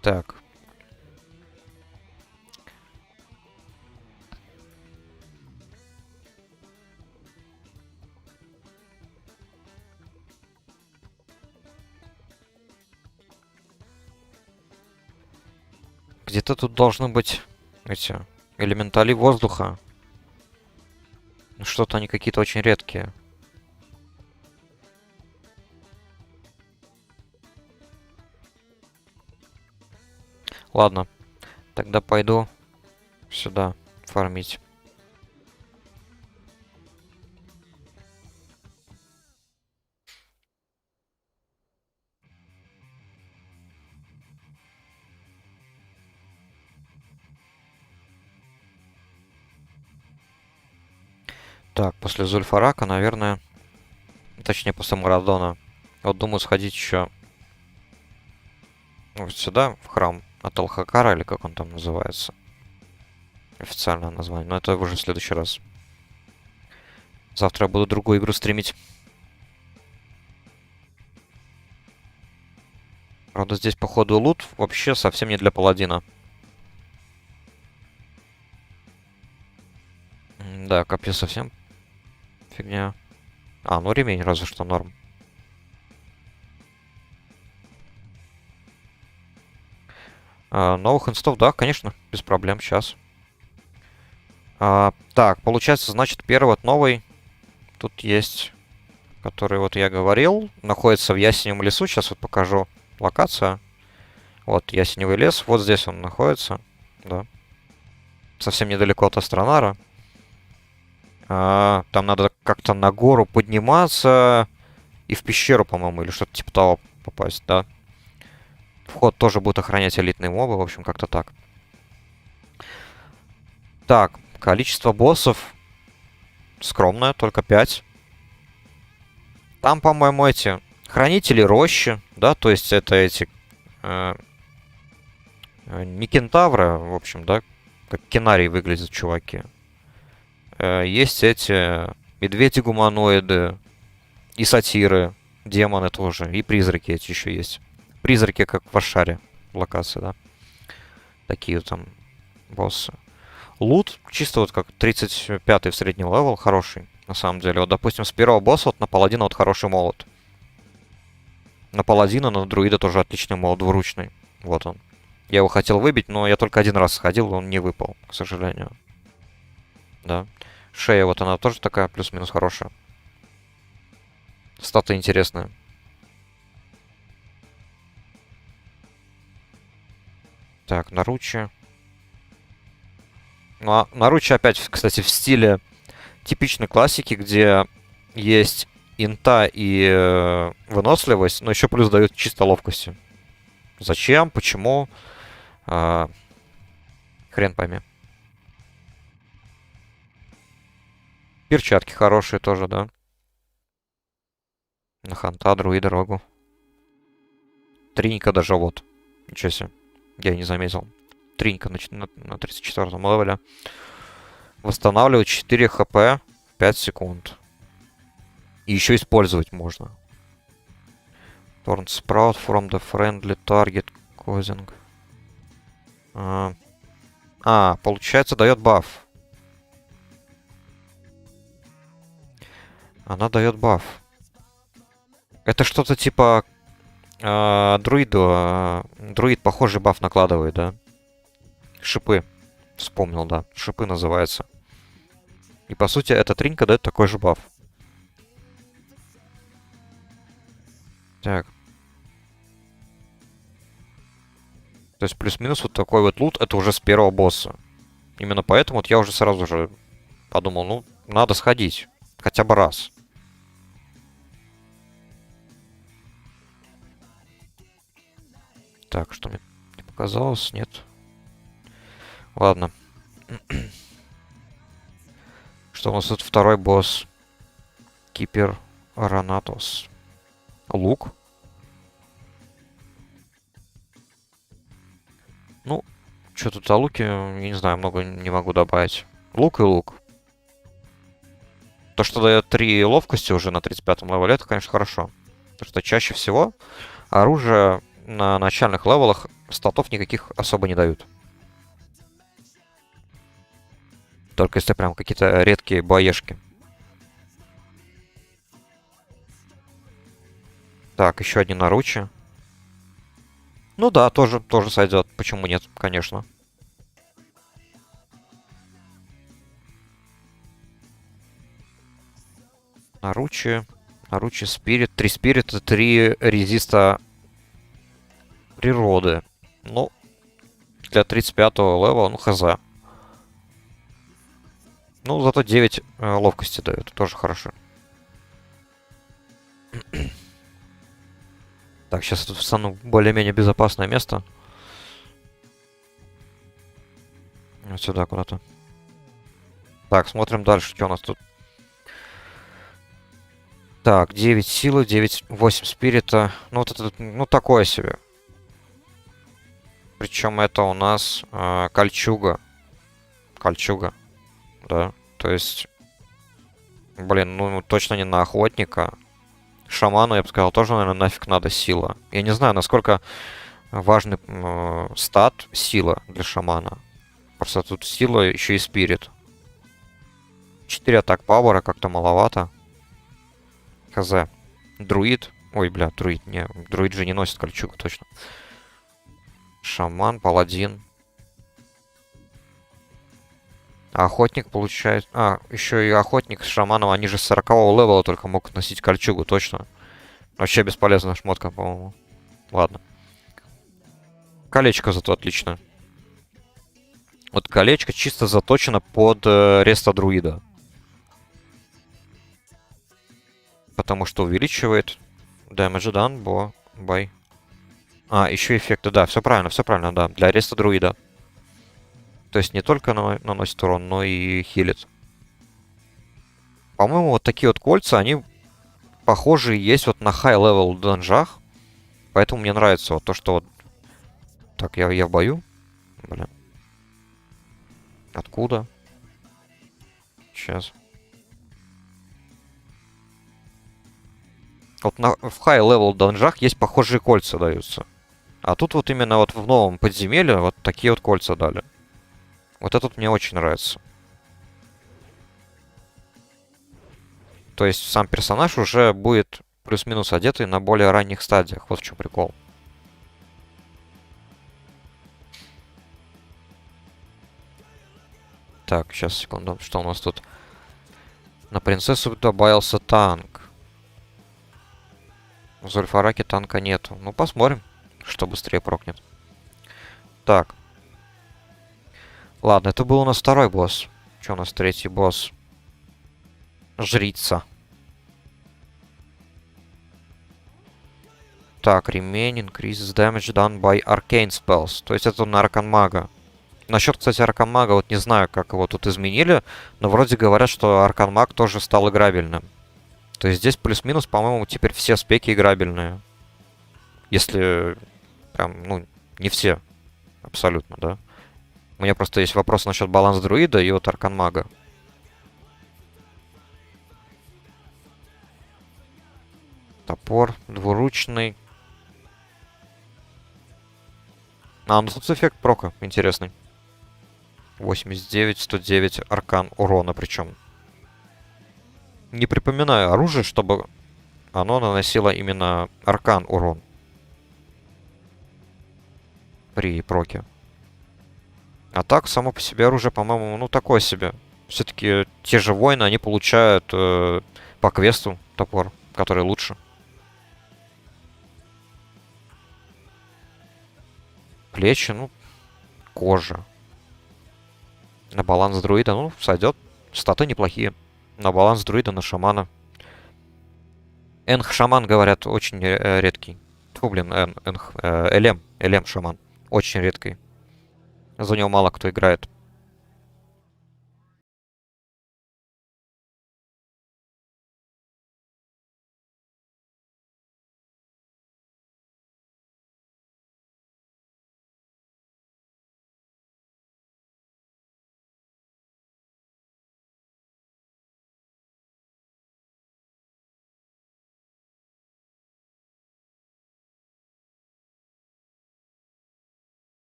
Так. Где-то тут должны быть эти элементали воздуха. Что-то они какие-то очень редкие. Ладно, тогда пойду сюда фармить. Так, после Зульфарака, наверное, точнее после Марадона. Вот думаю сходить еще вот сюда, в храм Аталхакара, или как он там называется. Официальное название. Но это уже в следующий раз. Завтра я буду другую игру стримить. Правда, здесь, походу, лут вообще совсем не для паладина. Да, копье совсем фигня. А, ну ремень разве что норм. Новых инстов, да, конечно, без проблем, сейчас. Так, получается, значит, первый вот новый. Тут есть, который вот я говорил, находится в Ясеневом лесу. Сейчас вот покажу локацию. Вот, Ясеневый лес, вот здесь он находится, да. Совсем недалеко от Астронара. Там надо как-то на гору подниматься и в пещеру, по-моему, или что-то типа того попасть, да. Вход тоже будет охранять элитные мобы, в общем, как-то так. Так, количество боссов скромное, только 5. Там, по-моему, эти хранители рощи, да, то есть это эти не кентавры, в общем, да, как кинарии выглядят чуваки. Есть эти медведи-гуманоиды и сатиры, демоны тоже, и призраки эти еще есть. Призраки, как в Ашаре, локации, да. Такие там боссы. Лут чисто вот как 35-й в средний левел, хороший, на самом деле. Вот, допустим, с первого босса вот на паладина вот хороший молот. На паладина, на друида тоже отличный молот двуручный. Вот он. Я его хотел выбить, но я только один раз сходил, он не выпал, к сожалению. Да. Шея вот она тоже такая плюс-минус хорошая. Статы интересные. Так, наручи. Ну, а наручи опять, кстати, в стиле типичной классики, где есть инта и выносливость, но еще плюс дают чисто ловкости. Зачем? Почему? Хрен пойми. Перчатки хорошие тоже, да. На ханта, друида, рогу. Триника даже вот. Ничего себе. Я не заметил. Триника на 34-м левеле. Восстанавливать 4 хп 5 секунд. И еще использовать можно. Torn Sprout from the friendly target causing. Получается, дает баф. Она дает баф. Это что-то типа друиду. Друид похожий баф накладывает, да? Шипы. Вспомнил, да. Шипы называется. И по сути, эта тринка дает такой же баф. Так. То есть плюс-минус вот такой вот лут, это уже с первого босса. Именно поэтому вот я уже сразу же подумал, ну, надо сходить. Хотя бы раз. Так, что мне не показалось? Нет. Ладно. Что у нас тут второй босс? Кипер Ранатос. Лук. Ну, что тут о луке, я не знаю, много не могу добавить. Лук и лук. То, что дает 3 ловкости уже на 35-м левеле, это, конечно, хорошо. Потому что чаще всего оружие на начальных левелах статов никаких особо не дают. Только если прям какие-то редкие боешки. Так, еще одни наручи. Ну да, тоже сойдет. Почему нет, конечно. Наручи. Наручи, спирит. 3 спирита, 3 резиста природы. Ну, для 35-го левела, ну, хз. Ну, зато 9 ловкости дают. Тоже хорошо. Так, сейчас тут встану более-менее безопасное место. Вот сюда куда-то. Так, смотрим дальше, что у нас тут. Так, 9 силы, 9, 8 спирита. Ну, вот это, ну, такое себе. Причем это у нас кольчуга. Кольчуга. Да. То есть, блин, ну, точно не на охотника. Шаману, я бы сказал, тоже, наверное, нафиг надо сила. Я не знаю, насколько важный стат сила для шамана. Просто тут сила, еще и спирит. 4 атак пауэра как-то маловато. Хз. Друид. Ой, бля, друид. Не, друид же не носит кольчугу, точно. Шаман, паладин. А охотник получает... А, еще и охотник с шаманом, они же с 40-го левела только могут носить кольчугу, точно. Вообще бесполезная шмотка, по-моему. Ладно. Колечко зато отлично. Вот колечко чисто заточено под реста друида. Потому что увеличивает damage done by... А, еще эффекты, да, все правильно, да. Для реста друида. То есть не только наносит урон, но и хилит. По-моему, вот такие вот кольца, они похожие есть вот на high-level данжах. Поэтому мне нравится вот то, что вот... Так, я в бою. Блин. Откуда? Сейчас. Вот в high-level данжах есть похожие кольца даются. А тут вот именно вот в новом подземелье вот такие вот кольца дали. Вот этот мне очень нравится. То есть сам персонаж уже будет плюс-минус одетый на более ранних стадиях. Вот в чем прикол. Так, сейчас, секунду. Что у нас тут? На принцессу добавился танк. В Зульфараке танка нету. Ну, посмотрим, что быстрее прокнет. Так. Ладно, это был у нас второй босс. Что у нас третий босс? Жрица. Так, remain increases damage done by arcane spells. То есть это на аркан-мага. Насчет, кстати, аркан-мага, вот не знаю, как его тут изменили, но вроде говорят, что аркан-маг тоже стал играбельным. То есть здесь плюс-минус, по-моему, теперь все спеки играбельные. Если прям, ну, не все. Абсолютно, да. У меня просто есть вопрос насчет баланса друида и вот аркан-мага. Топор двуручный. А, ну тут эффект прока интересный. 89, 109 аркан урона причем. Не припоминаю оружие, чтобы оно наносило именно аркан урон. При проке. А так, само по себе оружие, по-моему, ну такое себе. Все-таки те же воины, они получают по квесту топор, который лучше. Плечи, ну, кожа. На баланс друида, ну, сойдет. Статы неплохие. На баланс друида, на шамана. Энх шаман, говорят, очень редкий. Фу, блин, Элем шаман. Очень редкий. За него мало кто играет.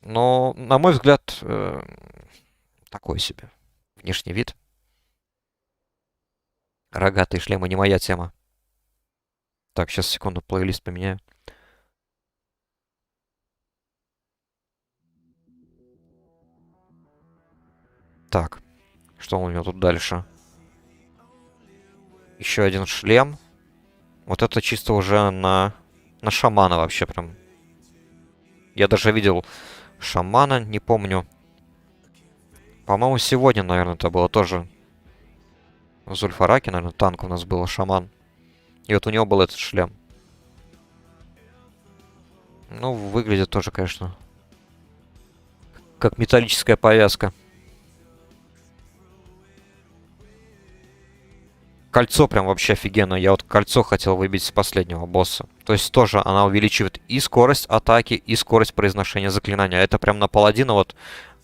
Но, на мой взгляд, такой себе внешний вид. Рогатые шлемы не моя тема. Так, сейчас, секунду, плейлист поменяю. Так, что у него тут дальше? Еще один шлем. Вот это чисто уже на шамана вообще прям. Я даже видел шамана, не помню. По-моему, сегодня, наверное, это было тоже. В Зульфараке, наверное, танк у нас был, шаман. И вот у него был этот шлем. Ну, выглядит тоже, конечно, как металлическая повязка. Кольцо прям вообще офигенно. Я вот кольцо хотел выбить с последнего босса. То есть тоже она увеличивает и скорость атаки, и скорость произношения заклинания. Это прям на паладина вот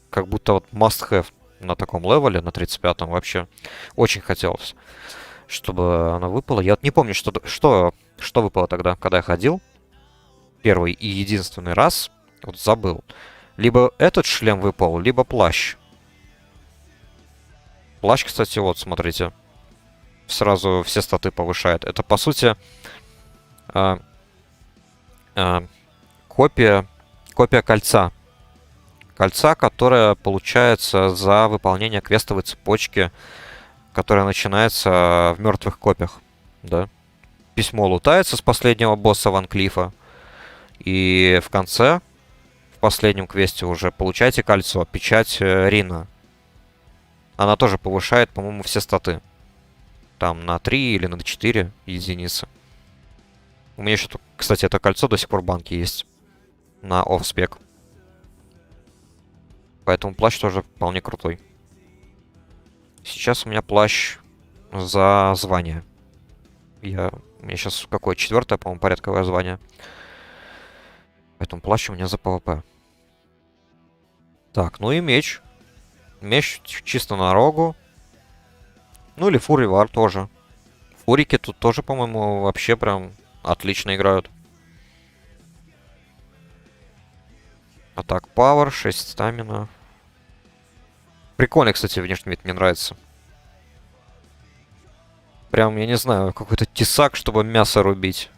как будто вот must have на таком левеле, на 35-м вообще. Очень хотелось, чтобы она выпала. Я вот не помню, что выпало тогда, когда я ходил. Первый и единственный раз. Вот забыл. Либо этот шлем выпал, либо плащ. Плащ, кстати, вот, смотрите. Сразу все статы повышает. Это, по сути, а, копия кольца. Кольца, которое получается за выполнение квестовой цепочки, которая начинается в мертвых копиях. Да? Письмо лутается с последнего босса Ван Клифа. И в конце, в последнем квесте уже получаете кольцо, печать Рина. Она тоже повышает, по-моему, все статы. Там на 3 или на 4 единицы. У меня еще, кстати, это кольцо до сих пор в банке есть. На офспек. Поэтому плащ тоже вполне крутой. Сейчас у меня плащ за звание. У меня сейчас какое? 4-е, по-моему, порядковое звание. Поэтому плащ у меня за ПВП. Так, ну и меч. Меч чисто на рогу. Ну или фуривар тоже. Фурики тут тоже, по-моему, вообще прям отлично играют. Атак пауэр, 6 стамина. Прикольный, кстати, внешний вид, мне нравится. Прям, я не знаю, какой-то тесак, чтобы мясо рубить.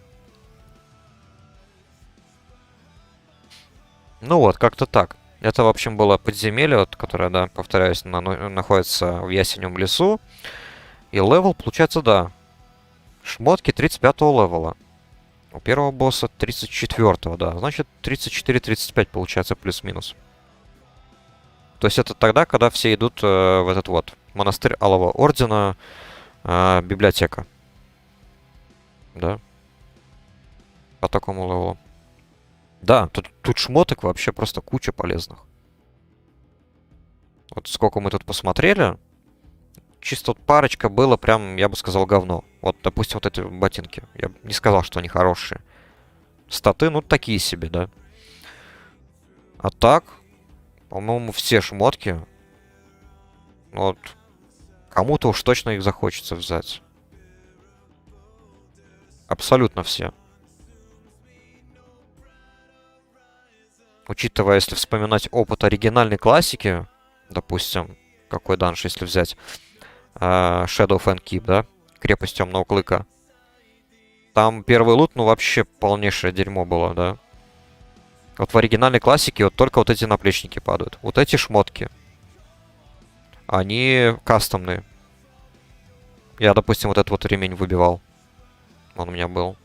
Ну вот, как-то так. Это, в общем, было подземелье, вот, которое, да, повторяюсь, находится в Ясеневом лесу. И левел, получается, да. Шмотки 35-го левела. У первого босса 34-го, да. Значит, 34-35 получается плюс-минус. То есть это тогда, когда все идут в этот вот монастырь Алого Ордена, библиотека. Да. По такому левелу. Да, тут шмоток вообще просто куча полезных. Вот сколько мы тут посмотрели. Чисто вот парочка было прям, я бы сказал, говно. Вот, допустим, вот эти ботинки. Я бы не сказал, что они хорошие. Статы, ну, такие себе, да. А так, по-моему, все шмотки. Вот, кому-то уж точно их захочется взять. Абсолютно все. Учитывая, если вспоминать опыт оригинальной классики, допустим, какой данж, если взять Shadow and Keep, да, крепость Темного Клыка. Там первый лут, ну, вообще полнейшее дерьмо было, да. Вот в оригинальной классике вот только вот эти наплечники падают. Вот эти шмотки. Они кастомные. Я, допустим, вот этот вот ремень выбивал. Он у меня был.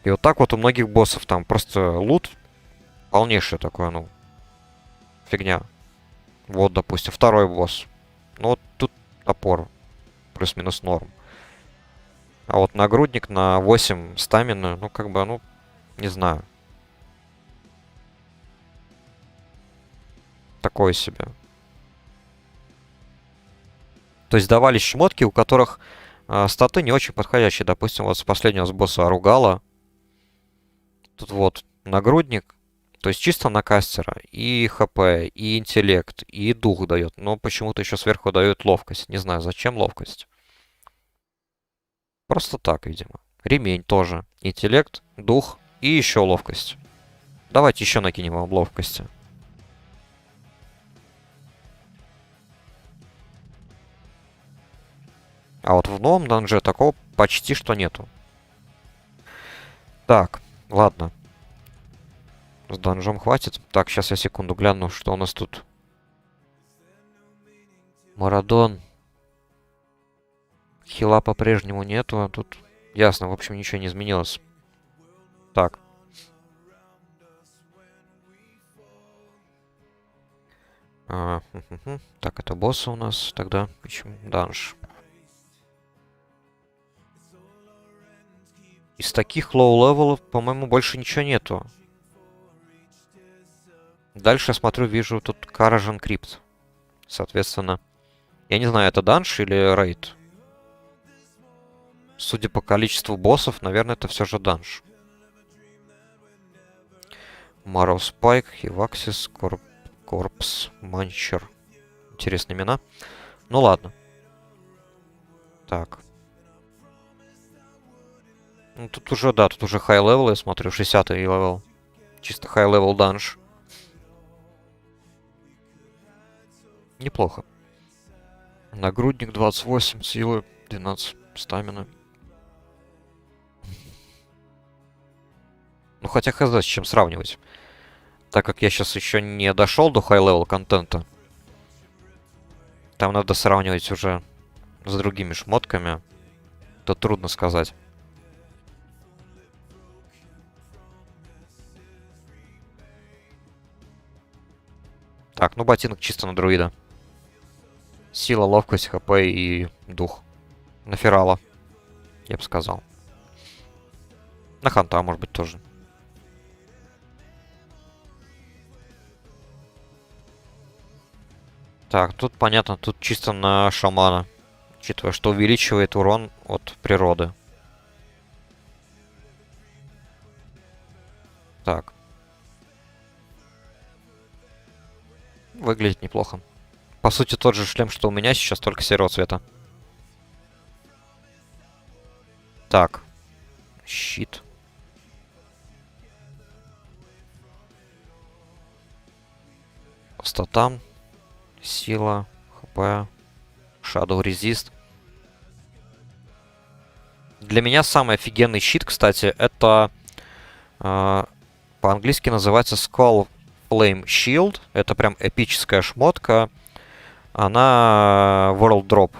И вот так вот у многих боссов там просто лут полнейшее такое, ну, фигня. Вот, допустим, второй босс. Ну, вот тут топор. Плюс-минус норм. А вот нагрудник на 8 стамина, ну, как бы, ну, не знаю. Такое себе. То есть давались шмотки, у которых статы не очень подходящие. Допустим, вот с последнего с босса Аругала. Тут вот нагрудник. То есть чисто на кастера. И ХП, и интеллект, и дух дает. Но почему-то еще сверху дает ловкость. Не знаю, зачем ловкость. Просто так, видимо. Ремень тоже. Интеллект, дух и еще ловкость. Давайте еще накинем вам ловкости. А вот в новом данже такого почти что нету. Так, ладно. С данжом хватит. Так, сейчас я секунду гляну, что у нас тут. Марадон. Хила по-прежнему нету, а тут... Ясно, в общем, ничего не изменилось. Так. Так, это боссы у нас тогда. Почему? Данж. Из таких лоу-левелов, по-моему, больше ничего нету. Дальше я смотрю, вижу тут Каражен Крипт. Соответственно, я не знаю, это данж или рейд. Судя по количеству боссов, наверное, это все же данж. Маро Спайк, Хиваксис, Корпс, Манчер. Интересные имена. Ну ладно. Так. Ну, тут уже, да, тут уже хай-левел, я смотрю, 60-й левел. Чисто хай-левел данж. Неплохо. Нагрудник 28, силы 12, стамина. Ну, хотя хз, с чем сравнивать. Так как я сейчас еще не дошел до хай-левел контента. Там надо сравнивать уже с другими шмотками. То трудно сказать. Так, ну ботинок чисто на друида. Сила, ловкость, хп и дух. На Ферала, я бы сказал. На Ханта, может быть, тоже. Так, тут понятно, тут чисто на шамана. Учитывая, что увеличивает урон от природы. Так. Выглядит неплохо. По сути, тот же шлем, что у меня сейчас, только серого цвета. Так. Щит. Пустота. Сила. ХП. Shadow Resist. Для меня самый офигенный щит, кстати, это... по-английски называется Skull Flame Shield. Это прям эпическая шмотка. Она World Drop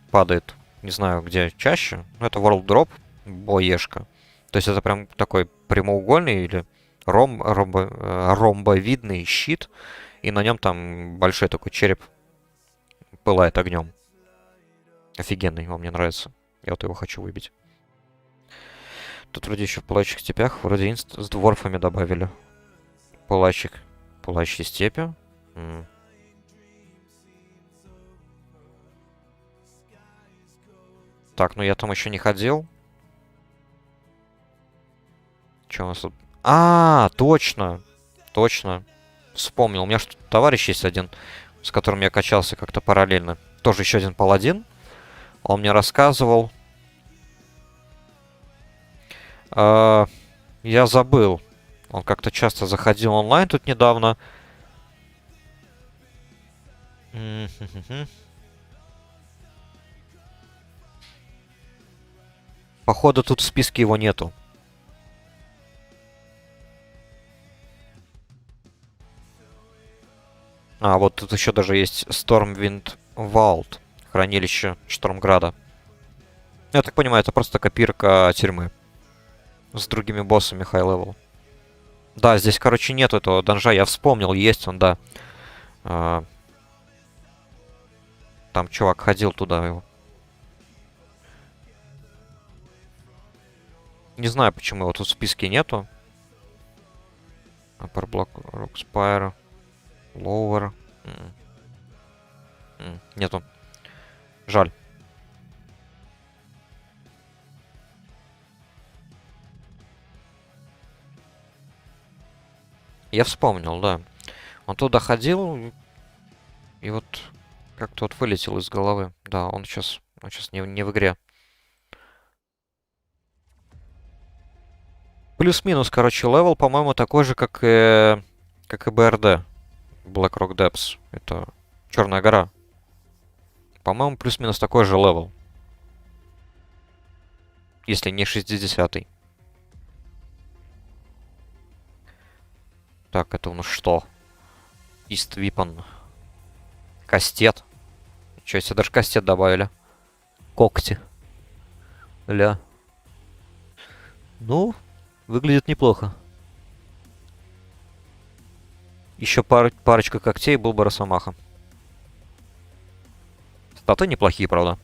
падает. Не знаю, где чаще. Но это World Drop. Боешка. То есть это прям такой прямоугольный или ромбовидный щит. И на нем там большой такой череп пылает огнем. Офигенный, он мне нравится. Я вот его хочу выбить. Тут вроде еще в пылающих степях, вроде с дворфами добавили. Пылающие степи. Так, ну я там еще не ходил. Что у нас тут? А, точно! Точно. Вспомнил. У меня что товарищ есть один, с которым я качался как-то параллельно. Тоже еще один паладин. Он мне рассказывал. Я забыл. Он как-то часто заходил онлайн тут недавно. Походу, тут в списке его нету. А, вот тут еще даже есть Stormwind Vault. Хранилище Штормграда. Я так понимаю, это просто копирка тюрьмы. С другими боссами хай-левел. Да, здесь, короче, нет этого данжа. Я вспомнил, есть он, да. Там чувак ходил туда. Его. Не знаю, почему его тут в списке нету. Upper Block, Rockspire, Lower. Нету. Жаль. Я вспомнил, да. Он туда ходил, и вот как-то вот вылетел из головы. Да, он сейчас не в игре. Плюс-минус, короче, левел, по-моему, такой же, как и БРД. Blackrock Depths. Это Черная гора. По-моему, плюс-минус такой же левел. Если не 60-й. Так, это у нас что? East Weapon. Кастет. Ничего себе, даже кастет добавили. Когти. Ля. Ну, выглядит неплохо. Еще парочка когтей был бы Росомаха. Статы неплохие, правда.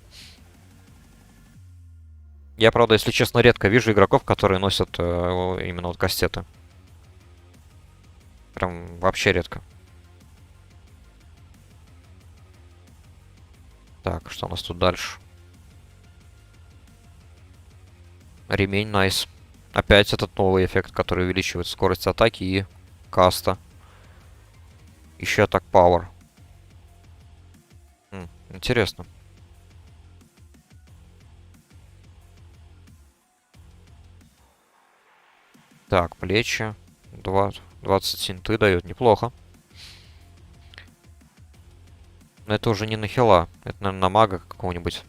Я, правда, если честно, редко вижу игроков, которые носят именно вот кастеты. Прям вообще редко. Так, что у нас тут дальше? Ремень, найс. Опять этот новый эффект, который увеличивает скорость атаки и каста. Еще атак пауэр. Интересно. Так, плечи. 20 синты дает. Неплохо. Но это уже не на хила. Это, наверное, на мага какого-нибудь.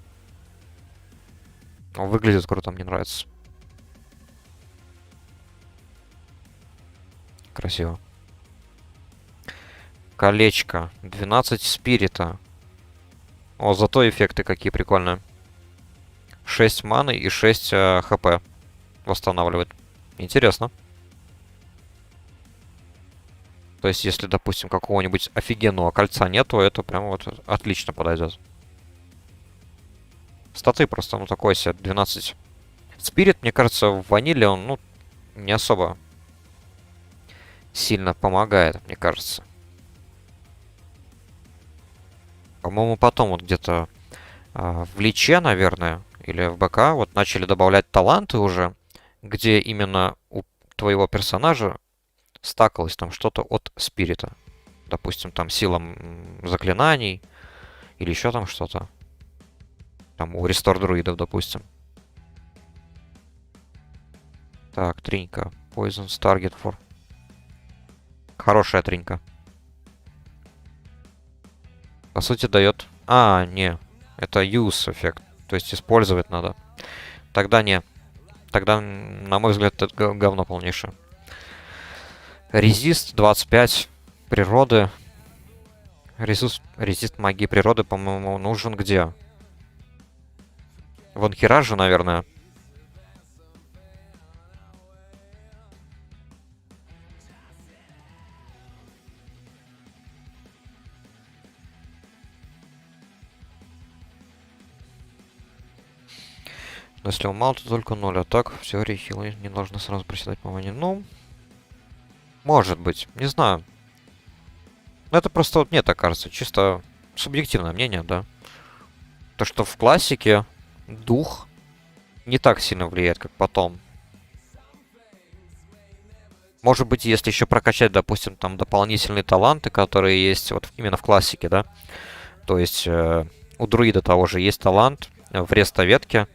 Он выглядит круто, мне нравится. Красиво. Колечко. 12 спирита. О, зато эффекты какие прикольные. 6 маны и 6 хп восстанавливает. Интересно. То есть, если, допустим, какого-нибудь офигенного кольца нету, это прям вот отлично подойдет. Статы просто, ну, такой себе, 12. Спирит, мне кажется, в ваниле он, ну, не особо сильно помогает, мне кажется. По-моему, потом вот где-то в Личе, наверное, или в БК вот начали добавлять таланты уже, где именно у твоего персонажа стакалось там что-то от спирита. Допустим, там сила заклинаний или еще там что-то. Там у рестор друидов, допустим. Так, тринька. Poison's target for. Хорошая тринька. По сути, дает... А, не. Это use эффект. То есть использовать надо. Тогда не. Тогда, на мой взгляд, это говно полнейшее. Резист 25 природы. Резист магии природы, по-моему, нужен где? В Анхираже, наверное. Но если он мало, то только 0. А так, в теории, хилы не должны сразу проседать по мане. Ну, может быть. Не знаю. Но это просто вот мне так кажется. Чисто субъективное мнение, да. То, что в классике дух не так сильно влияет, как потом. Может быть, если еще прокачать, допустим, там дополнительные таланты, которые есть вот именно в классике, да. То есть у друида того же есть талант в рестоветке.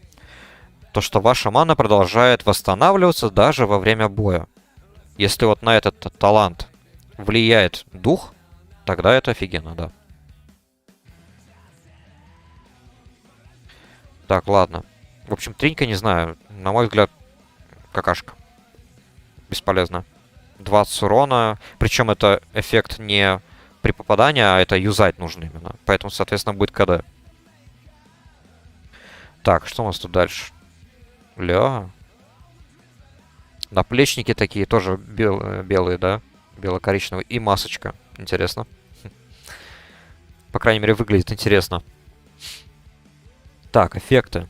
То, что ваша мана продолжает восстанавливаться даже во время боя. Если вот на этот талант влияет дух, тогда это офигенно, да. Так, ладно. В общем, тринька, не знаю. На мой взгляд, какашка. Бесполезно. 20 урона. Причем это эффект не при попадании, а это юзать нужно именно. Поэтому, соответственно, будет КД. Так, что у нас тут дальше? Ля. Наплечники такие тоже белые, да? Бело-коричневые. И масочка. Интересно. По крайней мере, выглядит интересно. Так, эффекты.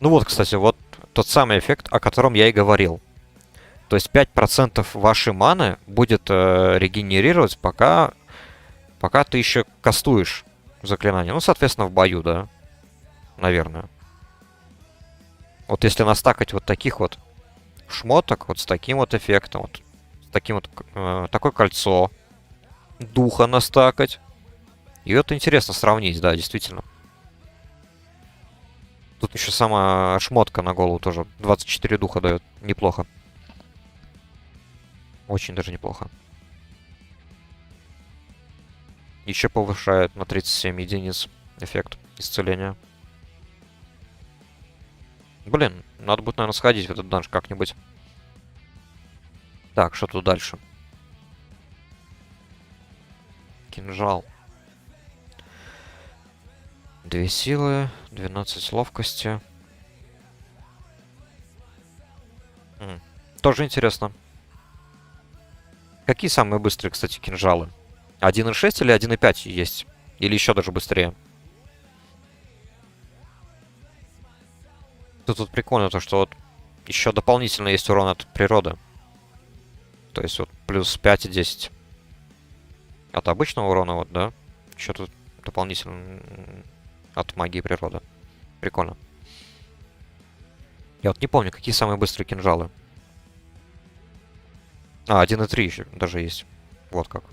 Ну вот, кстати, вот тот самый эффект, о котором я и говорил. То есть 5% вашей маны будет регенерировать, пока ты еще кастуешь заклинание. Ну, соответственно, в бою, да. Наверное. Вот если настакать вот таких вот шмоток, вот с таким вот эффектом, вот с таким вот, такое кольцо, духа настакать. И это интересно сравнить, да, действительно. Тут еще сама шмотка на голову тоже. 24 духа дает. Неплохо. Очень даже неплохо. Еще повышает на 37 единиц эффект исцеления. Блин, надо будет, наверное, сходить в этот данж как-нибудь. Так, что тут дальше? Кинжал. 2 силы, 12 ловкости. Тоже интересно. Какие самые быстрые, кстати, кинжалы? 1.6 или 1.5 есть? Или еще даже быстрее? Тут прикольно то, что вот еще дополнительно есть урон от природы. То есть вот плюс 5 и 10 от обычного урона, вот, да? Еще тут дополнительно от магии природы. Прикольно. Я вот не помню, какие самые быстрые кинжалы. А, 1.3 еще даже есть. Вот как.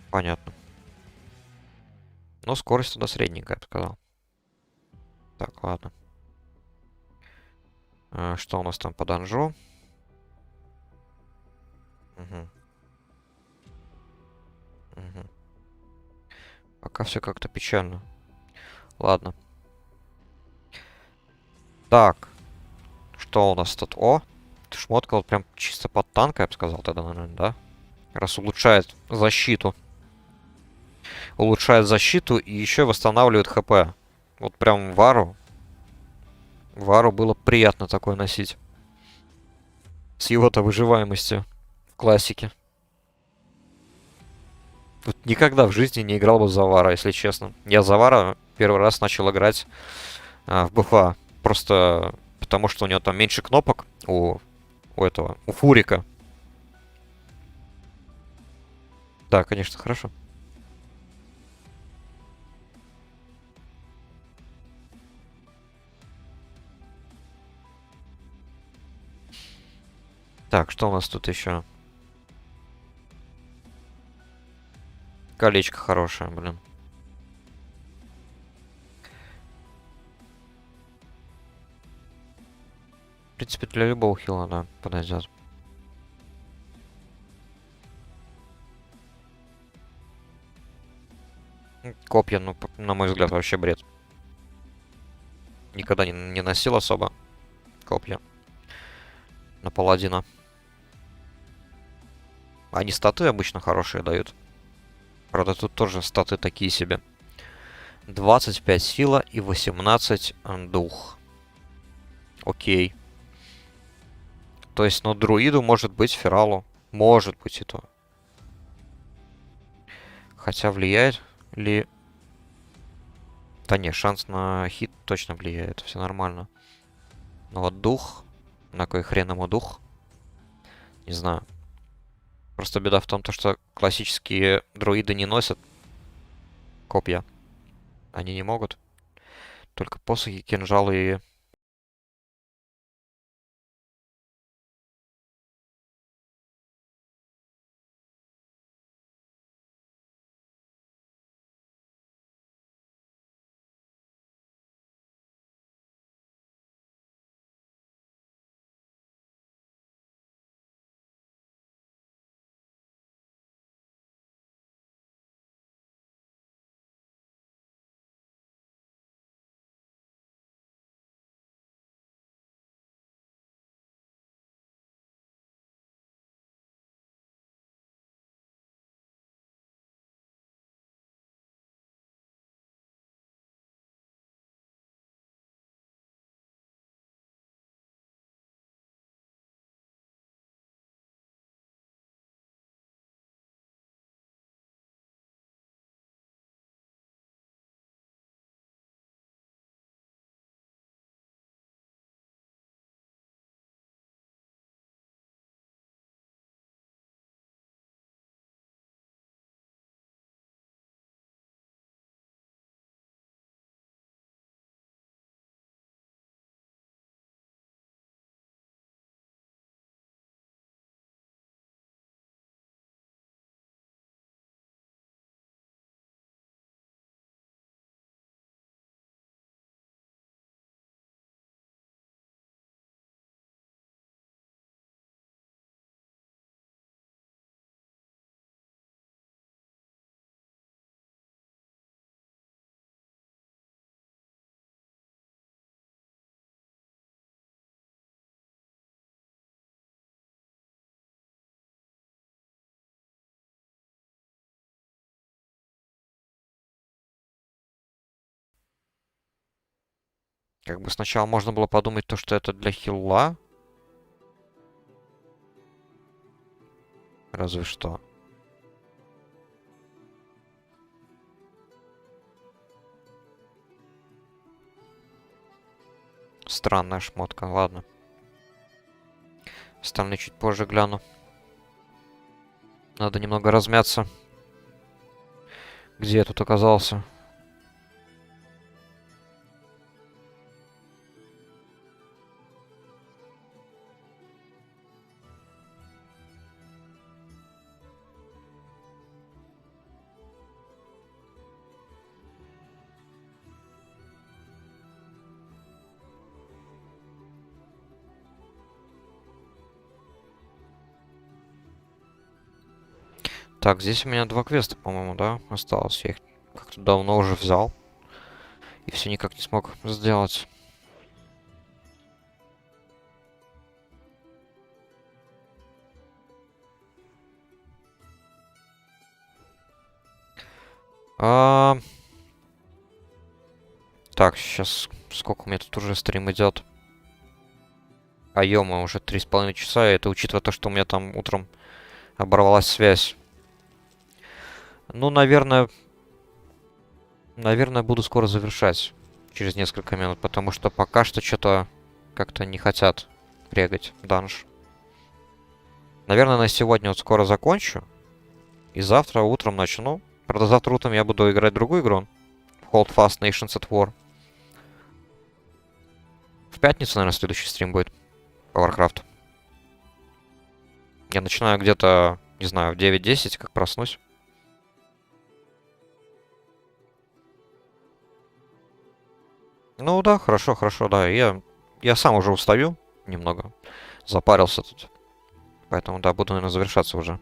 Понятно. Но скорость туда средненькая, я бы сказал. Так, ладно. Что у нас там по данжу? Угу. Угу. Пока все как-то печально. Ладно. Так. Что у нас тут? О! Шмотка вот прям чисто под танка, я бы сказал тогда, наверное, да? Раз улучшает защиту. Улучшает защиту и еще восстанавливает хп. Вот прям Вару. Вару было приятно такое носить. С его-то выживаемостью в классике. Вот никогда в жизни не играл бы за Вара, если честно. Я за Вара первый раз начал играть в БФА. Просто потому, что у него там меньше кнопок у Фурика. Да, конечно, хорошо. Так, что у нас тут еще? Колечко хорошее, блин. В принципе, для любого хила, да, подойдет. Копья, ну, на мой взгляд, вообще бред. Никогда не носил особо копья на паладина. Они статы обычно хорошие дают. Правда, тут тоже статы такие себе. 25 сила и 18 дух. Окей. То есть, ну, друиду может быть, фералу. Может быть и то. Хотя влияет ли... Да не, шанс на хит точно влияет. Все нормально. Но вот дух... На кой хрен ему дух? Не знаю. Просто беда в том, то, что классические друиды не носят копья. Они не могут. Только посохи, кинжалы и Как бы сначала можно было подумать то, что это для хилла. Разве что. Странная шмотка, ладно. Остальные чуть позже гляну. Надо немного размяться. Где я тут оказался? Так, здесь у меня 2 квеста, по-моему, да, осталось. Я их как-то давно уже взял. И все никак не смог сделать. Так, сейчас сколько у меня тут уже стрим идет? А ё-моё, уже 3,5 часа, и это учитывая то, что у меня там утром оборвалась связь. Ну, наверное, буду скоро завершать. Через несколько минут, потому что пока что что-то как-то не хотят прегать данж. Наверное, на сегодня вот скоро закончу. И завтра утром начну. Правда, завтра утром я буду играть другую игру. Hold Fast Nations at War. В пятницу, наверное, следующий стрим будет по Warcraft. Я начинаю где-то, не знаю, в 9-10, как проснусь. Ну да, хорошо, хорошо, да. Я сам уже устаю немного. Запарился тут. Поэтому, да, буду, наверное, завершаться уже.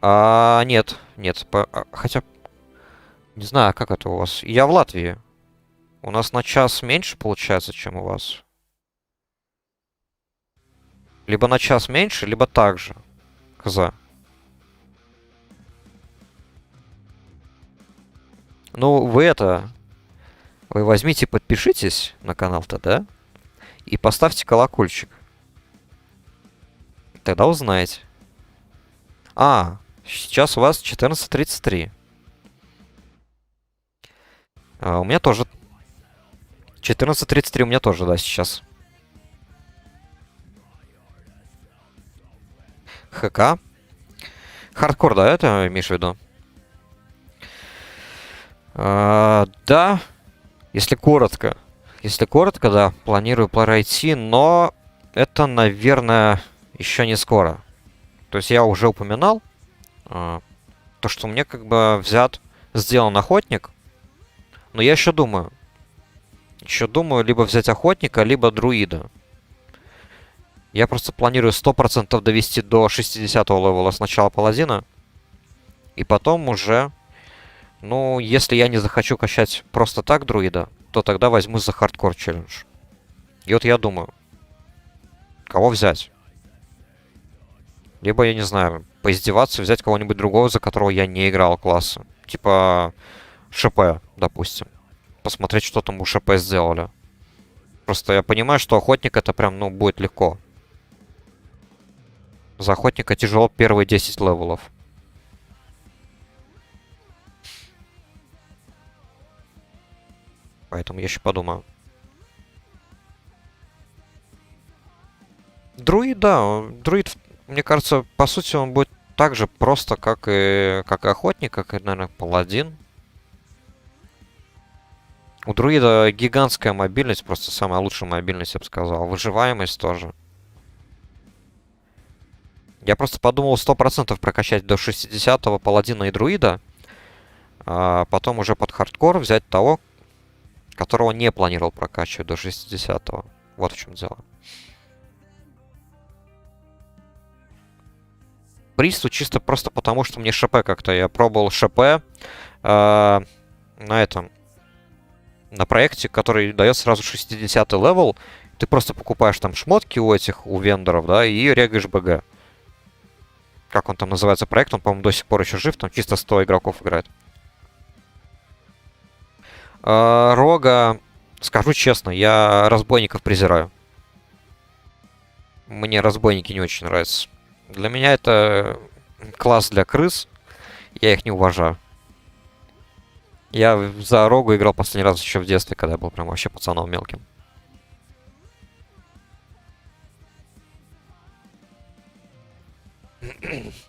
Нет, нет. Хотя, не знаю, как это у вас. Я в Латвии. У нас на час меньше получается, чем у вас. Либо на час меньше, либо так же. Хз. Ну, вы возьмите, подпишитесь на канал-то, да? И поставьте колокольчик. Тогда узнаете. Сейчас у вас 14:33. У меня тоже 14:33 у меня тоже, да, сейчас. ХК. Хардкор, да, это имеешь в виду? Да. Если коротко. Если коротко, да, планирую пройти, но это, наверное, еще не скоро. То есть я уже упоминал, то, что мне как бы сделан охотник. Но я еще думаю. Еще думаю, либо взять охотника, либо друида. Я просто планирую 100% довести до 60-го левела сначала паладина. И потом уже, ну, если я не захочу качать просто так друида, то тогда возьму за хардкор челлендж. И вот я думаю, кого взять? Либо, я не знаю, поиздеваться, взять кого-нибудь другого, за которого я не играл класса. Типа ШП, допустим. Посмотреть, что там у ШП сделали. Просто я понимаю, что охотник это прям, ну, будет легко. За охотника тяжело первые 10 левелов. Поэтому я еще подумаю. Друид, да. Друид, мне кажется, по сути, он будет так же просто, как и охотник, как и, наверное, паладин. У друида гигантская мобильность, просто самая лучшая мобильность, я бы сказал. Выживаемость тоже. Я просто подумал 100% прокачать до 60-го паладина и друида. А потом уже под хардкор взять того, которого не планировал прокачивать до 60-го. Вот в чем дело. Присту чисто просто потому, что мне ШП как-то. Я пробовал ШП на этом. На проекте, который дает сразу 60-й левел. Ты просто покупаешь там шмотки у вендоров, да, и регаешь БГ. Как он там называется, проект? Он, по-моему, до сих пор еще жив. Там чисто 100 игроков играет. Рога Скажу честно, я разбойников презираю. Мне разбойники не очень нравятся. Для меня это класс для крыс. Я их не уважаю. Я за Рогу играл последний раз еще в детстве, когда я был прям вообще пацаном мелким.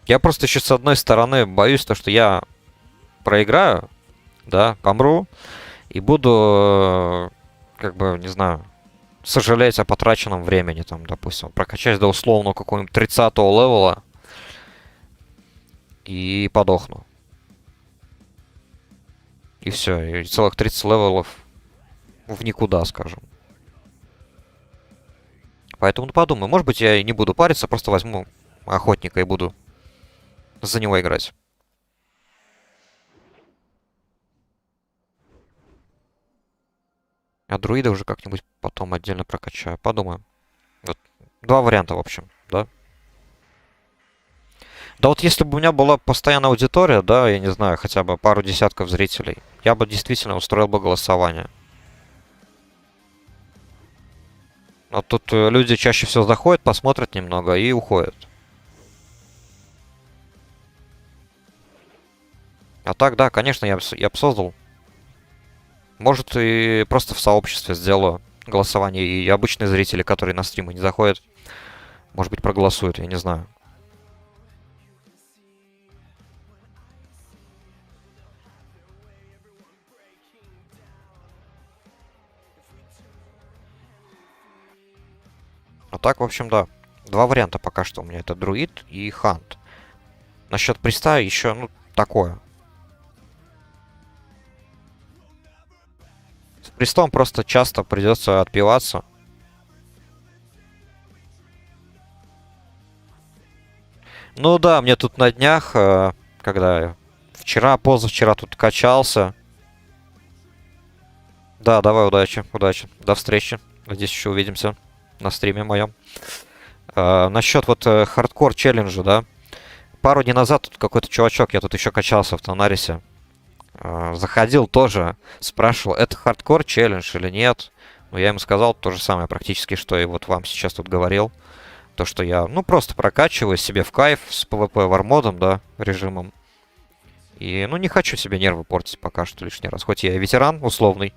Я просто еще с одной стороны боюсь то, что я проиграю, да, помру, и буду, как бы, не знаю, сожалеть о потраченном времени, там, допустим, прокачать до условно какого-нибудь 30-го левела и подохну. И все, и целых 30 левелов в никуда, скажем. Поэтому, ну, подумаю, может быть, я и не буду париться, просто возьму охотника и буду за него играть. А друида уже как-нибудь потом отдельно прокачаю. Подумаю. Вот. Два варианта, в общем, да? Да вот если бы у меня была постоянная аудитория, да, я не знаю, хотя бы пару десятков зрителей, я бы действительно устроил бы голосование. Но тут люди чаще всего заходят, посмотрят немного и уходят. А так, да, конечно, я бы создал. Может, и просто в сообществе сделаю голосование, и обычные зрители, которые на стримы не заходят, может быть, проголосуют, я не знаю. А так, в общем, да. Два варианта пока что у меня. Это друид и хант. Насчет приста еще, ну, такое. С пристом просто часто придется отпиваться. Ну да, мне тут на днях, когда я вчера, позавчера тут качался. Да, давай, удачи, удачи. До встречи. Надеюсь, еще увидимся на стриме моем. Насчет вот хардкор челленджа, да. Пару дней назад тут какой-то чувачок, я тут еще качался в Тонарисе. Заходил тоже, спрашивал, это хардкор челлендж или нет. Ну, я ему сказал то же самое практически, что и вот вам сейчас тут говорил. То, что я, ну, просто прокачиваю себе в кайф с PvP вармодом, да, режимом. И, ну, не хочу себе нервы портить пока что лишний раз. Хоть я и ветеран условный.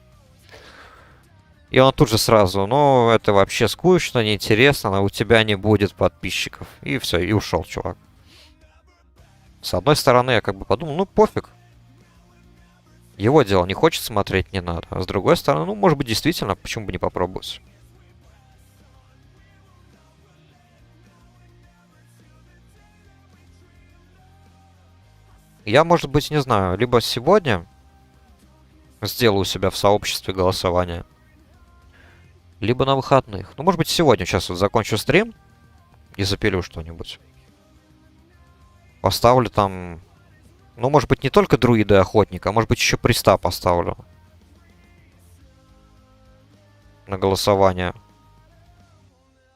И он тут же сразу, ну, это вообще скучно, неинтересно, но у тебя не будет подписчиков. И все, и ушел, чувак. С одной стороны, я как бы подумал, ну, пофиг. Его дело, не хочет смотреть, не надо. А с другой стороны, ну, может быть, действительно, почему бы не попробовать. Я, может быть, не знаю, либо сегодня сделаю у себя в сообществе голосование, либо на выходных. Ну, может быть, сегодня сейчас вот закончу стрим и запилю что-нибудь. Поставлю там, ну, может быть, не только друида и охотника, а может быть, еще приста поставлю на голосование.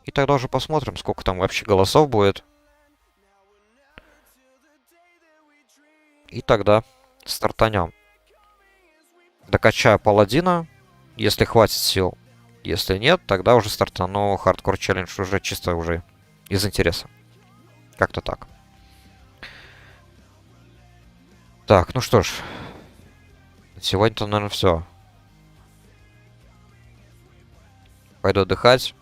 И тогда уже посмотрим, сколько там вообще голосов будет. И тогда стартанем. Докачаю паладина, если хватит сил. Если нет, тогда уже стартану хардкор челлендж уже чисто уже из интереса. Как-то так. Так, ну что ж. Сегодня-то, наверное, все. Пойду отдыхать.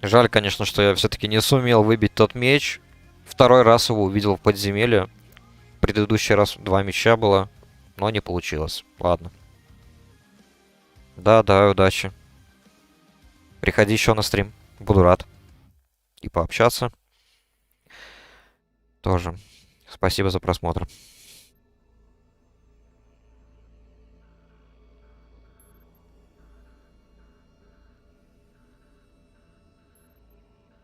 Жаль, конечно, что я все-таки не сумел выбить тот меч. Второй раз его увидел в подземелье. Предыдущий раз 2 меча было, но не получилось. Ладно. Да, да, удачи. Приходи еще на стрим. Буду рад. И пообщаться. Тоже. Спасибо за просмотр.